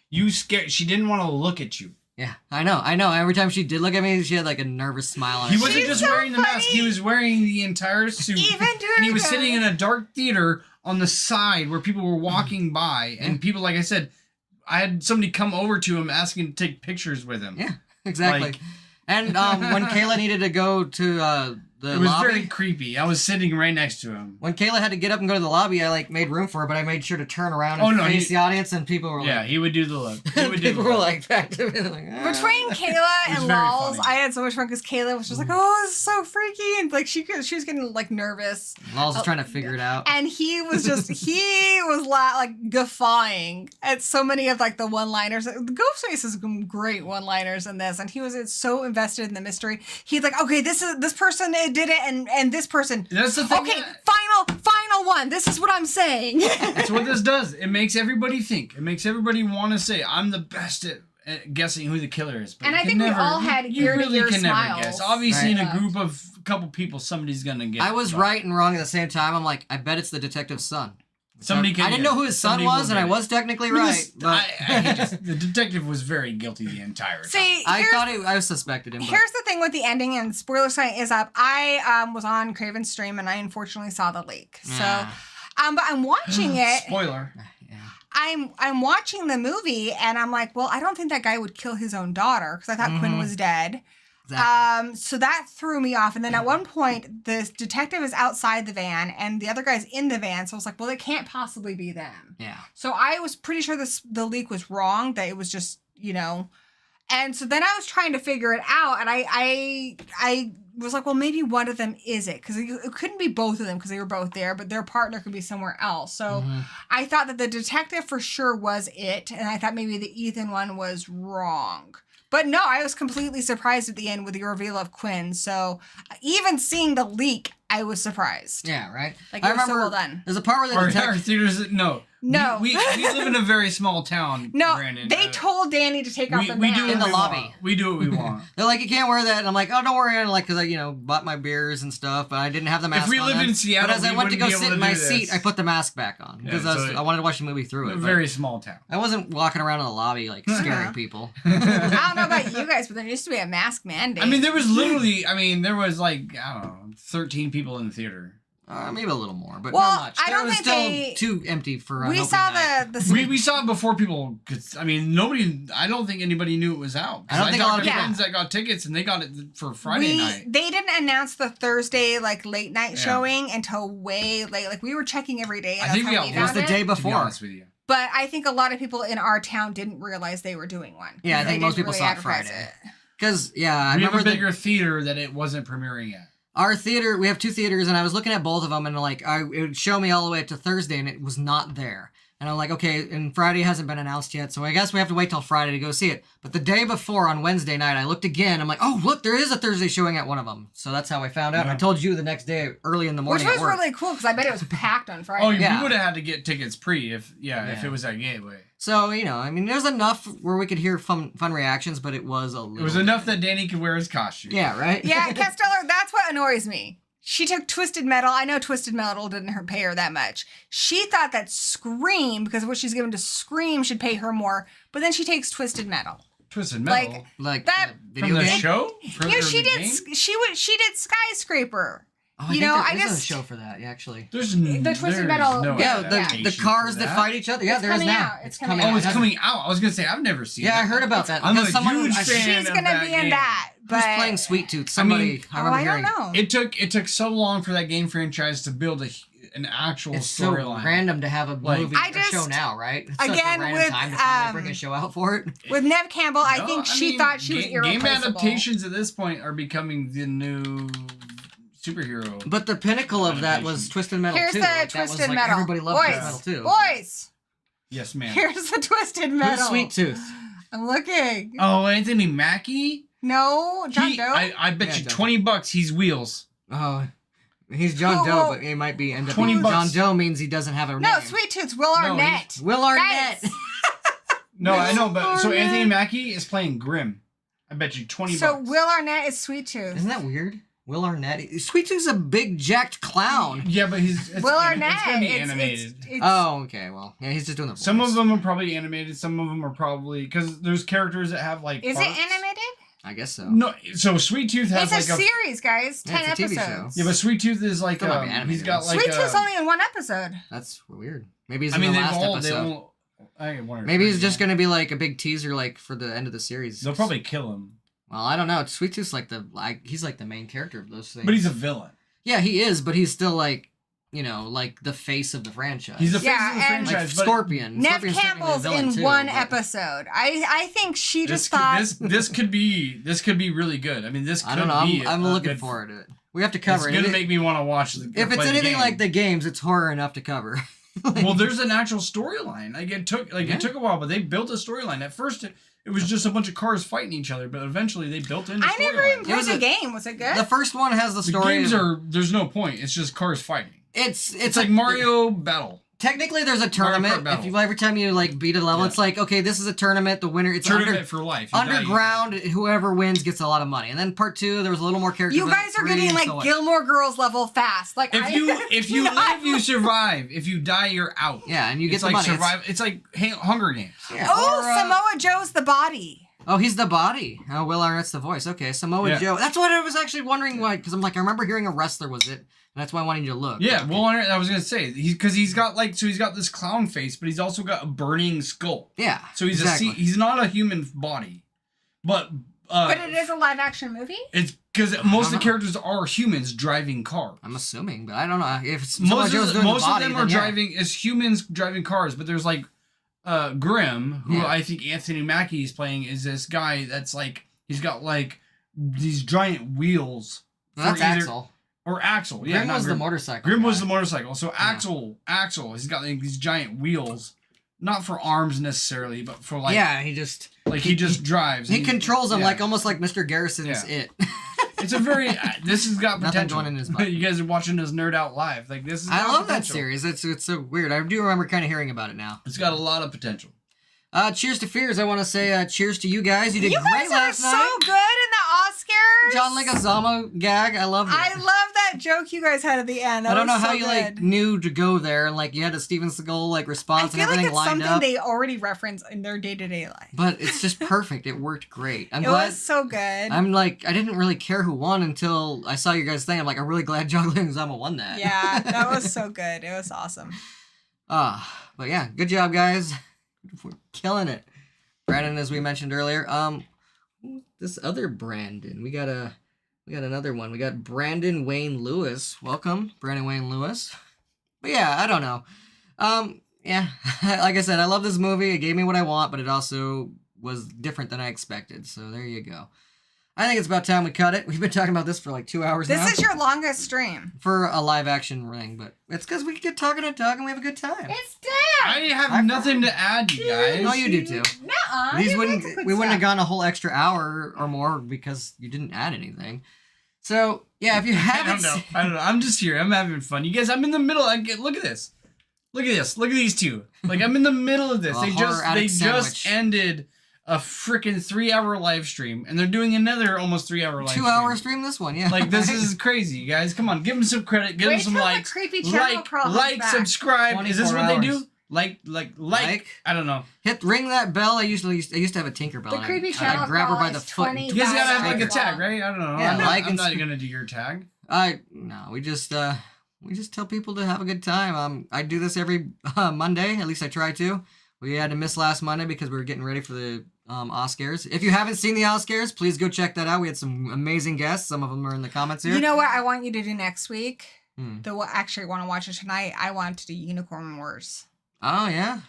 You scared. She didn't want to look at you. Yeah, I know. Every time she did look at me, she had like a nervous smile on He her wasn't face. just so wearing the mask. He funny. was wearing the entire suit. Even during and he was the- sitting in a dark theater on the side where people were walking by. And people, like I said, I had somebody come over to him asking to take pictures with him. Yeah, exactly. Like- And when Kayla needed to go to the It was lobby, very creepy. I was sitting right next to him. when Kayla had to get up and go to the lobby, I like made room for her, but I made sure to turn around and Oh, no, face he- the audience, and people were Yeah, like, he would do the look. He would do people the were look. like back to me, like, "Ah." Between Kayla It was and very Lols, funny. I had so much fun because Kayla was just like, "Oh, this is so freaky," and like she was getting like nervous, Lals was trying to figure it out. and he was like guffawing at so many of like the one-liners. The Ghostface has some great one-liners in this, and he was so invested in the mystery. He's like, "Okay, this person did it, and this person." That's the thing. Okay, final one. This is what I'm saying. That's what this does. It makes everybody think. It makes everybody want to say, I'm the best at guessing who the killer is. But And you I can think we never, all had you really ear-to-ear can never smiles. guess. Obviously, Right. in a group of a couple people, somebody's going to get I it, was but right and wrong at the same time. I'm like, I bet it's the detective's son. Somebody can I didn't get know who it. his son Somebody was, will and I get was technically it. I mean, right. this- But the detective was very guilty the entire time. See, I here's- thought I suspected him. But Here's the thing with the ending, and spoiler sign is up. I was on Craven's stream, and I unfortunately saw the leak. So, but I'm watching it. Spoiler. yeah. I'm watching the movie, and I'm like, well, I don't think that guy would kill his own daughter because I thought Quinn was dead. Exactly. So that threw me off. And then at one point, the detective is outside the van, and the other guy's in the van. So I was like, well, it can't possibly be them. Yeah. So I was pretty sure the leak was wrong, that it was just, And so then I was trying to figure it out, and I was like, well, maybe one of them is it, because it couldn't be both of them because they were both there, but their partner could be somewhere else. So I thought that the detective for sure was it, and I thought maybe the Ethan one was wrong. But no, I was completely surprised at the end with the reveal of Quinn. So even seeing the leak, I was surprised. Yeah, right? Like, I it was so remember well done. there's a part where the Our detective... theaters, no. No. We live in a very small town, No, Brandon. they told Danny to take off the we mask. do what In the we lobby. want. We do what we want. They're like, you can't wear that. And I'm like, oh, don't worry. And like, because I, bought my beers and stuff, but I didn't have the mask on. we lived then. in Seattle, but as I we went to wouldn't go be sit able in to my do seat, this. I put the mask back on because Yeah, so I wanted to watch the movie through A it. but very small town. I wasn't walking around in the lobby like scaring people. I don't know about you guys, but there used to be a mask mandate. I mean, there was literally, there was like, I don't know, 13 people in the theater. Maybe a little more, but Well, not much. I don't It was think still they- too empty for an we opening saw night. the We saw it before people, I don't think anybody knew it was out. 'Cause I don't think a lot talked of to people- friends that got tickets and they got it for Friday night. They didn't announce the Thursday late night Yeah. showing until way late. Like we were checking every day. And I that's think how we we got It was found the day To be before. honest with you. But I think a lot of people in our town didn't realize they were doing one. Yeah, I They think most didn't people really saw it advertise Friday. it. Because, yeah, I We have remember a bigger theater that it wasn't premiering at. our theater, we have two theaters, and I was looking at both of them, and like, it would show me all the way up to Thursday, and it was not there. And I'm like, okay, and Friday hasn't been announced yet, so I guess we have to wait till Friday to go see it. But the day before, on Wednesday night, I looked again. I'm like, oh, look, there is a Thursday showing at one of them. So that's how I found out. And I told you the next day, early in the morning. Which was at work. really cool because I bet it was packed on Friday. Oh, Yeah. we would have had to get tickets pre if it was at Gateway. So, you know, I mean, there's enough where we could hear fun reactions, but it was a little... It was enough that Danny could wear his costume. Yeah, right? Yeah, Casteller, that's what annoys me. She took Twisted Metal. I know Twisted Metal didn't pay her that much. She thought that Scream, because of what she's given to Scream, should pay her more. But then she takes Twisted Metal. Twisted Metal? Like that video from the game? show? She did Skyscraper. Oh, I there's just a show for that, actually. There's the Twisted Metal. No Yeah, adaptation the cars for that fight each other. Yeah, It's there is coming now. out. It's coming Oh, out. it's coming out. I was gonna say I've never seen. Yeah, that. I heard about that. I'm a because someone huge fan. She's of gonna that be in game. that. But Who's playing Sweet Tooth? Somebody. I remember I don't hearing. know. It took so long for that game franchise to build an actual It's so storyline. random to have a movie I or show just- now, right? It's such again, a random with, time to finally bring a show out for it. With Nev Campbell, I No, think she mean, thought she was game irreplaceable. adaptations at this point are becoming the new superhero. But the pinnacle of that was Twisted Metal Here's 2. the Like, that was, Twisted like, Metal. Everybody loved Boys, Twisted Metal 2. boys, Yes, ma'am. here's the Twisted Metal. Who's Sweet Tooth? I'm looking. Oh, Anthony Mackie? No, John Doe. I bet Yeah, you John $20 he's Wheels. Oh, he's John Who- Doe, who- but he might be end up 20 being John bucks. Doe means he doesn't have a name. No, Sweet Tooth's Will No, Arnett. Will Arnett. Guys. No, I know, but so Arnett. Anthony Mackie is playing Grimm. I bet you $20. So Will Arnett is Sweet Tooth. Isn't that weird? Will Arnett. Sweet Tooth's a big jacked clown. Yeah, but it's Will Arnett. It's gonna be it's- animated. it's- Oh, okay. Well, yeah, he's just doing the voice. Some of them are probably animated. Some of them are probably because there's characters that have like. Is parts. it animated? I guess so. No, so Sweet Tooth has It's a like series, guys. Yeah, 10 it's a TV episodes. Yeah, but Sweet Tooth is like Still might be animated. he's got like Sweet Tooth's only in one episode. That's weird. Maybe he's I in mean, the they've last all episode. I get one or Maybe three, he's just yeah. gonna be like a big teaser, like for the end of the series. They'll probably kill him, Well, I don't know. Sweet Tooth's he's like the main character of those things. but he's a villain. Yeah, he is, but he's still like, you know, like the face of the franchise. He's the face Yeah, of the and- like franchise. but Scorpion. Nev Scorpion's technically a Campbell's villain in too, one but- episode. I think she this just thought. this could be really good. I mean, this could I don't know. be. I'm a looking good- forward to it. We have to It's cover it. gonna If make me want to watch. it's anything like the games, it's horror enough to cover. Well, there's an actual storyline. Like it took a while, but they built a storyline. At first, it was just a bunch of cars fighting each other, but eventually they built in. I never even played was the a- game. Was it good? The first one has the The story. games of- there's no point. It's just cars fighting. It's Like Mario Battle. Technically, there's a Kart tournament. Battle. If you every time you like beat a level, Yeah. it's like, okay, this is a tournament. The winner, it's Tournament for life. You die, you underground. Whoever wins gets a lot of money. And then part 2, there was a little more characters. you in guys are 3, getting and like so on. Gilmore Girls level fast. Like If you live, you survive. If you die, you're out. Yeah, and you get It's the like money. survive. It's like Hunger Games. Yeah, oh, or, Samoa Joe's the body. Oh, he's the body. Oh, Will Arnett's the voice. Okay, Samoa Yeah. Joe. That's what I was actually wondering why, because I'm like, I remember hearing a wrestler was it, and that's why I wanted you to look. Yeah, Okay. well, I was gonna say he's got this clown face, but he's also got a burning skull. Yeah. So he's exactly. he's not a human body, but But it is a live action movie. it's because most of the know. characters are humans driving cars. I'm assuming, but I don't know if Samoa Most Joe's of, doing most the body, of them then are yeah. driving as humans driving cars, but there's like Grimm, who Yeah. I think Anthony Mackie is playing, is this guy that's like he's got like these giant wheels. Well, that's for either- Axel. Or Axel, yeah. Grim not was the Grimm. motorcycle. Grimm was guy. the motorcycle. So Axel, he's got like these giant wheels, not for arms necessarily, but for like yeah, he just he just drives. he controls them yeah. like almost like Mr. Garrison's Yeah. It. It's a very this has got Nothing potential. going in his butt. You guys are watching us nerd out live. Like this is. I got love that potential. series. It's so weird. I do remember kind of hearing about it now. It's got a lot of potential. Cheers to Fears. I want to say cheers to you guys. You did You great guys are last so night. good in the Oscars. John Leguizamo gag. I loved it. I love that joke you guys had at the end. That I don't know was how so you good. like knew to go there and like you had a Steven Seagal like I response and feel like everything it's lined something up. they already reference in their day to day life. But it's just perfect. It worked great. I'm It glad. was so good. I'm like I didn't really care who won until I saw your guys' thing. I'm like I'm really glad John Leguizamo won that. Yeah, that was so good. It was awesome. But yeah, good job, guys. We're killing it. Brandon, as we mentioned earlier, this other Brandon, we got another one. We got Brandon Wayne Lewis. Welcome, Brandon Wayne Lewis. But yeah, I don't know. Yeah, like I said, I love this movie. It gave me what I want, but it also was different than I expected. So there you go. I think it's about time we cut it. We've been talking about this for like 2 hours now. This is your longest stream. For a live action ring, but it's because we get talking and talking, we have a good time. It's dead. I have nothing to add, you guys. No, you do too. Nuh-uh. We wouldn't have gone a whole extra hour or more because you didn't add anything. So yeah, if you haven't, I don't know. I'm just here. I'm having fun. You guys, I'm in the middle. Look at this. Look at this. Look at these two. Like I'm in the middle of this. They just ended a freaking 3-hour live stream, and they're doing another almost 3-hour live 2-hour stream. This one, yeah. Like this is crazy, you guys. Come on, give them some credit. Give them some likes. Like, subscribe. Is this what they do? Like. I don't know. Ring that bell. I used to have a Tinkerbell. The creepy channel. I'd grab her by the foot. You guys gotta have like a tag, right? I don't know. Yeah, I'm not gonna do your tag. No, we just tell people to have a good time. I do this every Monday. At least I try to. We had to miss last Monday because we were getting ready for the Oscars. If you haven't seen the Oscars, please go check that out. We had some amazing guests. Some of them are in the comments here. You know what I want you to do next week? Actually, want to watch it tonight. I want to do Unicorn Wars. Oh yeah,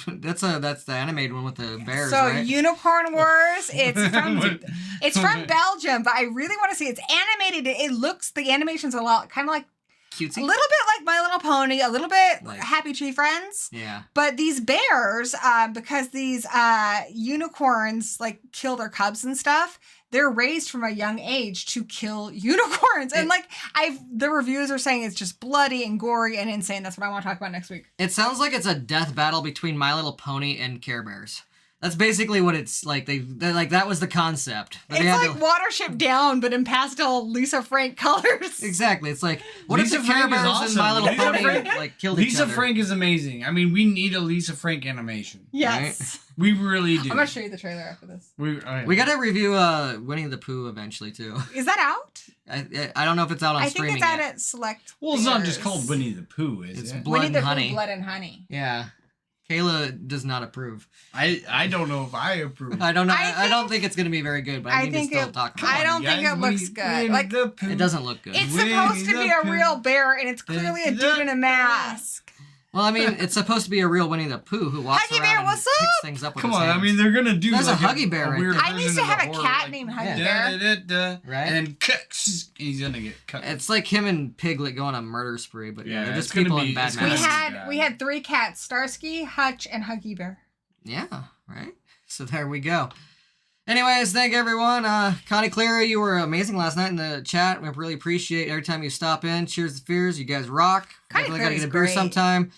that's the animated one with the bears. So right? Unicorn Wars. It's from Belgium, but I really want to see. It's animated. The animation's a lot kind of like. Cutesy? A little bit like My Little Pony, a little bit like Happy Tree Friends. Yeah. But these bears, because these unicorns like kill their cubs and stuff, they're raised from a young age to kill unicorns. And the reviews are saying it's just bloody and gory and insane. That's what I want to talk about next week. It sounds like it's a death battle between My Little Pony and Care Bears. That's basically what it's like. They're like that was the concept. But it's like Watership Down, but in pastel Lisa Frank colors. Exactly. It's like what if Lisa the Care Frank is Bears awesome. and My Little Lisa Pony Frank- killed each other? Lisa Frank is amazing. I mean, we need a Lisa Frank animation. Yes. Right? We really do. I'm going to show you the trailer after this. We got to review Winnie the Pooh eventually, too. Is that out? I don't know if it's out on streaming I think it's out yet. at select Well, it's not theaters. just called Winnie the Pooh, is It's it? Blood Winnie the and Honey. Pooh, Blood and Honey. Yeah. Kayla does not approve. I don't know if I approve. I don't know. I don't think it's going to be very good, but I need to still talk about I it. don't think it looks good. Like It doesn't look good. it's supposed to be a real bear, and it's clearly a dude in a mask. Well, I mean, it's supposed to be a real Winnie the Pooh who walks Huggy around Bear, and what's picks up? things up with Come his on, hands. I mean, they're gonna do There's like a Huggy Bear right weird there. I used to version have of a the cat horror, named like, Huggy Bear. Right? And then he's gonna get cut. It's like him and Piglet go on a murder spree, but yeah, they're it's just gonna people be- in bad it's gonna masks. be- We had 3 cats: Starsky, Hutch, and Huggy Bear. Yeah, right? So there we go. Anyways, thank everyone. Connie Cleary, you were amazing last night in the chat. We really appreciate every time you stop in. Cheers to Fears. You guys rock. Connie Definitely gotta Cleary's get a beer great. sometime.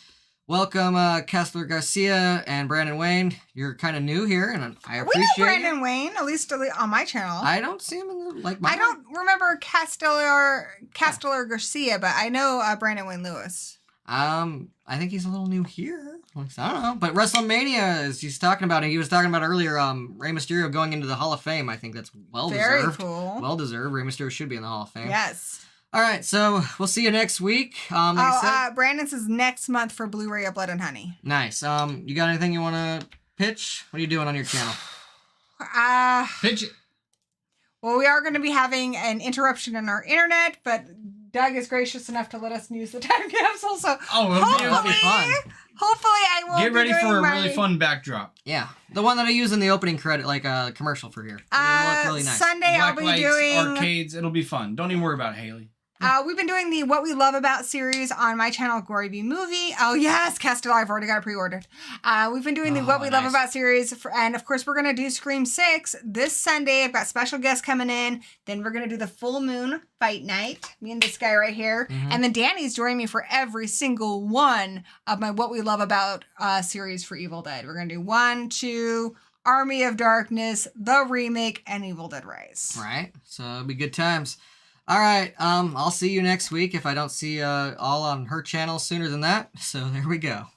Welcome, Kessler Garcia and Brandon Wayne. You're kind of new here, and I appreciate We know it. Brandon Wayne, at least on my channel. I don't see him in the, like my I don't remember Castellar Garcia, but I know Brandon Wayne Lewis. I think he's a little new here. I don't know. But WrestleMania, as he's talking about it, he was talking about earlier, Rey Mysterio going into the Hall of Fame. I think that's Very well-deserved. cool. Well-deserved. Rey Mysterio should be in the Hall of Fame. Yes. All right, so we'll see you next week. Like I said, Brandon says next month for Blu-ray of Blood and Honey. nice. You got anything you want to pitch? What are you doing on your channel? Pitch it. Well, we are going to be having an interruption in our internet, but Doug is gracious enough to let us use the time capsule. So it'll be fun. Hopefully I will Get ready be for doing a my, really fun backdrop. Yeah, the one that I use in the opening credit, like a commercial for here. It'll look really nice. Sunday I'll Black be lights, doing arcades. It'll be fun. Don't even worry about it, Haley. we've been doing the What We Love About series on my channel, Gory B Movie. Oh, yes, Castellar, I've already got it pre-ordered. We've been doing the What We Love nice. About series, and of course, we're going to do Scream 6 this Sunday. I've got special guests coming in. Then we're going to do the Full Moon Fight Night, me and this guy right here. And then Danny's joining me for every single one of my What We Love About series for Evil Dead. We're going to do 1, 2, Army of Darkness, the remake, and Evil Dead Rise. Right, so it'll be good times. All right, I'll see you next week if I don't see all on her channel sooner than that. So there we go.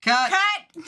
Cut. Cut!